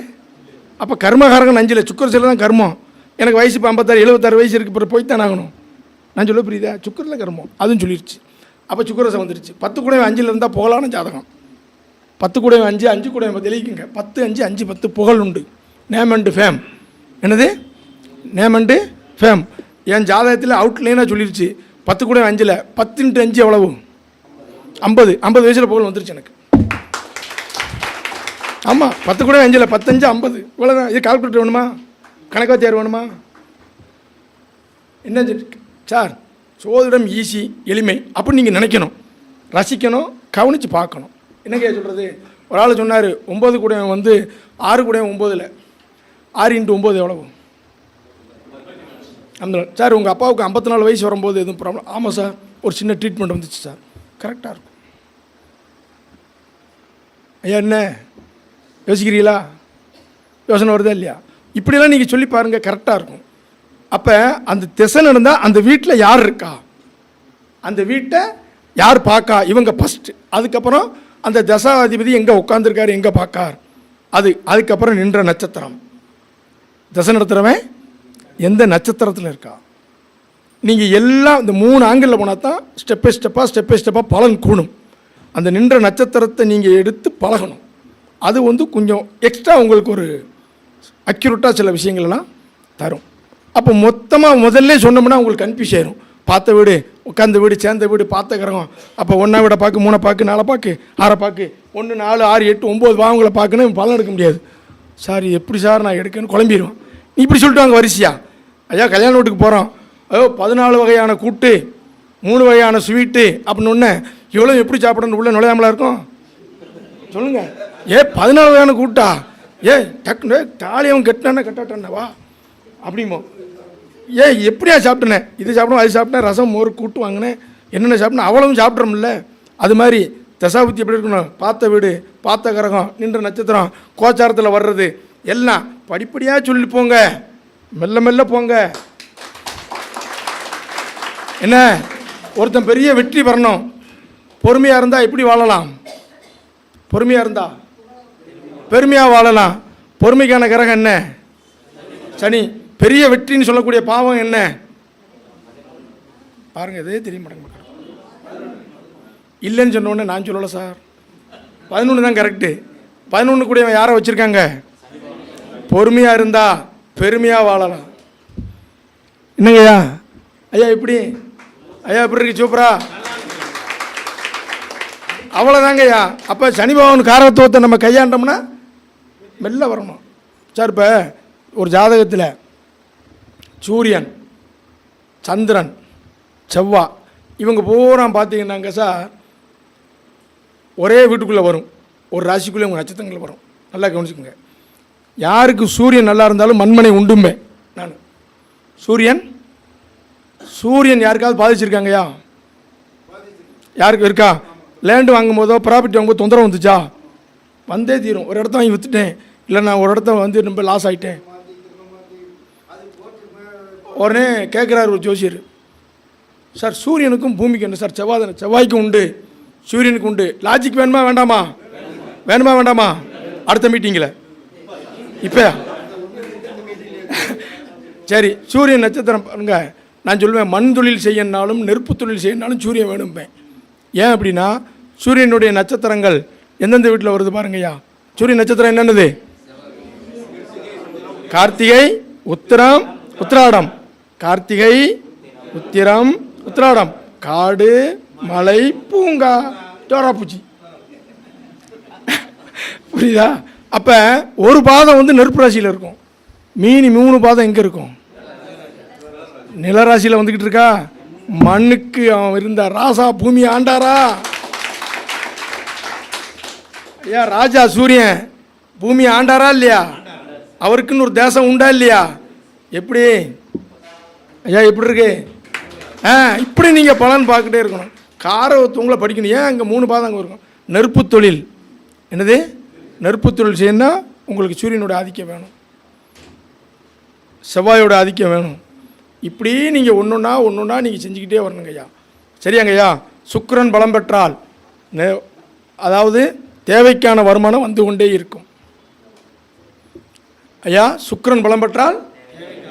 அப்போ கர்மகாரகன் 5ல். சுக்கிரதசையில் தான் கர்மம். எனக்கு வயசு இப்போ 56-76 வயசு இருக்குது. இப்போ போய்த்தான் ஆகணும். நான் சொல்ல புரியுதா? சுக்கிரத்தில் கர்மம் அதுவும் சொல்லிடுச்சு. அப்போ சுக்கிரதசை வந்துருச்சு. 10 கூடவன் 5ல் இருந்தால் புகழான ஜாதகம். 10 கூடவன் 5, 5 கூடவன் தெளிக்குங்க. 10, 5, 5, 10 புகழ் உண்டு. Name and fame. என்னது? Name and fame. என் ஜாதகத்தில் அவுட்லைனாக சொல்லிடுச்சு. 10 கூடவன் 5ல் 10 × 5 எவ்வளவு? 50. 50 வயசில் புகழ் வந்துருச்சு எனக்கு. ஆமாம், 10 கூட 5ல் 10, 5, 50 இவ்வளோதான். இது கால்குலேட்டர் வேணுமா? கணக்காத்தியார் வேணுமா? என்ன சார்? சோதிடம் ஈஸி, எளிமை அப்படின்னு நீங்கள் நினைக்கணும், ரசிக்கணும், கவனித்து பார்க்கணும். என்னங்க சொல்கிறது? ஒரு ஆள் சொன்னார் 9 கூட வந்து 6 கூட 9ல் 6 × 9 எவ்வளவு? அந்த சார் உங்கள் அப்பாவுக்கு 54 வயசு வரும்போது எதுவும் ப்ராப்ளம்? ஆமாம் சார், ஒரு சின்ன ட்ரீட்மெண்ட் வந்துச்சு சார். கரெக்டாக இருக்கும். ஐயா என்ன யோசிக்கிறீங்களா? யோசனை வருதா இல்லையா? இப்படிலாம் நீங்கள் சொல்லி பாருங்கள், கரெக்டாக இருக்கும். அப்போ அந்த திசை நடந்தால் அந்த வீட்டில் யார் இருக்கா, அந்த வீட்டை யார் பார்க்கா, இவங்க ஃபஸ்ட்டு. அதுக்கப்புறம் அந்த தசாதிபதி எங்கே உட்காந்துருக்காரு, எங்கே பார்க்கார், அதுக்கப்புறம் நின்ற நட்சத்திரம். தசை நடத்துகிறவன் எந்த நட்சத்திரத்தில் இருக்கா. நீங்கள் எல்லாம் இந்த 3 ஆங்கிளில் போனால் தான் ஸ்டெப் பை ஸ்டெப்பாக பலன் கூடும். அந்த நின்ற நட்சத்திரத்தை நீங்கள் எடுத்து பழகணும். அது வந்து கொஞ்சம் எக்ஸ்ட்ரா உங்களுக்கு ஒரு அக்யூரேட்டாக சில விஷயங்கள்லாம் தரும். அப்போ மொத்தமாக முதல்ல சொன்னோம்னா உங்களுக்கு கன்ஃபியூஸ் ஆயிரும். பார்த்த வீடு, உட்காந்த வீடு, சேர்ந்த வீடு, பார்த்த கிரகம். அப்போ 1 வீடை பார்க்கு, 3 பார்க்கு, 4 பார்க்கு, 6 பார்க்கு, 1, 4, 6, 8, 9 பாவங்களை பார்க்கணும், பலன் எடுக்க முடியாது. சார் எப்படி சார் நான் எடுக்கன்னு குழம்பிடுவேன். நீ இப்படி சொல்லிட்டு வாங்க வரிசையா. ஐயா கல்யாண வீட்டுக்கு போகிறோம், 14 வகையான கூட்டு, 3 வகையான ஸ்வீட்டு அப்படின்னு ஒன்று, இவ்வளோ எப்படி சாப்பிடணும் உள்ள நுழையாமலாம் இருக்கும் சொல்லுங்கள். 14 வகையான கூட்டா? டக்குன்னு தாலியவன் கட்டினான்னா கட்டாட்டானவா அப்படிமோ. எப்படியா சாப்பிட்டேனே, இது சாப்பிடணும் அது சாப்பிட்டேன், ரசம் மோர் கூட்டு வாங்கினேன், என்னென்ன சாப்பிட்டேன் அவ்வளவும் சாப்பிட்றோம்ல. அது மாதிரி தசாபுத்தி எப்படி இருக்கணும், பார்த்த வீடு பார்த்த கரகம் நின்ற நட்சத்திரம் கோச்சாரத்தில் வர்றது எல்லாம் படிப்படியாக சொல்லி போங்க, மெல்ல மெல்ல போங்க. என்ன ஒருத்தன் பெரிய வெற்றி வரணும், பொறுமையாக இருந்தால் எப்படி வாழலாம், பொறுமையாக இருந்தால் பெருமையாக வாழலாம். பொறுமைக்கான கிரகம் என்ன, சனி. பெரிய வெற்றின்னு சொல்லக்கூடிய பாவம் என்ன பாருங்கள், இதே தெரிய மாட்டேங்க. இல்லைன்னு சொன்னோடனே நான் சொல்லலை சார், 11 தான் கரெக்டு. 11 கூட யாரை வச்சுருக்காங்க, பொறுமையாக இருந்தால் பெருமையாக வாழலாம். என்னங்கய்யா ஐயா இப்படி ஐயா எப்படி இருக்கு, சூப்பரா, அவ்வளோதாங்க ஐயா. அப்போ சனி பகவான் காரகத்துவத்தை நம்ம கையாண்டோம்னா மெல்ல வரணும் சார். இப்போ ஒரு ஜாதகத்தில் சூரியன் சந்திரன் செவ்வாய் இவங்க பூரா பார்த்தீங்கன்னாங்க சார் ஒரே வீட்டுக்குள்ளே வரும், ஒரு ராசிக்குள்ளே உங்கள் நட்சத்திரங்கள் வரும். நல்லா கவனிச்சுக்கோங்க. யாருக்கு சூரியன் நல்லா இருந்தாலும் மண்மனை உண்டும்பே நான். சூரியன் யாருக்காவது பாதிச்சிருக்காங்கய்யா, யாருக்கு இருக்கா? லேண்டு வாங்கும் போதோ ப்ராப்பர்ட்டி வாங்கும்போது தொந்தரவு வந்துச்சா, வந்தே தீரும். ஒரு இடத்த வாங்கி விற்றுட்டேன், இல்லை நான் ஒரு இடத்த வந்து ரொம்ப லாஸ் ஆகிட்டேன். உடனே கேட்குறாரு ஒரு ஜோசியர், சார் சூரியனுக்கும் பூமிக்கு என்ன சார், செவ்வாய்க்கும் உண்டு சூரியனுக்கு உண்டு, லாஜிக் வேணுமா வேண்டாமா, வேணுமா வேண்டாமா, அடுத்த மீட்டிங்கில் இப்போ சரி. சூரியன் நட்சத்திரம் பாருங்க, நான் சொல்லுவேன் மண் தொழில் செய்யனாலும் நெருப்பு தொழில் செய்யனாலும் சூரியன் வேணும்பேன். ஏன் அப்படின்னா சூரியனுடைய நட்சத்திரங்கள் எந்தெந்த வீட்டில் வருது பாருங்கய்யா. சூரியன் நட்சத்திரம் என்னென்னது, கார்த்திகை உத்திரம் உத்திராடம், கார்த்திகை உத்திரம் உத்திராடம், காடு மலை பூங்கா டோராப்பூச்சி. புரியுதா? அப்போ ஒரு பாதம் வந்து நெருப்பு ராசியில் இருக்கும், மீனி 3 பாதம் எங்கே இருக்கும், நிலராசியில் வந்துக்கிட்டு இருக்கா. மண்ணுக்கு அவன் இருந்த ராசா பூமி ஆண்டாரா ஐயா, ராஜா சூரியன் பூமி ஆண்டாரா இல்லையா, அவருக்குன்னு ஒரு தேசம் உண்டா இல்லையா, எப்படி ஐயா எப்படி இருக்கு? இப்படி நீங்கள் பலன் பார்த்துட்டே இருக்கணும். காரவத்துவங்களை படிக்கணும். ஏன் அங்கே 3 பாதம் அங்கே இருக்கும். நெருப்பு தொழில் என்னது, நெருப்பு தொழில் செய்யணும்னா உங்களுக்கு சூரியனோட ஆதிக்கம் வேணும், செவ்வாயோட ஆதிக்கம் வேணும். இப்படி நீங்கள் ஒன்றொன்னா நீங்கள் செஞ்சுக்கிட்டே வரணுங்க ஐயா. சரியாங்க ஐயா. சுக்கிரன் பலம் பெற்றால் அதாவது தேவைக்கான வருமானம் வந்து கொண்டே இருக்கும் ஐயா. சுக்கிரன் பலம் பெற்றால்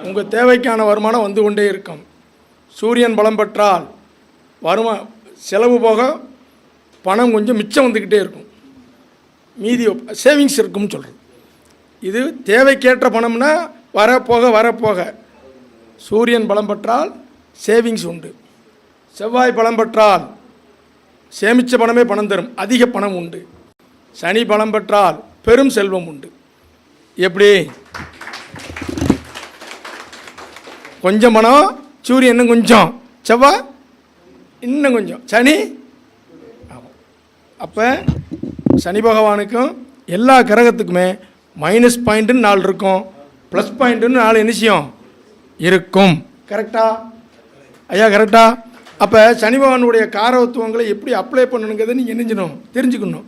உங்கள் தேவைக்கான வருமானம் வந்து கொண்டே இருக்கும். சூரியன் பலம் பெற்றால் செலவு போக பணம் கொஞ்சம் மிச்சம் வந்துக்கிட்டே இருக்கும், மீதி சேவிங்ஸ் இருக்கும்னு சொல்கிறது. இது தேவைக்கேற்ற பணம்னா வரப்போக சூரியன் பலம் பெற்றால் சேவிங்ஸ் உண்டு. செவ்வாய் பலம் பெற்றால் சேமித்த பணமே பணம் தரும், அதிக பணம் உண்டு. சனி பலம் பெற்றால் பெரும் செல்வம் உண்டு. எப்படி கொஞ்சம் பணம், சூரியன் இன்னும் கொஞ்சம், செவ்வாய் இன்னும் கொஞ்சம், சனி. அப்போ சனி பகவானுக்கும் எல்லா கிரகத்துக்குமே மைனஸ் பாயிண்ட்டுன்னு 4 இருக்கும், ப்ளஸ் பாயிண்ட்டுன்னு 4 நிச்சயம் இருக்கும். கரெக்டா ஐயா, கரெக்டா? அப்போ சனி பகவானுடைய காரவத்துவங்களை எப்படி அப்ளை பண்ணணுங்கிறத நீங்கள் என்னஞ்சணும் தெரிஞ்சுக்கணும்.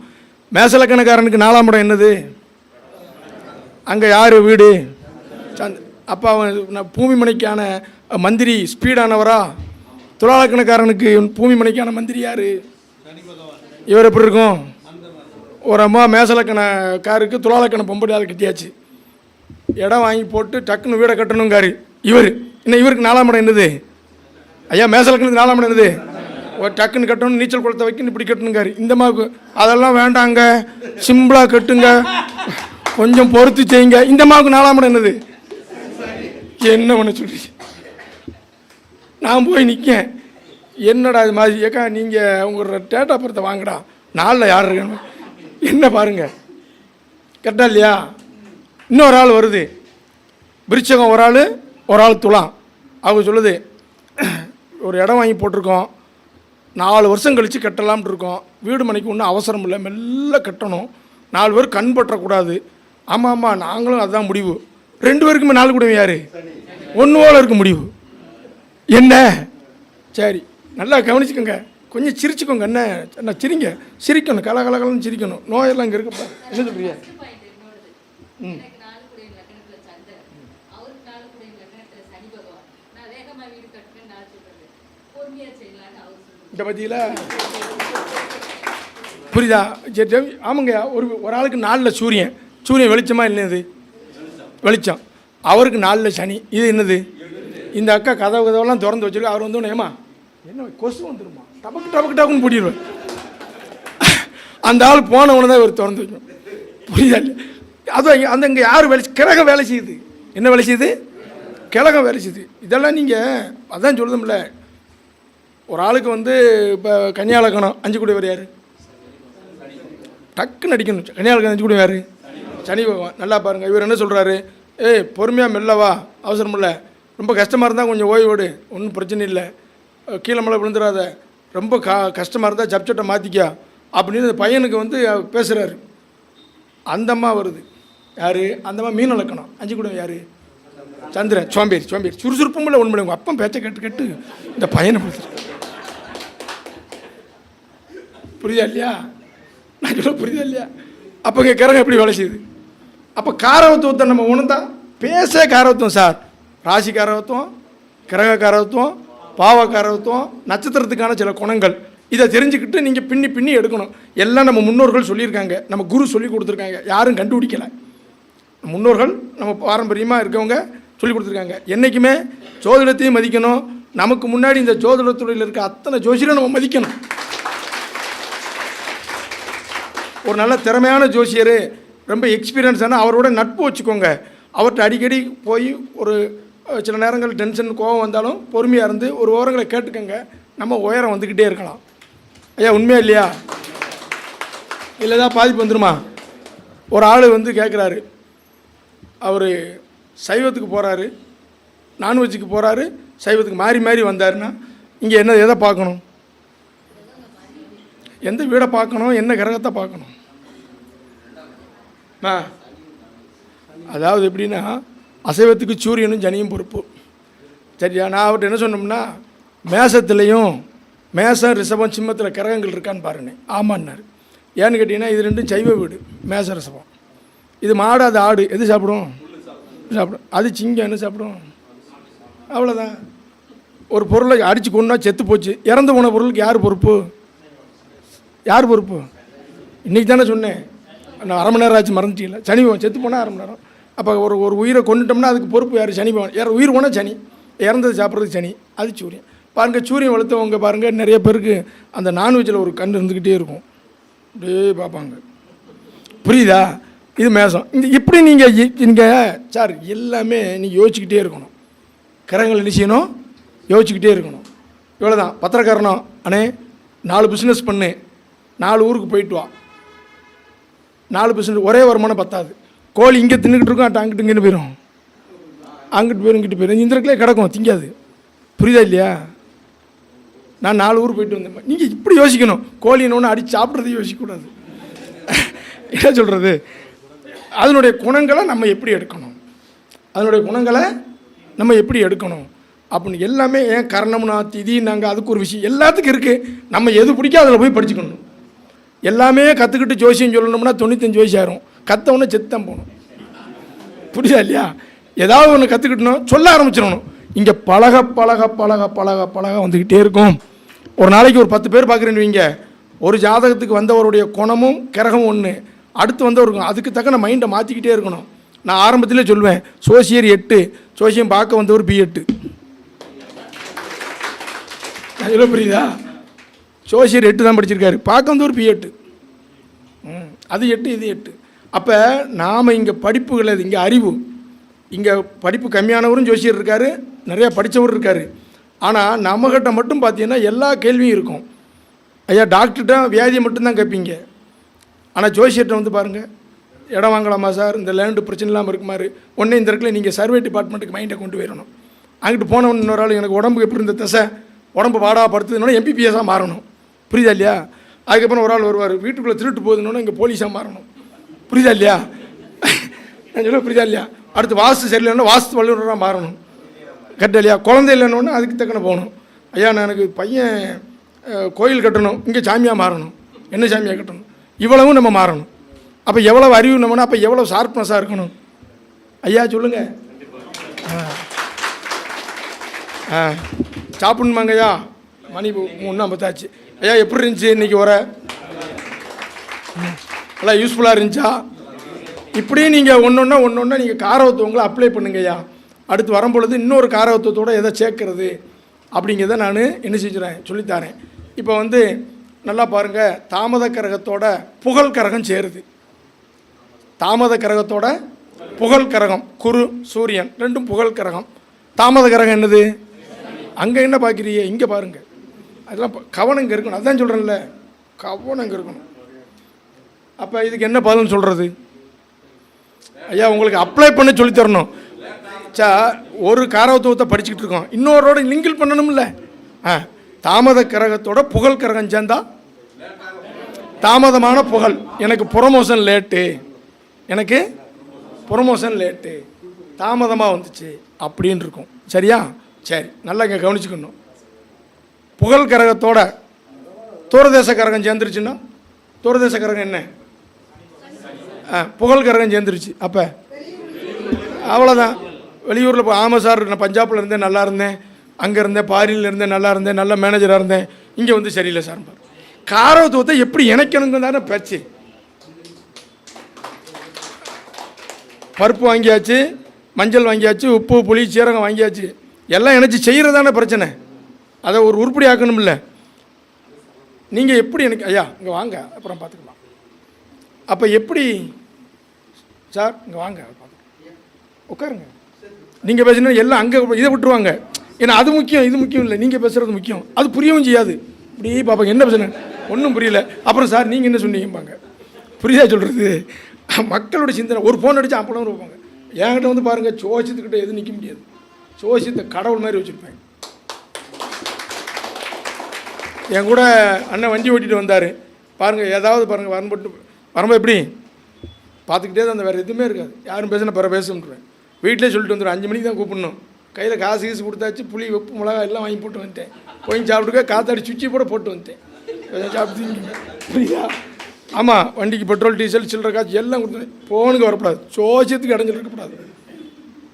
மேசலக்கணக்காரனுக்கு 4ஆம் இடம் என்னது, அங்கே யார் வீடு, அப்போ அவன் பூமி மனைக்கான மந்திரி ஸ்பீடானவரா? துலாலக்கணக்காரனுக்கு பூமி மனைக்கான மந்திரி யார், இவர் எப்படி இருக்கும்? ஒரு அம்மா மேசலக்கணக்காருக்கு துலாலக்கண பொம்படியால் கட்டியாச்சு, இடம் வாங்கி போட்டு டக்குன்னு வீடை கட்டணுங்காரு இவர். இன்னும் இவருக்கு 4ஆம் இடம் என்னது ஐயா, மேசலக்கணுக்கு 4ஆம் இடம் என்னது, ஒரு டக்குன்னு கட்டணும், நீச்சல் குளத்தை வைக்கணும், இப்படி கட்டணுங்காரு. இந்த மாதிரி அதெல்லாம் வேண்டாங்க, சிம்பிளாக கட்டுங்க, கொஞ்சம் பொறுத்து செய்யுங்க. இந்த மாதிரி 4ஆம் இடம் என்னது, என்ன பண்ண சொல்லி நான் போய் நிற்கேன், என்னடா இது மாதிரி ஏக்கா நீங்கள் உங்களோட டேட்டா பர்த்தை வாங்கடா, 4ல் யார் இருக்கணும் என்ன பாருங்கள், கரெக்டா இல்லையா? இன்னொரு ஆள் வருது, விருச்சகம் ஒரு ஆள் துலாம். அவங்க சொல்லுது, ஒரு இடம் வாங்கி போட்டிருக்கோம், 4 வருஷம் கழித்து கட்டலாம்னு இருக்கோம், வீடு மனைக்கு ஒன்றும் அவசரம் இல்லை, மெல்ல கட்டணும், 4 பேர் கண் பற்றக்கூடாது. ஆமாம் நாங்களும் அதுதான் முடிவு. 2 பேருக்குமே 4 கூடவே யார், 1 போல இருக்க முடிவு. என்ன சரி நல்லா கவனிச்சுக்கோங்க, கொஞ்சம் சிரிச்சுக்கோங்க. என்ன சிரிங்க, சிரிக்கணும், கலகலகலன்னு சிரிக்கணும். நோயெல்லாம் இங்கே இருக்குப்பா. என்ன சொல்கிறீங்க? ம் இந்த பற்றியில் புரியுதா? சரி சரி ஆமாங்க. ஒரு ஆளுக்கு 4ல் சூரியன் வெளிச்சமா என்னது? வெளிச்சம். அவருக்கு 4ல் சனி. இது என்னது? இந்த அக்கா கதவெல்லாம் திறந்து வச்சிருக்கு. அவர் வந்து ஏமா என்ன கொசு வந்துடுமா, டபக்கு டபக்கு டபக்குன்னு பூட்டிடுவேன். அந்த ஆள் போனவனை தான் இவர் திறந்து வைக்கணும். புரியுதா? அதுவும் அந்த இங்கே யார் வேலை? கிரகம் வேலை செய்யுது. என்ன வேலை செய்யுது? கிழகம் வேலை செய்யுது. இதெல்லாம் நீங்கள் அதான் சொல்லுதும்ல. ஒரு ஆளுக்கு வந்து இப்போ கன்னியாலக்கணம் 5 கூடியவர் யார்? டக்குன்னு அடிக்கணும். கன்னியாலக்கணம் 5 கூடியவர் யார்? சனி பகவான். நல்லா பாருங்கள். இவர் என்ன சொல்கிறாரு? ஏய் பொறுமையாக மெல்லவா, அவசரம் இல்லை, ரொம்ப கஷ்டமாக இருந்தால் கொஞ்சம் ஓய்வோடு, ஒன்றும் பிரச்சனை இல்லை, கீழே மலை விழுந்துடாத, ரொம்ப கஷ்டமாக இருந்தால் ஜப்சட்டை மாற்றிக்கா அப்படின்னு அந்த பையனுக்கு வந்து பேசுகிறாரு. அந்த அம்மா வருது. யார்? அந்த அம்மா மீன் இலக்கணம் 5 கூட யார்? சந்திரன். சோம்பேறி சுறுசுறுப்பும் இல்லை ஒன்று. உங்கள் அப்பன் பேச்சை கேட்டு இந்த பையனை கொடுத்துரு. புரியுதா இல்லையா? நான் சொல்ல புரியுதா இல்லையா? அப்போ கிரகம் எப்படி வேலை செய்யுது? அப்போ காரவத்துவத்தை நம்ம உணர்ந்தா பேச காரவத்துவம் சார். ராசி காரவத்துவம், கிரக காரவத்துவம், பாவ காரவத்துவம், நட்சத்திரத்துக்கான சில குணங்கள். இதை தெரிஞ்சுக்கிட்டு நீங்கள் பின்னி எடுக்கணும். எல்லாம் நம்ம முன்னோர்கள் சொல்லியிருக்காங்க, நம்ம குரு சொல்லி கொடுத்துருக்காங்க. யாரும் கண்டுபிடிக்கலை. முன்னோர்கள் நம்ம பாரம்பரியமாக இருக்கவங்க சொல்லி கொடுத்துருக்காங்க. என்றைக்குமே ஜோதிடத்தையும் மதிக்கணும். நமக்கு முன்னாடி இந்த ஜோதிடத்துறையில் இருக்க அத்தனை ஜோசியரை நம்ம மதிக்கணும். ஒரு நல்ல திறமையான ஜோசியர், ரொம்ப எக்ஸ்பீரியன்ஸான அவரோட நட்பு வச்சுக்கோங்க. அவர்கிட்ட அடிக்கடி போய் ஒரு சில நேரங்கள் டென்ஷன் கோவம் வந்தாலும் பொறுமையாக இருந்து ஒரு விவரங்களை கேட்டுக்கோங்க. நம்ம உயரம் வந்துக்கிட்டே இருக்கலாம். ஐயா உண்மையா இல்லையா? இல்லை தான் பாதிப்பு வந்துடுமா? ஒரு ஆள் வந்து கேட்குறாரு, அவர் சைவத்துக்கு போகிறாரு, நான்வெஜ்ஜுக்கு போகிறாரு, சைவத்துக்கு மாறி வந்தாருன்னா இங்கே என்ன எதை பார்க்கணும்? எந்த வீடை பார்க்கணும்? என்ன கிரகத்தை பார்க்கணும்? அதாவது எப்படின்னா அசைவத்துக்கு சூரியனும் சனியும் பொறுப்பு. சரியா? நான் அவர்கிட்ட என்ன சொன்னோம்னா, மேசத்துலேயும் மேசம் ரிஷபம் சிம்மத்தில் கிரகங்கள் இருக்கான்னு பாருங்க. ஆமான்னாரு. ஏன்னு கேட்டிங்கன்னா இது ரெண்டும் சைவ வீடு. மேச ரிஷபம். இது மாடு, அது ஆடு. எது சாப்பிடும்? அது சிங்கம் என்ன சாப்பிடும்? அவ்வளோதான். ஒரு பொருளை அடித்து கொண்டா செத்து போச்சு, இறந்து போன பொருளுக்கு யார் பொறுப்பு? இன்றைக்கி தானே சொன்னேன். நான் அரை மணி நேரம் ஆச்சு, மறந்துட்டீங்களா? சனி பவன் செத்து போனால் அரை மணி நேரம். அப்போ ஒரு உயிரை கொண்டுட்டோம்னா அதுக்கு பொறுப்பு யார்? சனி பவன். உயிர் போனால் சனி, இறந்தது சாப்பிட்றதுக்கு சனி, அது சூரியன். பாருங்கள், சூரியன் வளர்த்தவங்க பாருங்கள், நிறைய பேருக்கு அந்த நான்வெஜ்ஜில் ஒரு கண் இருந்துக்கிட்டே இருக்கும், அப்படியே பார்ப்பாங்க. புரியுதா? இது மேசம். இப்படி நீங்கள் சார் எல்லாமே நீங்கள் யோசிச்சுக்கிட்டே இருக்கணும். கிரகங்கள் என்ன செய்யணும்? யோசிச்சுக்கிட்டே இருக்கணும். இவ்வளோ தான். பத்திரக்காரனம் அண்ணே 4 பிஸ்னஸ் பண்ணு, 4 ஊருக்கு போயிட்டு வா. 4 பிஸ்னஸ் ஒரே வருமானம் பத்தாது. கோழி இங்கே தின்னுக்கிட்டு இருக்கும், அங்கிட்டு இங்கே போயிடும், அங்கிட்டு போயிடும், இங்கிட்டு போயிடும். இந்த இடத்துல கிடக்கும், திங்காது. புரியுதா இல்லையா? நான் 4 ஊர் போயிட்டு வந்தேன். நீங்கள் இப்படி யோசிக்கணும். கோழி இன்னொன்று அடித்து சாப்பிட்றது யோசிக்கக்கூடாது. என்ன சொல்கிறது? அதனுடைய குணங்களை நம்ம எப்படி எடுக்கணும்? அப்படின்னு எல்லாமே ஏன் கரணம்னா திதி நாங்கள் அதுக்கு ஒரு விஷயம் எல்லாத்துக்கும் இருக்குது. நம்ம எது பிடிக்கும் அதில் போய் படிச்சுக்கணும். எல்லாமே கற்றுக்கிட்டு ஜோசியம் சொல்லணும்னா 95 வயசு ஆயிரும். கற்றவொன்னே செத்தான் போகணும். புரியுதா இல்லையா? ஏதாவது ஒன்று கற்றுக்கிட்டணும், சொல்ல ஆரம்பிச்சிடணும். இங்கே பழக வந்துக்கிட்டே இருக்கும். ஒரு நாளைக்கு ஒரு 10 பேர் பார்க்குறேன்னு வைங்க. ஒரு ஜாதகத்துக்கு வந்தவருடைய குணமும் கிரகமும் ஒன்று, அடுத்து வந்தவருக்கும் அதுக்கு தக்க நான் மைண்டை மாற்றிக்கிட்டே இருக்கணும். நான் ஆரம்பத்திலே சொல்லுவேன், சோசியர் 8, சோசியம் பார்க்க வந்தவர் B8. எவ்வளோ புரியுதா? சோசியர் 8 தான் படிச்சிருக்காரு, பார்க்க வந்தவர் B8. அது 8, இது 8. அப்போ நாம் இங்கே படிப்புகள், இங்கே அறிவு, இங்கே படிப்பு கம்மியானவரும் ஜோசியர் இருக்கார், நிறையா படித்தவர் இருக்கார். ஆனால் நம்மகிட்ட மட்டும் பார்த்தீங்கன்னா எல்லா கேள்வியும் இருக்கும். ஐயா டாக்டர்கிட்ட வியாதியை மட்டும்தான் கேட்பீங்க. ஆனால் ஜோசியர்கிட்ட வந்து பாருங்கள், இடம் வாங்கலாமா சார், இந்த லேண்டு பிரச்சனை இல்லாமல் இருக்குமாறு, ஒன்றே இந்த இடத்துல நீங்கள் சர்வே டிபார்ட்மெண்ட்டுக்கு மைண்டை கொண்டு போயிடணும். அங்கிட்டு போனவன் இன்னொரு ஆள், எனக்கு உடம்பு எப்படி இருந்த தசை, உடம்பு வாடாப்படுத்துதுன்னா MPPS மாறணும். புரியுதா இல்லையா? அதுக்கப்புறம் ஒரு ஆள் வருவார், வீட்டுக்குள்ளே திருட்டு போகுதுன்னு இங்கே போலீஸாக மாறணும். புரியுதா இல்லையா? நான் சொல்ல புரியுதா இல்லையா? அடுத்து வாஸ்து சரியில்லைன்னா வாஸ்து வல்லுநராக மாறணும். கரெக்ட் இல்லையா? குழந்தை இல்லைன்னு அதுக்கு தக்கன போகணும். ஐயா நான் எனக்கு பையன் கோயில் கட்டணும், இங்கே சாமியாக மாறணும், என்ன சாமியாக கட்டணும், இவ்வளவும் நம்ம மாறணும். அப்போ எவ்வளோ அறிவு நம்மனா, அப்போ எவ்வளோ ஷார்ப்னஸாக இருக்கணும். ஐயா சொல்லுங்கள். சாப்பிடணுமாங்க ஐயா? மணி 3:50 ஐயா. எப்படி இருந்துச்சு இன்றைக்கி வர? நல்லா யூஸ்ஃபுல்லாக இருந்துச்சா? இப்படி நீங்கள் ஒன்று நீங்கள் காரவத்துவங்களை அப்ளை பண்ணுங்க ஐயா. அடுத்து வரும்பொழுது இன்னொரு காரவத்துவத்தோடு எதை சேர்க்கறது அப்படிங்கிறத நான் என்ன செஞ்சுறேன் சொல்லித்தரேன். இப்போ வந்து நல்லா பாருங்கள், தாமத கரகத்தோட புகழ் கரகம் சேருது. தாமத கரகத்தோட புகழ் கரகம், குரு சூரியன் ரெண்டும் புகழ் கரகம். தாமத கரகம் என்னது? அங்கே என்ன பார்க்குறீங்க, இங்கே பாருங்கள். அதெல்லாம் கவனம் இங்கே இருக்கணும். அதான் சொல்கிறேன்ல, கவனம் இங்கே இருக்கணும். அப்போ இதுக்கு என்ன பதில் சொல்கிறது? ஐயா உங்களுக்கு அப்ளை பண்ண சொல்லித்தரணும். ஒரு காரவத்துவத்தை படிச்சுக்கிட்டு இருக்கோம், இன்னொருவோட லிங்கில் பண்ணணும்ல. தாமத கரகத்தோட புகழ் கரகம் சேர்ந்தா தாமதமான புகழ். எனக்கு ப்ரொமோஷன் லேட்டு, எனக்கு ப்ரொமோஷன் லேட்டு, தாமதமாக வந்துச்சு அப்படின்னு இருக்கும். சரியா? சரி, நல்லா இங்கே கவனிச்சுக்கணும். புகழ் கரகத்தோட தூரதேச கரகம் சேர்ந்துருச்சுன்னா, தூரதேச கரகம் என்ன? புகழ் கரகம் சேர்ந்துருச்சு. அப்போ அவ்வளோதான். வெளியூரில் இப்போ ஆமாம் சார் நான் பஞ்சாபில் இருந்தேன் நல்லா இருந்தேன், அங்கே இருந்தேன், பாரியில் இருந்தேன் நல்லா இருந்தேன், நல்ல மேனேஜராக இருந்தேன், இங்கே வந்து சரியில்லை சார். காரவத்துவத்தை எப்படி இணைக்கணுங்க தானே பேச்சு. பருப்பு வாங்கியாச்சு, மஞ்சள் வாங்கியாச்சு, உப்பு புளி சீரகம் வாங்கியாச்சு, எல்லாம் இணைச்சி செய்கிறதான பிரச்சனை. அதை ஒரு உருப்படி ஆக்கணும்ல. நீங்கள் எப்படி எனக்கு ஐயா இங்கே வாங்க அப்புறம் பார்த்துக்கலாம். அப்போ எப்படி சார் இங்கே வாங்க உட்காருங்க. நீங்கள் பேசுனா எல்லாம் அங்கே இதை விட்டுருவாங்க. ஏன்னா அது முக்கியம், இது முக்கியம் இல்லை. நீங்கள் பேசுகிறது முக்கியம். அது புரியவும் செய்யாது. இப்படி பார்ப்பாங்க, என்ன பேசுனேன் ஒன்றும் புரியல. அப்புறம் சார் நீங்கள் என்ன சொன்னீங்கம்பாங்க. புரியுதா சொல்கிறது? மக்களோட சிந்தனை. ஒரு ஃபோன் அடித்து அப்பளம் வைப்பாங்க. என்கிட்ட வந்து பாருங்கள், சோசியத்துக்கிட்ட எதுவும் நிற்க முடியாது. சோசியத்தை கடவுள் மாதிரி வச்சுருப்பேன். என் கூட அண்ணன் வண்டி ஓட்டிகிட்டு வந்தார் பாருங்கள், ஏதாவது பாருங்கள் வரம்பட்டு வரும்போது எப்படி பார்த்துக்கிட்டே தான், அந்த வேறு எதுவுமே இருக்காது. யாரும் பேசினா பிற பேசுன்றேன். வீட்டிலே சொல்லிட்டு வந்துடுவேன், 5 மணிக்கு தான் கூப்பிடணும். கையில் காசு கீசு கொடுத்தாச்சு, புளி உப்பு மிளகா எல்லாம் வாங்கி போட்டு வந்துட்டேன். போய் சாப்பிட்டுக்க காத்தாடி சுவிட்சி கூட போட்டு வந்துட்டேன். சாப்பிட்டு புரியுதா? ஆமாம், வண்டிக்கு பெட்ரோல் டீசல் சில்லற காசு எல்லாம் கொடுத்துட்டேன். ஃபோனுக்கு வரக்கூடாது, சோசியத்துக்கு இடைஞ்சல் இருக்கக்கூடாது.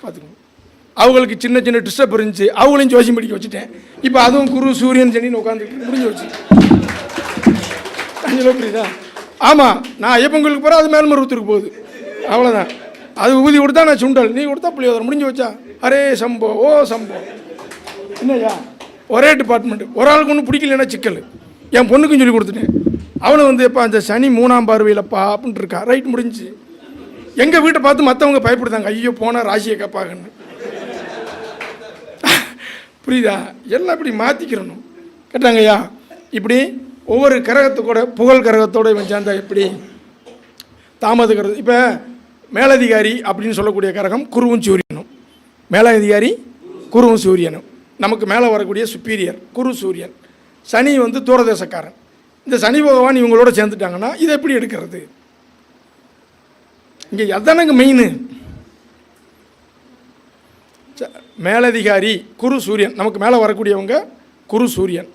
பார்த்துக்கணும். அவங்களுக்கு சின்ன சின்ன டிஸ்டர்ப் இருந்துச்சு, அவங்களையும் ஜோசியம் படிக்க வச்சுட்டேன். இப்போ அதுவும் குரு சூரியன் சனின்னு உட்காந்துருக்கு, முடிஞ்சு வச்சு. புரியுதா? ஆமாம், நான் ஐயப்பங்களுக்கு போகிறேன், அது மேல்மருவத்துக்கு போகுது. அவ்வளோதான். அது ஊதி கொடுத்தா நான் சுண்டல், நீ கொடுத்தா புளியோதரை, முடிஞ்சு வச்சா. அரே சம்போ, ஓ சம்போ. என்னய்யா ஒரே டிபார்ட்மெண்ட்டு, ஒரு ஆளுக்கு ஒன்றும் பிடிக்கலன்னா சிக்கல். என் பொண்ணுக்கும் சொல்லி கொடுத்துட்டேன். அவனை வந்து எப்போ அந்த சனி 3ஆம் பார்வையிலப்பா அப்படின்ட்டு இருக்கா. ரைட், முடிஞ்சு. எங்கள் வீட்டை பார்த்து மற்றவங்க பயப்படுதாங்க, ஐயோ போனால் ராசியை கேட்பாங்கன்னு. புரியுதா? எல்லாம் இப்படி மாற்றிக்கிறணும். கேட்டாங்கய்யா இப்படி ஒவ்வொரு கரகத்துக்கூட புகழ் கரகத்தோடு இவன் சேர்ந்தா எப்படி தாமத கரகம். இப்போ மேலதிகாரி அப்படின்னு சொல்லக்கூடிய கரகம் குருவும் சூரியனும். மேலதிகாரி குருவும் சூரியனும். நமக்கு மேலே வரக்கூடிய சுப்பீரியர் குரு சூரியன். சனி வந்து தூரதேசக்காரன். இந்த சனி பகவான் இவங்களோட சேர்ந்துட்டாங்கன்னா இதை எப்படி எடுக்கிறது? இங்கே எதானங்க மெயின். மேலதிகாரி குரு சூரியன், நமக்கு மேலே வரக்கூடியவங்க குரு சூரியன்.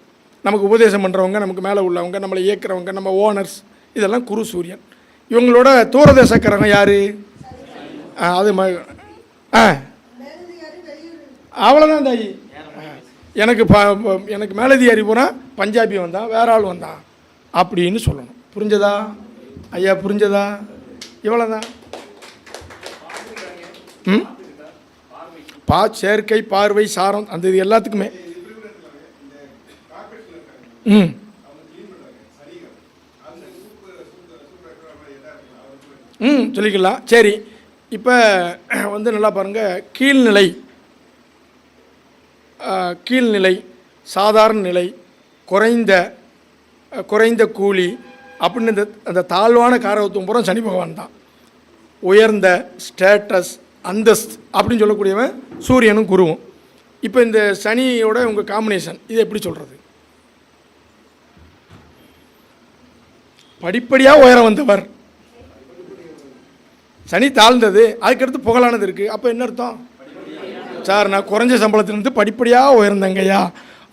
நமக்கு உபதேசம் பண்ணுறவங்க, நமக்கு மேலே உள்ளவங்க, நம்மளை இயக்கிறவங்க, நம்ம ஓனர்ஸ், இதெல்லாம் குரு சூரியன். இவங்களோட தூரதேசக்காரங்க யார்? அது அவ்வளோதான் தாயி. எனக்கு மேலதிகாரி போனால் பஞ்சாபி வந்தான், வேற ஆள் வந்தான் அப்படின்னு சொல்லணும். புரிஞ்சதா ஐயா? புரிஞ்சதா? இவ்வளோதான். சேர்க்கை, பார்வை, சாரம், அந்த இது எல்லாத்துக்குமே சொல்லிக்கலாம். சரி, இப்போ வந்து நல்லா பாருங்கள். கீழ்நிலை, சாதாரண நிலை, குறைந்த கூலி அப்படின்னு அந்த தாழ்வான காரகத்துவம் பூரா சனி பகவான் தான். உயர்ந்த ஸ்டேட்டஸ், அந்தஸ்து அப்படின்னு சொல்லக்கூடியவன் சூரியனும் குருவும். இப்போ இந்த சனியோட உங்கள் காம்பினேஷன் இது எப்படி சொல்கிறது? படிப்படியாக உயரம் வந்தவர். சனி தாழ்ந்தது, அதுக்கடுத்து புகழானது இருக்குது. அப்போ என்ன அர்த்தம்? சார் நான் குறைஞ்ச சம்பளத்திலேருந்து படிப்படியாக உயர்ந்தேங்கய்யா,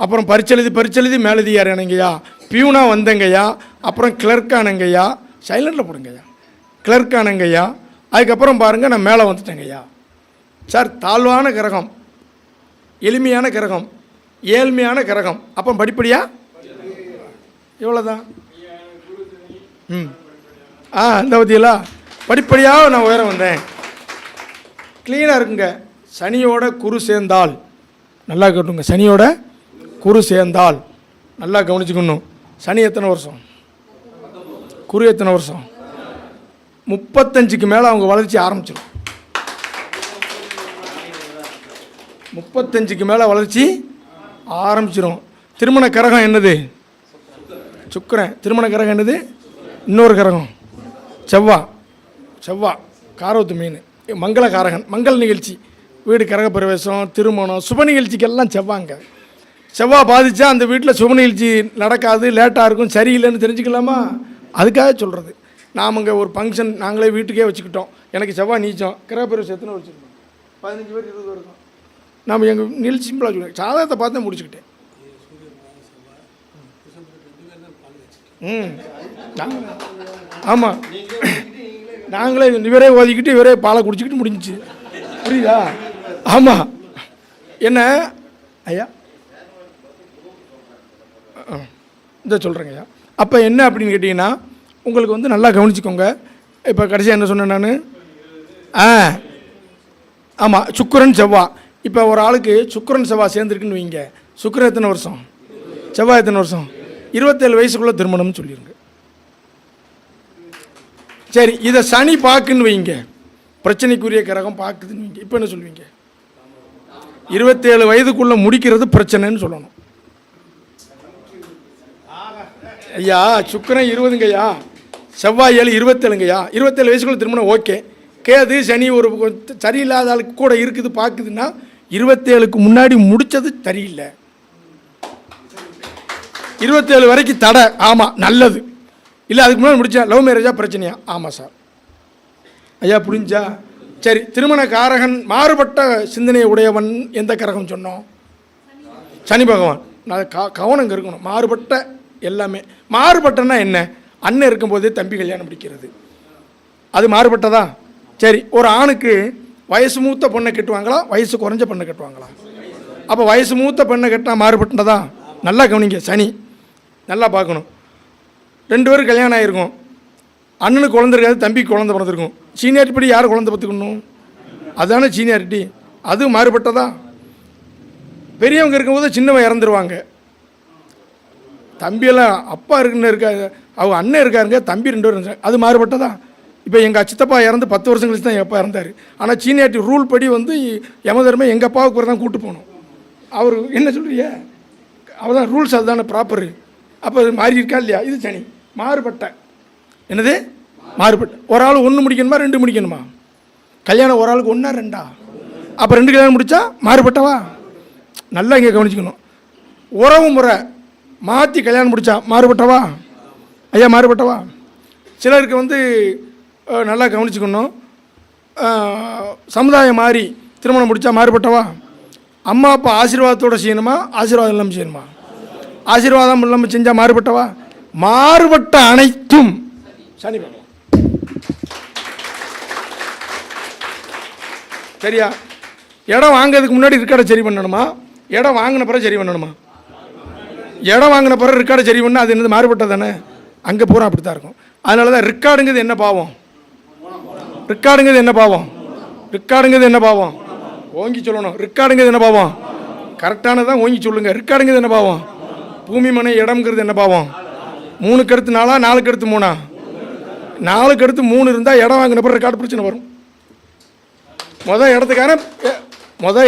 அப்புறம் பரிச்செழுதி மேலதிகாரி ஆனங்கய்யா, பியூனாக வந்தேங்கய்யா, அப்புறம் கிளர்க் ஆனங்கய்யா, சைலண்டில் போடுங்கய்யா, கிளர்க் ஆனங்கய்யா, அதுக்கப்புறம் பாருங்கள் நான் மேலே வந்துட்டேங்கய்யா. சார் தாழ்வான கிரகம், எளிமையான கிரகம், ஏழ்மையான கிரகம், அப்போ படிப்படியாக இவ்வளோதான். இந்த பற்றியலா படிப்படியாக நான் உயர வந்தேன். க்ளீனாக இருக்குங்க. சனியோட குரு சேர்ந்தால், நல்லா கேட்டுங்க, சனியோட குரு சேர்ந்தால் நல்லா கவனிச்சுக்கணும். சனி எத்தனை வருஷம், குரு எத்தனை வருஷம்? 35க்கு மேலே அவங்க வளர்ச்சி ஆரம்பிச்சிடும். 35க்கு மேலே வளர்ச்சி ஆரம்பிச்சிடும். திருமண கரகம் என்னது? சுக்கிரன். திருமண கரகம் என்னது? இன்னொரு கரகம் செவ்வாய். காரவத்து மீன் மங்களகாரகன். மங்கள நிகழ்ச்சி, வீடு கரக பிரவேசம், திருமணம், சுப நிகழ்ச்சிக்கெல்லாம் செவ்வாங்க. செவ்வாய் பாதித்தா அந்த வீட்டில் சுப நிகழ்ச்சி நடக்காது, லேட்டாக இருக்கும், சரியில்லைன்னு தெரிஞ்சுக்கலாமா? அதுக்காக சொல்கிறது. நாம் இங்கே ஒரு ஃபங்க்ஷன் நாங்களே வீட்டுக்கே வச்சுக்கிட்டோம். எனக்கு செவ்வாய் நீச்சம், கிரக பிரவேசம் எத்தனை வச்சுருக்கோம்? 15 பேர் 20 பேர் இருக்கும். நாம் எங்கள் நிகழ்ச்சி சிம்பிளாக சொல்லுவேன், சாதகத்தை பார்த்து முடிச்சுக்கிட்டேன். ஆமாம், நாங்களே இவரே ஓதிக்கிட்டு இவரே பாலை குடிச்சிக்கிட்டு முடிஞ்சிச்சு. புரியுதா? ஆமாம். என்ன ஐயா இந்த சொல்கிறேங்க ஐயா. அப்போ என்ன அப்படின்னு கேட்டிங்கன்னா, உங்களுக்கு வந்து நல்லா கவனிச்சுக்கோங்க. இப்போ கடைசியாக என்ன சொன்னேன் நான்? ஆமாம், சுக்கிரன் செவ்வாய். இப்போ ஒரு ஆளுக்கு சுக்கிரன் செவ்வாய் சேர்ந்துருக்குன்னு வைங்க. சுக்கிரன் எத்தனை வருஷம், செவ்வாய் எத்தனை வருஷம்? 27 வயசுக்குள்ளே திருமணம்னு சொல்லிடுங்க. சரி, இதை சனி பார்க்குன்னு வைங்க, பிரச்சனைக்குரிய கிரகம் பார்க்குதுன்னு வைங்க. இப்போ என்ன சொல்லுவீங்க? 27 வயதுக்குள்ளே முடிக்கிறது பிரச்சனைன்னு சொல்லணும். ஐயா சுக்கிரன் 20ங்கய்யா, செவ்வாய் 27ங்கய்யா. 27 வயசுக்குள்ளே திருமணம் ஓகே. கேது சனி ஒரு சரியில்லாத ஆளுக்கு கூட இருக்குது பார்க்குதுன்னா 27க்கு முன்னாடி முடித்தது சரியில்லை. 27 வரைக்கும் தடை. ஆமாம், நல்லது. இல்லை அதுக்கு முன்னாடி முடிச்சா லவ் மேரேஜா பிரச்சனையா? ஆமாம் சார். ஐயா புரிஞ்சா? சரி, திருமண காரகன் மாறுபட்ட சிந்தனையை உடையவன் எந்த கிரகம் சொன்னோம்? சனி பகவான். நான் கவனம் இருக்கணும். மாறுபட்ட எல்லாமே மாறுபட்டன்னா என்ன? அண்ணன் இருக்கும்போதே தம்பி கல்யாணம் முடிக்கிறது, அது மாறுபட்டதா? சரி, ஒரு ஆணுக்கு வயசு மூத்த பொண்ணை கட்டுவாங்களா, வயசு குறைஞ்ச பொண்ணை கட்டுவாங்களா? அப்போ வயசு மூத்த பெண்ணை கட்டினா மாறுபட்டதா? நல்லா கவனிங்க. சனி நல்லா பார்க்கணும். 2 பேரும் கல்யாணம் ஆகிருக்கும். அண்ணனுக்கு குழந்தை இருக்காது, தம்பிக்கு குழந்தை பிறந்திருக்கும். சீனியாரிட்டி படி யார் குழந்தை பார்த்துக்கணும்? அதுதானே சீனியாரிட்டி. அது மாறுபட்டதா? பெரியவங்க இருக்கும்போது சின்னவன் இறந்துருவாங்க. தம்பியெல்லாம் அப்பா இருக்குன்னு இருக்காது, அவங்க அண்ணன் இருக்காருங்க, தம்பி 2 பேரும் இருந்தாங்க, அது மாறுபட்டதா? இப்போ எங்கள் சித்தப்பா இறந்து 10 வருஷம் கழிச்சு தான் எங்கள் அப்பா இறந்தார். ஆனால் சீனியாரிட்டி ரூல் படி வந்து யமதர்மே எங்கள் அப்பாவுக்கு பிறகு தான் கூப்பிட்டு போகணும். அவர் என்ன சொல்கிறீங்க? அவதான் ரூல்ஸ், அதுதானே ப்ராப்பரு. அப்போ அது மாறி இருக்கா இல்லையா? இது சனி. மாறுபட்ட என்னது? மாறுபட்ட. ஒரு ஆள் 1 முடிக்கணுமா 2 முடிக்கணுமா? கல்யாணம் ஒரு ஆளுக்கு 1 2? அப்போ 2 கல்யாணம் முடித்தா மாறுபட்டவா? நல்லா இங்கே கவனிச்சுக்கணும். உறவு முறை மாற்றி கல்யாணம் முடித்தா மாறுபட்டவா? ஐயா மாறுபட்டவா? சிலருக்கு வந்து நல்லா கவனிச்சுக்கணும். சமுதாயம் மாறி திருமணம் முடித்தா மாறுபட்டவா? அம்மா அப்பா ஆசீர்வாதத்தோடு செய்யணுமா, ஆசீர்வாதம் இல்லாமல் செய்யணுமா? ஆசீர்வாதம் இல்லாமல் செஞ்சால் மாறுபட்டவா? மாறுபட்ட அனைத்தும் சனி பகவான். சரியா? இடம் வாங்கிறதுக்கு முன்னாடி ரெக்கார்டை சரி பண்ணணுமா, இடம் வாங்கின பிறகு சரி பண்ணணுமா? இடம் வாங்கின பிறகு ரெக்கார்டை சரி பண்ணால் அது என்னது? மாறுபட்டது தானே. அங்கே பூரா அப்படி தான் இருக்கும். அதனால தான் ரெக்கார்டுங்கிறது என்ன பாவம்? ரெக்கார்டுங்கிறது என்ன பாவம்? ரெக்கார்டுங்கிறது என்ன பாவம்? ஓங்கி சொல்லணும். ரெக்கார்டுங்கிறது என்ன பாவம்? கரெக்டானதான் ஓங்கி சொல்லுங்க. ரெக்கார்டுங்கிறது என்ன பாவம்? பூமி மனை இடம்ங்கிறது என்ன பாவம்? 3க்கு அடுத்து 4, 4க்கு அடுத்து 3, 4க்கு அடுத்து 3 இருந்தால் இடம் வாங்கின பிறகு ரெக்கார்டு பிரச்சனை வரும். மொதல்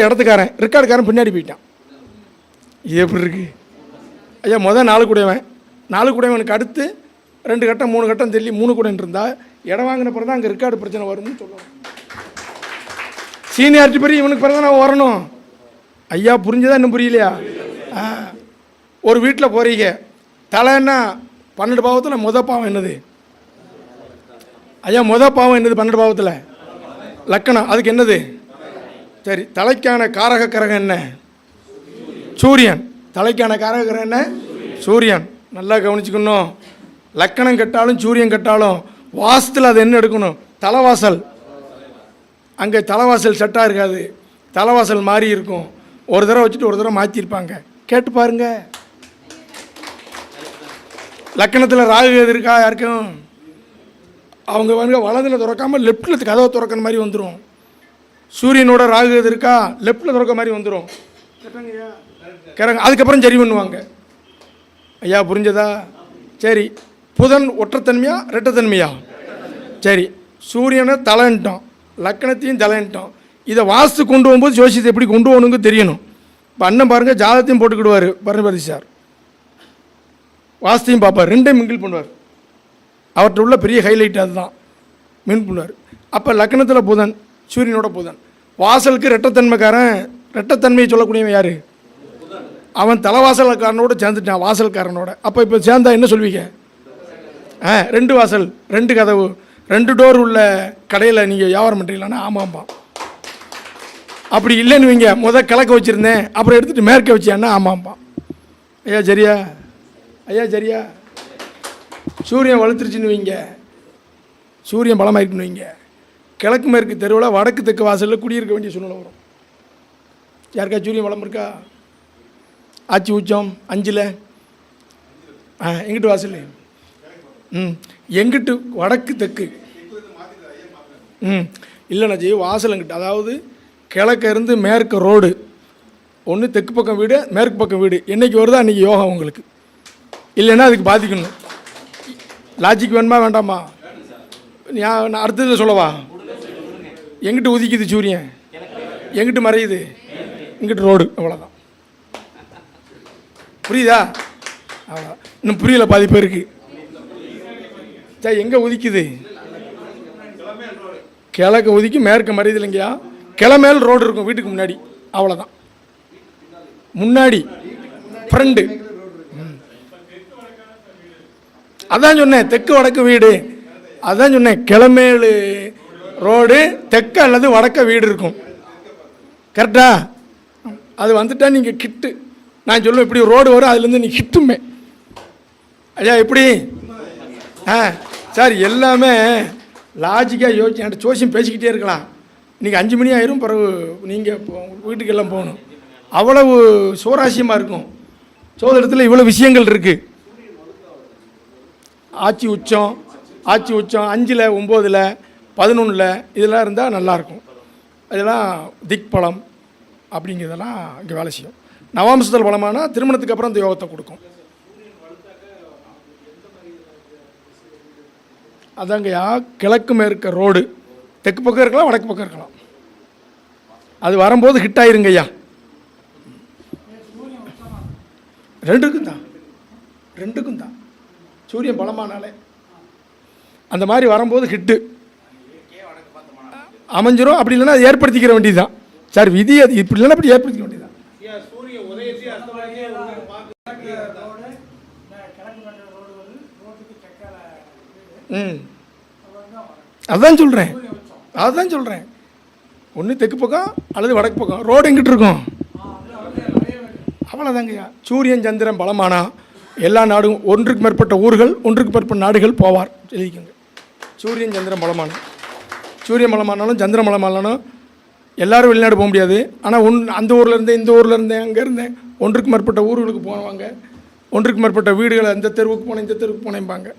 இடத்துக்காரன் ரெக்கார்டுக்காரன் பின்னாடி போயிட்டான். இது எப்படி இருக்கு ஐயா? மொதல் 4 கூடையவன், 4 கூடையவனுக்கு அடுத்து 2 கட்டம் 3 கட்டம் தள்ளி 3 கூடைன்னு இருந்தால் இடம் வாங்கின பிறகு தான் அங்கே ரெக்கார்டு பிரச்சனை வரும்னு சொல்லுவாங்க. சீனியாரிட்டி படி இவனுக்கு பிறகு தான் வரணும். ஐயா புரிஞ்சுதான்? இன்னும் புரியலையா? ஒரு வீட்டில் போகிறீங்க, தலைன்னா 12 பாவத்தில் மொதல் பாவம் என்னது ஐயா? மொதல் பாவம் என்னது 12 பாவத்தில்? லக்கணம். அதுக்கு என்னது? சரி, தலைக்கான காரக கிரகம் என்ன? சூரியன். தலைக்கான காரக கிரகம் என்ன? சூரியன். நல்லா கவனிச்சுக்கணும். லக்கணம் கெட்டாலும் சூரியன் கெட்டாலும் வாசத்தில் அது என்ன எடுக்கணும்? தலைவாசல். அங்கே தலைவாசல் செட்டாக இருக்காது, தலைவாசல் மாறி இருக்கும். ஒரு தடவை வச்சுட்டு ஒரு தடவை மாற்றிருப்பாங்க. கேட்டு பாருங்க. லக்கணத்தில் ராகு எது இருக்கா யாருக்கும்? அவங்க வந்து வலதில் திறக்காமல் லெஃப்டில் கதவை திறக்கிற மாதிரி வந்துடும். சூரியனோட ராகு எது இருக்கா? லெஃப்டில் திறக்க மாதிரி வந்துடும். அதுக்கப்புறம் சரி பண்ணுவாங்க. ஐயா புரிஞ்சதா? சரி, புதன் ஒற்றைத்தன்மையா ரெட்டத்தன்மையா? சரி, சூரியனை தலைன்ட்டோம், லக்கணத்தையும் தலைன்ட்டோம். இதை வாஸ்து கொண்டு போகும்போது ஜோசியத்தை எப்படி கொண்டு போகணுங்க தெரியணும். இப்போ அண்ணன் பாருங்கள், ஜாதகத்தையும் போட்டுக்கிடுவார் பரமபதி சார், வாஸ்தையும் பார்ப்பார், ரெண்டையும் மிங்கிள் பண்ணுவார். அவர்கிட்ட உள்ள பெரிய ஹைலைட் அதுதான், மின் பண்ணுவார். அப்போ லக்கணத்தில் புதன், சூரியனோட புதன், வாசலுக்கு ரெட்டத்தன்மைக்காரன். ரெட்டத்தன்மையை சொல்லக்கூடியவன் யார்? அவன் தலைவாசல்காரனோட சேர்ந்துட்டான், வாசல்காரனோட. அப்போ இப்போ சேர்ந்தா என்ன சொல்வீங்க? ரெண்டு வாசல், ரெண்டு கதவு, ரெண்டு டோர் உள்ள கடையில் நீங்கள் வியாபாரம் பண்ணுறீங்களான்னா ஆமாம்பா. அப்படி இல்லைன்னு வைங்க, கிழக்க வச்சுருந்தேன் அப்புறம் எடுத்துகிட்டு மேற்க வச்சியான்னா ஆமாம்பா. ஐயா சரியா? ஐயா சரியா? சூரியன் வலுத்துருச்சுன்னு வைங்க, சூரியன் பலமாயிருக்குன்னு வைங்க, கிழக்கு மேற்கு தெருவில் வடக்கு தெற்கு வாசலில் குடியிருக்க வேண்டிய சூழ்நிலை வரும். யாருக்கா சூரியன் பலம் இருக்கா? ஆச்சி உச்சம் 5ல் எங்கிட்டு வாசல்? எங்கிட்டு? வடக்கு தெற்கு. இல்லைண்ணாச்சி, வாசல் எங்கிட்ட, அதாவது கிழக்க இருந்து மேற்கு ரோடு, ஒன்று தெற்கு பக்கம் வீடு, மேற்கு பக்கம் வீடு. என்றைக்கு வருதோ அன்றைக்கி யோகா உங்களுக்கு. இல்லைன்னா அதுக்கு பாதிக்கணும். லாஜிக் வேணுமா வேண்டாமா? நான் அடுத்ததில் சொல்லவா? எங்கிட்டு உதிக்குது சூரியன்? எங்கிட்டு மறையுது? இங்கிட்டு ரோடு. அவ்வளோதான். புரியுதா? அவ்வளோ. இன்னும் புரியல பாதி பேருக்கு. சரி, எங்கே உதிக்குது? கிழக்கு உதிக்கு மேற்கு மறையுது இல்லைங்கயா. கிழமேல் ரோடு இருக்கும் வீட்டுக்கு முன்னாடி. அவ்வளோதான். முன்னாடி ஃப்ரெண்டு. அதான் சொன்னேன், தெற்கு வடக்கு வீடு. அதான் சொன்னேன், கிழமேலு ரோடு, தெற்கு அல்லது வடக்க வீடு இருக்கும். கரெக்டா? அது வந்துட்டா நீங்கள் கிட்டு. நான் சொல்லுவேன், இப்படி ரோடு வரும், அதுலேருந்து நீ கிட்டுமே. ஐயா எப்படி? சார் எல்லாமே லாஜிக்காக யோசிச்சு என்கிட்ட ஜோசியம் பேசிக்கிட்டே இருக்கலாம். இன்றைக்கி 5 மணி ஆயிரும், பிறகு நீங்கள் வீட்டுக்கெல்லாம் போகணும். அவ்வளவு சுவராசியமாக இருக்கும். சோதனத்தில் இவ்வளோ விஷயங்கள் இருக்குது. ஆட்சி உச்சம் 5ல் 9ல் 11ல் இதெல்லாம் இருந்தால் நல்லாயிருக்கும். இதெல்லாம் திக் பலம் அப்படிங்கிறதெல்லாம் இங்கே வேலை செய்யும். நவாம்சத்தில் பலமானா திருமணத்துக்கு அப்புறம் அந்த யோகத்தை கொடுக்கும். அதாங்கய்யா, கிழக்கு மேற்க ரோடு, தெற்கு பக்கம் இருக்கலாம், வடக்கு பக்கம் இருக்கலாம். அது வரும்போது ஹிட் ஆயிருங்கய்யா. ரெண்டுக்கும் தான் சூரியன் பலமானாலே அந்த மாதிரி வரும்போது ஹிட்டு அமைஞ்சிரும். அப்படி இல்லைன்னா அது ஏற்படுத்திக்கிற வேண்டியதுதான் சார், விதி. அது இப்படி இல்லைன்னா அப்படி ஏற்படுத்திக்க வேண்டியதுதான். அதுதான் சொல்கிறேன். ஒன்று தெற்கு பக்கம் அல்லது வடக்கு பக்கம் ரோடு எங்கிட்டு இருக்கும். அவ்வளோதாங்கய்யா. சூரியன் சந்திரன் பலமானா எல்லா நாடும், ஒன்றுக்கு மேற்பட்ட ஊர்கள், ஒன்றுக்கு மேற்பட்ட நாடுகள் போவார். எழுதிக்கோங்க. சூரியன் சந்திரன் பலமானாலும் சந்திரன் பலமானாலும் எல்லோரும் வெளிநாடு போக முடியாது. ஆனால் அந்த ஊரில் இருந்தேன், இந்த ஊரில் இருந்தேன், அங்கே இருந்தேன், ஒன்றுக்கு மேற்பட்ட ஊர்களுக்கு போனவாங்க, ஒன்றுக்கு மேற்பட்ட வீடுகளை அந்த தெருவுக்கு போனேன், இந்த தெருவுக்கு போனேன்பாங்க.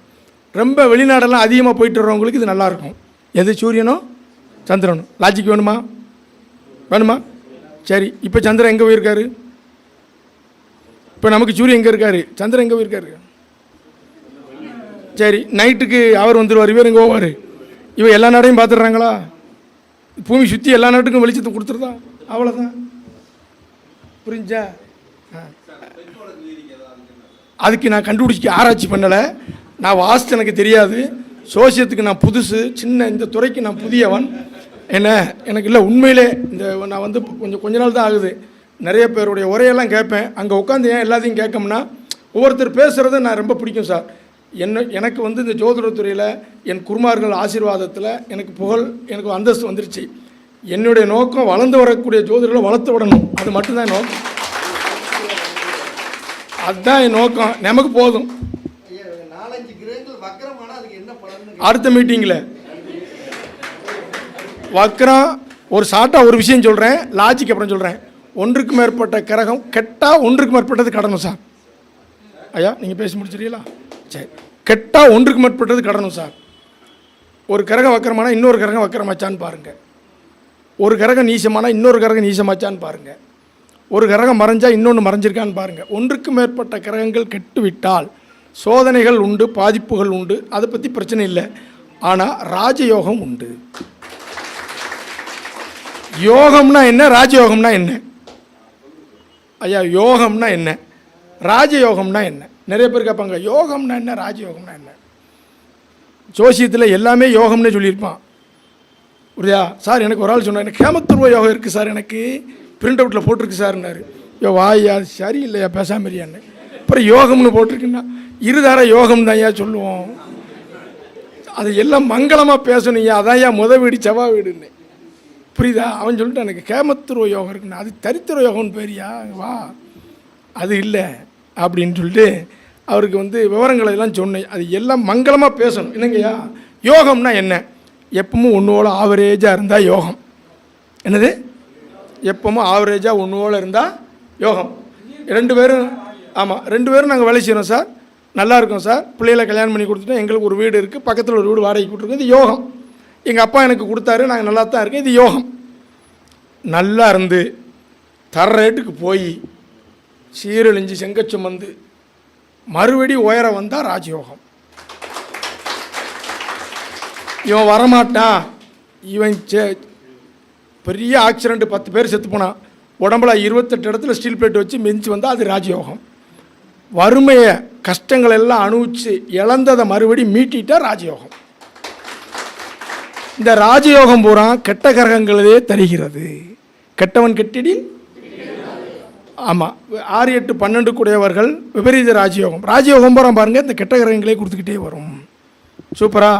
ரொம்ப வெளிநாடெல்லாம் அதிகமாக போயிட்டு வர்றவங்களுக்கு இது நல்லாயிருக்கும். எது? சூரியனும் சந்திரனும். லாஜிக் வேணுமா? சரி, இப்போ சந்திரன் எங்கே போயிருக்காரு? இப்போ நமக்கு சூரியன் எங்கே இருக்கார்? சந்திரன் எங்கே போயிருக்காரு? சரி, நைட்டுக்கு அவர் வந்துடுவார். இவர் எங்கே போவார்? இவன் எல்லா நாடையும் பார்த்துடுறாங்களா? பூமி சுற்றி எல்லா நாட்டுக்கும் வெளிச்சத்தை கொடுத்துருதா? அவ்வளோதான். புரிஞ்சா? அதுக்கு நான் கண்டுபிடிச்சி ஆராய்ச்சி பண்ணலை. நான் வாஸ்து எனக்கு தெரியாது, சோசியத்துக்கு நான் புதுசு, சின்ன இந்த துறைக்கு நான் புதியவன். எனக்கு இல்லை உண்மையிலே நான் வந்து கொஞ்ச நாள் தான் ஆகுது. நிறைய பேருடைய உரையெல்லாம் கேட்பேன். அங்கே உட்காந்து ஏன் எல்லாத்தையும் கேட்கோம்னா, ஒவ்வொருத்தர் பேசுகிறத நான் ரொம்ப பிடிக்கும் சார். எனக்கு இந்த ஜோதிடத்துறையில் என் குருமார்கள் ஆசீர்வாதத்தில் எனக்கு புகழ், எனக்கு அந்தஸ்து வந்துருச்சு. என்னுடைய நோக்கம் வளர்ந்து வரக்கூடிய ஜோதிடர்களை வளர்த்து விடணும். அது மட்டும்தான் நோக்கம். அதுதான் என் நோக்கம். நமக்கு போதும். அடுத்த மீட்டிங்கில் வக்ரம் ஒரு ஷார்ட்டாக ஒரு விஷயம் சொல்கிறேன், லாஜிக் அப்புறம் சொல்கிறேன். ஒன்றுக்கு மேற்பட்ட கிரகம் கெட்டால் ஒன்றுக்கு மேற்பட்டது கடணும் சார். ஐயா நீங்கள் பேசி முடிச்சிருக்கீங்களா? சரி, கெட்டால் ஒன்றுக்கு மேற்பட்டது கடணும் சார். ஒரு கிரகம் வக்கரமானால் இன்னொரு கிரகம் வக்கரமாச்சான்னு பாருங்கள். ஒரு கிரகம் நீசமானால் இன்னொரு கிரகம் நீசமாச்சான்னு பாருங்கள். ஒரு கிரகம் மறைஞ்சால் இன்னொன்று மறைஞ்சிருக்கான்னு பாருங்கள். ஒன்றுக்கு மேற்பட்ட கிரகங்கள் கெட்டுவிட்டால் சோதனைகள் உண்டு, பாதிப்புகள் உண்டு. அதை பற்றி பிரச்சனை இல்லை. ஆனால் ராஜயோகம் உண்டு. யோகம்னா என்ன, ராஜயோகம்னா என்ன? ஐயா யோகம்னா என்ன, ராஜயோகம்னா என்ன? நிறைய பேர் கேட்பாங்க யோகம்னா என்ன, ராஜயோகம்னா என்ன? ஜோசியத்தில் எல்லாமே யோகம்னு சொல்லியிருப்பான். புரியா சார்? எனக்கு ஒரு ஆள் சொன்னார், எனக்கு ஹேமத்துருவ யோகம் இருக்குது சார், எனக்கு பிரிண்ட் அவுட்டில் போட்டிருக்கு சார்னாரு. யோ வாயா சரியில்லையா பேசாமரியான்னு. அப்புறம் யோகம்னு போட்டிருக்குன்னா இருதார யோகம் தான் ஐயா சொல்லுவோம். அது எல்லாம் மங்களமாக பேசணும் ஐயா. அதான் ஐயா வீடு செவ்வா வீடுன்னு. புரியுதா? அவன் சொல்லிட்டு எனக்கு கேமத்துருவ யோகம் இருக்குண்ணா, அது தரித்திர யோகம்னு பேரியா, வா அது இல்லை அப்படின்னு சொல்லிட்டு அவருக்கு விவரங்களை எல்லாம் சொன்னேன். அது எல்லாம் மங்களமாக பேசணும் என்னங்கய்யா. யோகம்னா என்ன? எப்பவும் ஒன்றோட ஆவரேஜாக இருந்தால் யோகம். என்னது? எப்பவும் ஆவரேஜாக ஒன்றோட இருந்தால் யோகம். 2 பேரும் ஆமாம் 2 பேரும் நாங்கள் வேலை செய்கிறோம் சார், நல்லா இருக்கோம் சார், பிள்ளைகளை கல்யாணம் பண்ணி கொடுத்துட்டோம், எங்களுக்கு ஒரு வீடு இருக்குது, பக்கத்தில் ஒரு வீடு வாடகைக்கு கொடுத்துருக்கோம், இது யோகம். எங்கள் அப்பா எனக்கு கொடுத்தாரு, நாங்கள் நல்லா தான் இருக்கோம், இது யோகம். நல்லா இருந்து தர ரேட்டுக்கு போய் சீரழிஞ்சு செங்கச்சுமந்து மறுபடி உயர வந்தால் ராஜயோகம். இவன் வரமாட்டான், இவன் பெரிய ஆக்சிடென்ட் 10 பேர் செத்து போனான், உடம்புல 28 இடத்துல ஸ்டீல் பிளேட் வச்சு மிதிச்சு வந்தால் அது ராஜயோகம். வறுமையை கஷ்டங்கள் எல்லாம் அனுபவிச்சு இழந்ததை மறுபடி மீட்டிட்டா ராஜயோகம். இந்த ராஜயோகம் பூரா கெட்ட கிரகங்களே தருகிறது. கெட்டவன் கெட்டிடில் ஆமாம் 6, 8, 12 கூடியவர்கள் விபரீத ராஜயோகம். ராஜயோகம் பூரா பாருங்கள் இந்த கெட்ட கிரகங்களே கொடுத்துக்கிட்டே வரும். சூப்பரா?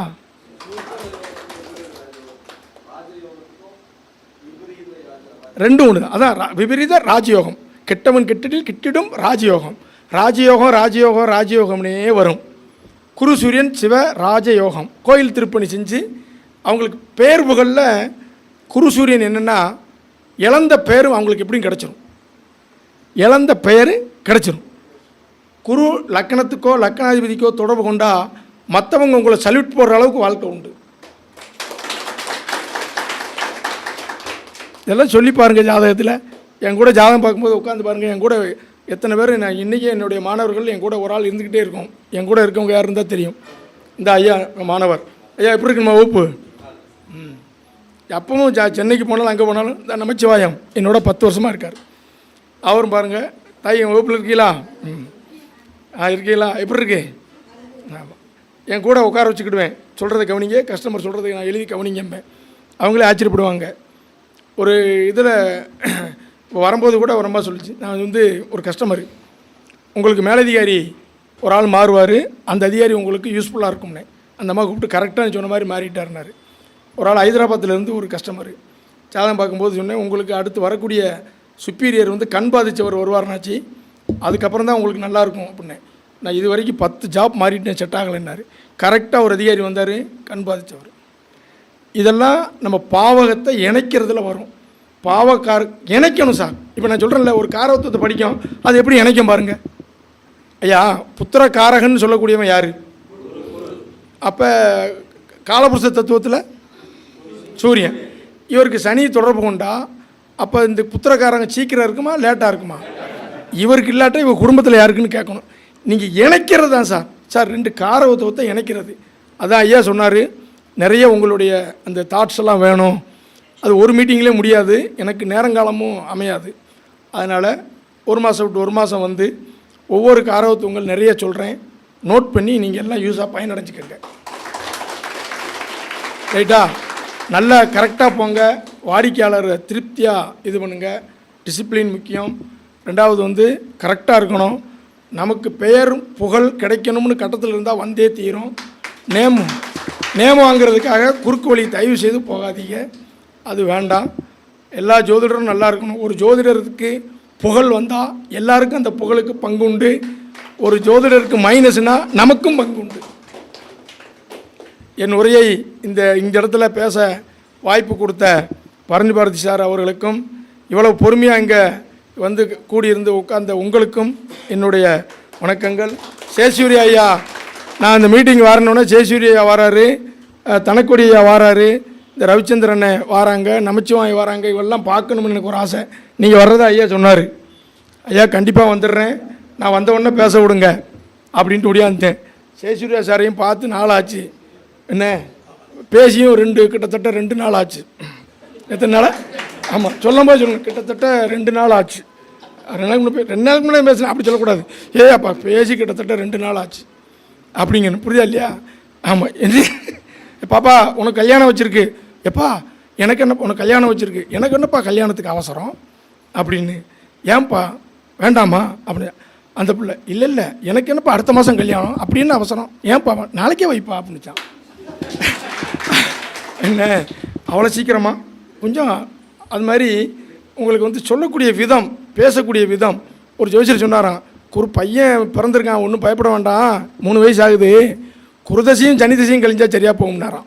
ரெண்டும் ஒன்று தான். அதான் விபரீத ராஜயோகம். கெட்டவன் கெட்டிடில் கிட்டிடும் ராஜயோகம். ராஜயோகம் ராஜயோகம் ராஜயோகம்னே வரும். குரு சூரியன் சிவ ராஜயோகம். கோயில் திருப்பணி செஞ்சு அவங்களுக்கு பேர் புகழில் குரு சூரியன் என்னென்னா இழந்த பேரும் அவங்களுக்கு எப்படியும் கிடச்சிரும். இழந்த பெயர் கிடச்சிரும். குரு லக்கணத்துக்கோ லக்கணாதிபதிக்கோ தொடர்பு கொண்டா மற்றவங்க உங்களை சல்யூட் போடுற அளவுக்கு வாழ்க்கை உண்டு. இதெல்லாம் சொல்லி பாருங்கள் ஜாதகத்தில். என் கூட ஜாதகம் பார்க்கும்போது உட்காந்து பாருங்கள். என் கூட எத்தனை பேர் நான் இன்றைக்கி என்னுடைய மாணவர்கள் என் கூட ஒரு ஆள் இருந்துக்கிட்டே இருக்கும். என் கூட இருக்கவங்க யார் இருந்தால் தெரியும். இந்த ஐயா மாணவர், ஐயா எப்படி இருக்குமா வகுப்பு? அப்பவும் சென்னைக்கு போனாலும் அங்கே போனாலும் இந்த நமச்சிவாயம் என்னோட 10 வருஷமாக இருக்கார். அவரும் பாருங்கள், தாய் என் வகுப்பில் இருக்கீங்களா? இருக்கீங்களா? எப்படி இருக்கு? ஆமாம், என் கூட உட்கார வச்சுக்கிடுவேன். சொல்கிறத கவனிங்க, கஸ்டமர் சொல்கிறத நான் எழுதி கவனிங்கம்பேன். அவங்களே ஆச்சரியப்படுவாங்க. ஒரு இதில் இப்போ வரும்போது கூட ஒரு அம்மா சொல்லிச்சு, நான் ஒரு கஸ்டமரு, உங்களுக்கு மேலதிகாரி ஒரு ஆள் மாறுவார், அந்த அதிகாரி உங்களுக்கு யூஸ்ஃபுல்லாக இருக்கும்னே. அந்த அம்மா கூப்பிட்டு கரெக்டாக சொன்ன மாதிரி மாறிட்டாருனாரு. ஒரு ஆள் ஹைதராபாத்திலேருந்து ஒரு கஸ்டமரு ஜாதகம் பார்க்கும்போது சொன்னேன், உங்களுக்கு அடுத்து வரக்கூடிய சுப்பீரியர் கண் பாதித்தவர் வருவார்னாச்சு, அதுக்கப்புறம் தான் உங்களுக்கு நல்லாயிருக்கும் அப்படின்னேன். நான் இது வரைக்கும் 10 ஜாப் மாறிட்டேன், செட் ஆகலைன்னாரு. கரெக்டாக ஒரு அதிகாரி வந்தார், கண் பாதித்தவர். இதெல்லாம் நம்ம பாவகத்தை இணைக்கிறதுல வரும். பாவக்கார இணைக்கணும் சார். இப்போ நான் சொல்கிறேன்ல, ஒரு காரவத்துவத்தை படிக்கும், அது எப்படி இணைக்கும் பாருங்கள். ஐயா புத்திர காரகன்னு சொல்லக்கூடியவன் யார்? அப்போ காலபுருஷ தத்துவத்தில் சூரியன். இவருக்கு சனி தொடர்பு கொண்டா அப்போ இந்த புத்திரக்காரங்க சீக்கிரம் இருக்குமா லேட்டாக இருக்குமா? இவருக்கு இல்லாட்டா இவர் குடும்பத்தில் யாருக்குன்னு கேட்கணும். நீங்கள் இணைக்கிறது தான் சார். சார் 2 காரவத்துவத்தை இணைக்கிறது. அதான் ஐயா சொன்னார், நிறைய உங்களுடைய அந்த தாட்ஸ் எல்லாம் வேணும், அது ஒரு மீட்டிங்லேயே முடியாது, எனக்கு நேரங்காலமும் அமையாது. அதனால் 1 மாதம் விட்டு 1 மாதம் ஒவ்வொரு காரவத்துவங்கள் நிறைய சொல்கிறேன், நோட் பண்ணி நீங்கள் எல்லாம் யூஸாக பயனடைஞ்சிக்கங்க. ரைட்டா? நல்லா கரெக்டாக போங்க, வாடிக்கையாளரை திருப்தியாக இது பண்ணுங்கள். டிசிப்ளின் முக்கியம். 2வது கரெக்டாக இருக்கணும். நமக்கு பெயர் புகழ் கிடைக்கணும்னு கட்டத்தில் இருந்தால் வந்தே தீரும். நேம் வாங்கிறதுக்காக குறுக்கு வழி தயவு செய்து போகாதீங்க. அது வேண்டாம். எல்லா ஜோதிடரும் நல்லா இருக்கணும். ஒரு ஜோதிடருக்கு புகழ் வந்தால் எல்லாருக்கும் அந்த புகழுக்கு பங்கு உண்டு. ஒரு ஜோதிடருக்கு மைனஸ்னால் நமக்கும் பங்கு உண்டு. என் உரையை இந்த இடத்துல பேச வாய்ப்பு கொடுத்த பரஞ்சு பாரதி சார் அவர்களுக்கும், இவ்வளவு பொறுமையாக இங்கே வந்து கூடியிருந்து உட்கார்ந்த உங்களுக்கும் என்னுடைய வணக்கங்கள். சேஷூரி ஐயா, நான் இந்த மீட்டிங் வரணுன்னா சேஷூரி ஐயா வராரு, தனக்கொடி ஐயா வராரு, இந்த ரவிச்சந்திரனை வராங்க, நமச்சிவாய் வராங்க, இவெல்லாம் பார்க்கணும்னு எனக்கு ஒரு ஆசை. நீங்கள் வர்றதா ஐயா சொன்னார். ஐயா கண்டிப்பாக வந்துடுறேன், நான் வந்த உடனே பேச விடுங்க அப்படின்ட்டு ஓடியாந்துட்டேன். சேஷூரியா சாரையும் பார்த்து நாள் ஆச்சு, என்ன பேசியும் கிட்டத்தட்ட 2 நாள் ஆச்சு. எத்தனை நாள்? ஆமாம், சொல்லும்போது சொல்லுங்கள், கிட்டத்தட்ட 2 நாள் ஆச்சு. 2 நாளுக்கு முன்னாடி பேசுகிறேன், அப்படி சொல்லக்கூடாது. அப்பா பேசி கிட்டத்தட்ட 2 நாள் ஆச்சு அப்படிங்கன்னு, புரியுதா இல்லையா? ஆமாம். பாப்பா உனக்கு கல்யாணம் வச்சுருக்கு, எப்பா எனக்கு என்ன உனக்கு கல்யாணம் வச்சுருக்கு, எனக்கு என்னப்பா கல்யாணத்துக்கு அவசரம் அப்படின்னு. ஏன்பா வேண்டாமா அப்படின்னு. அந்த பிள்ளை இல்லை எனக்கு என்னப்பா அடுத்த மாதம் கல்யாணம் அப்படின்னு அவசரம், ஏன்பா நாளைக்கே வைப்பா அப்படின்னுச்சான். என்ன அவ்வளோ சீக்கிரமா? கொஞ்சம் அது மாதிரி உங்களுக்கு வந்து சொல்லக்கூடிய விதம், பேசக்கூடிய விதம். ஒரு ஜோசியர் சொன்னாராம், பையன் பிறந்திருக்கான், ஒன்றும் பயப்பட வேண்டாம், 3 வயசு ஆகுது, குருதசையும் சனிதசையும் கழிஞ்சா சரியாக போகும்னாராம்.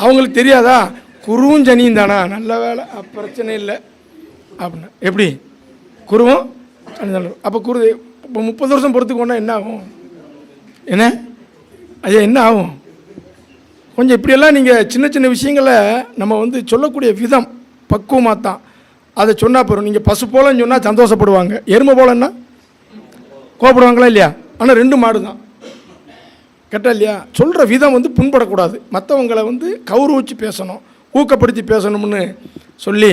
அவங்களுக்கு தெரியாதா, குருவும் சனியும் தானா, நல்ல வேலை, பிரச்சனை இல்லை அப்படின்னா. எப்படி குருவும் அப்போ குரு இப்போ 30 வருஷம் பொறுத்துக்கொண்டா என்ன ஆகும்? என்ன ஐயா என்ன ஆகும்? கொஞ்சம் இப்படியெல்லாம் நீங்கள் சின்ன சின்ன விஷயங்களை நம்ம வந்து சொல்லக்கூடிய விதம் பக்குவமாக தான் அதை சொன்னால் போகிறோம். நீங்கள் பசு போலன்னு சொன்னால் சந்தோஷப்படுவாங்க, எருமை போலன்னா கோபப்படுவாங்களா இல்லையா? ஆனால் 2 மாடு தான், கேட்டா இல்லையா? சொல்கிற விதம் வந்து புண்படக்கூடாது, மற்றவங்களை வந்து கௌரவிச்சு பேசணும், ஊக்கப்படுத்தி பேசணும்னு சொல்லி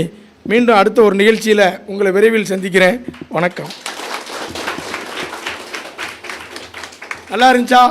மீண்டும் அடுத்த ஒரு நிகழ்ச்சியில் உங்களை விரைவில் சந்திக்கிறேன். வணக்கம். நல்லா இருந்துச்சா?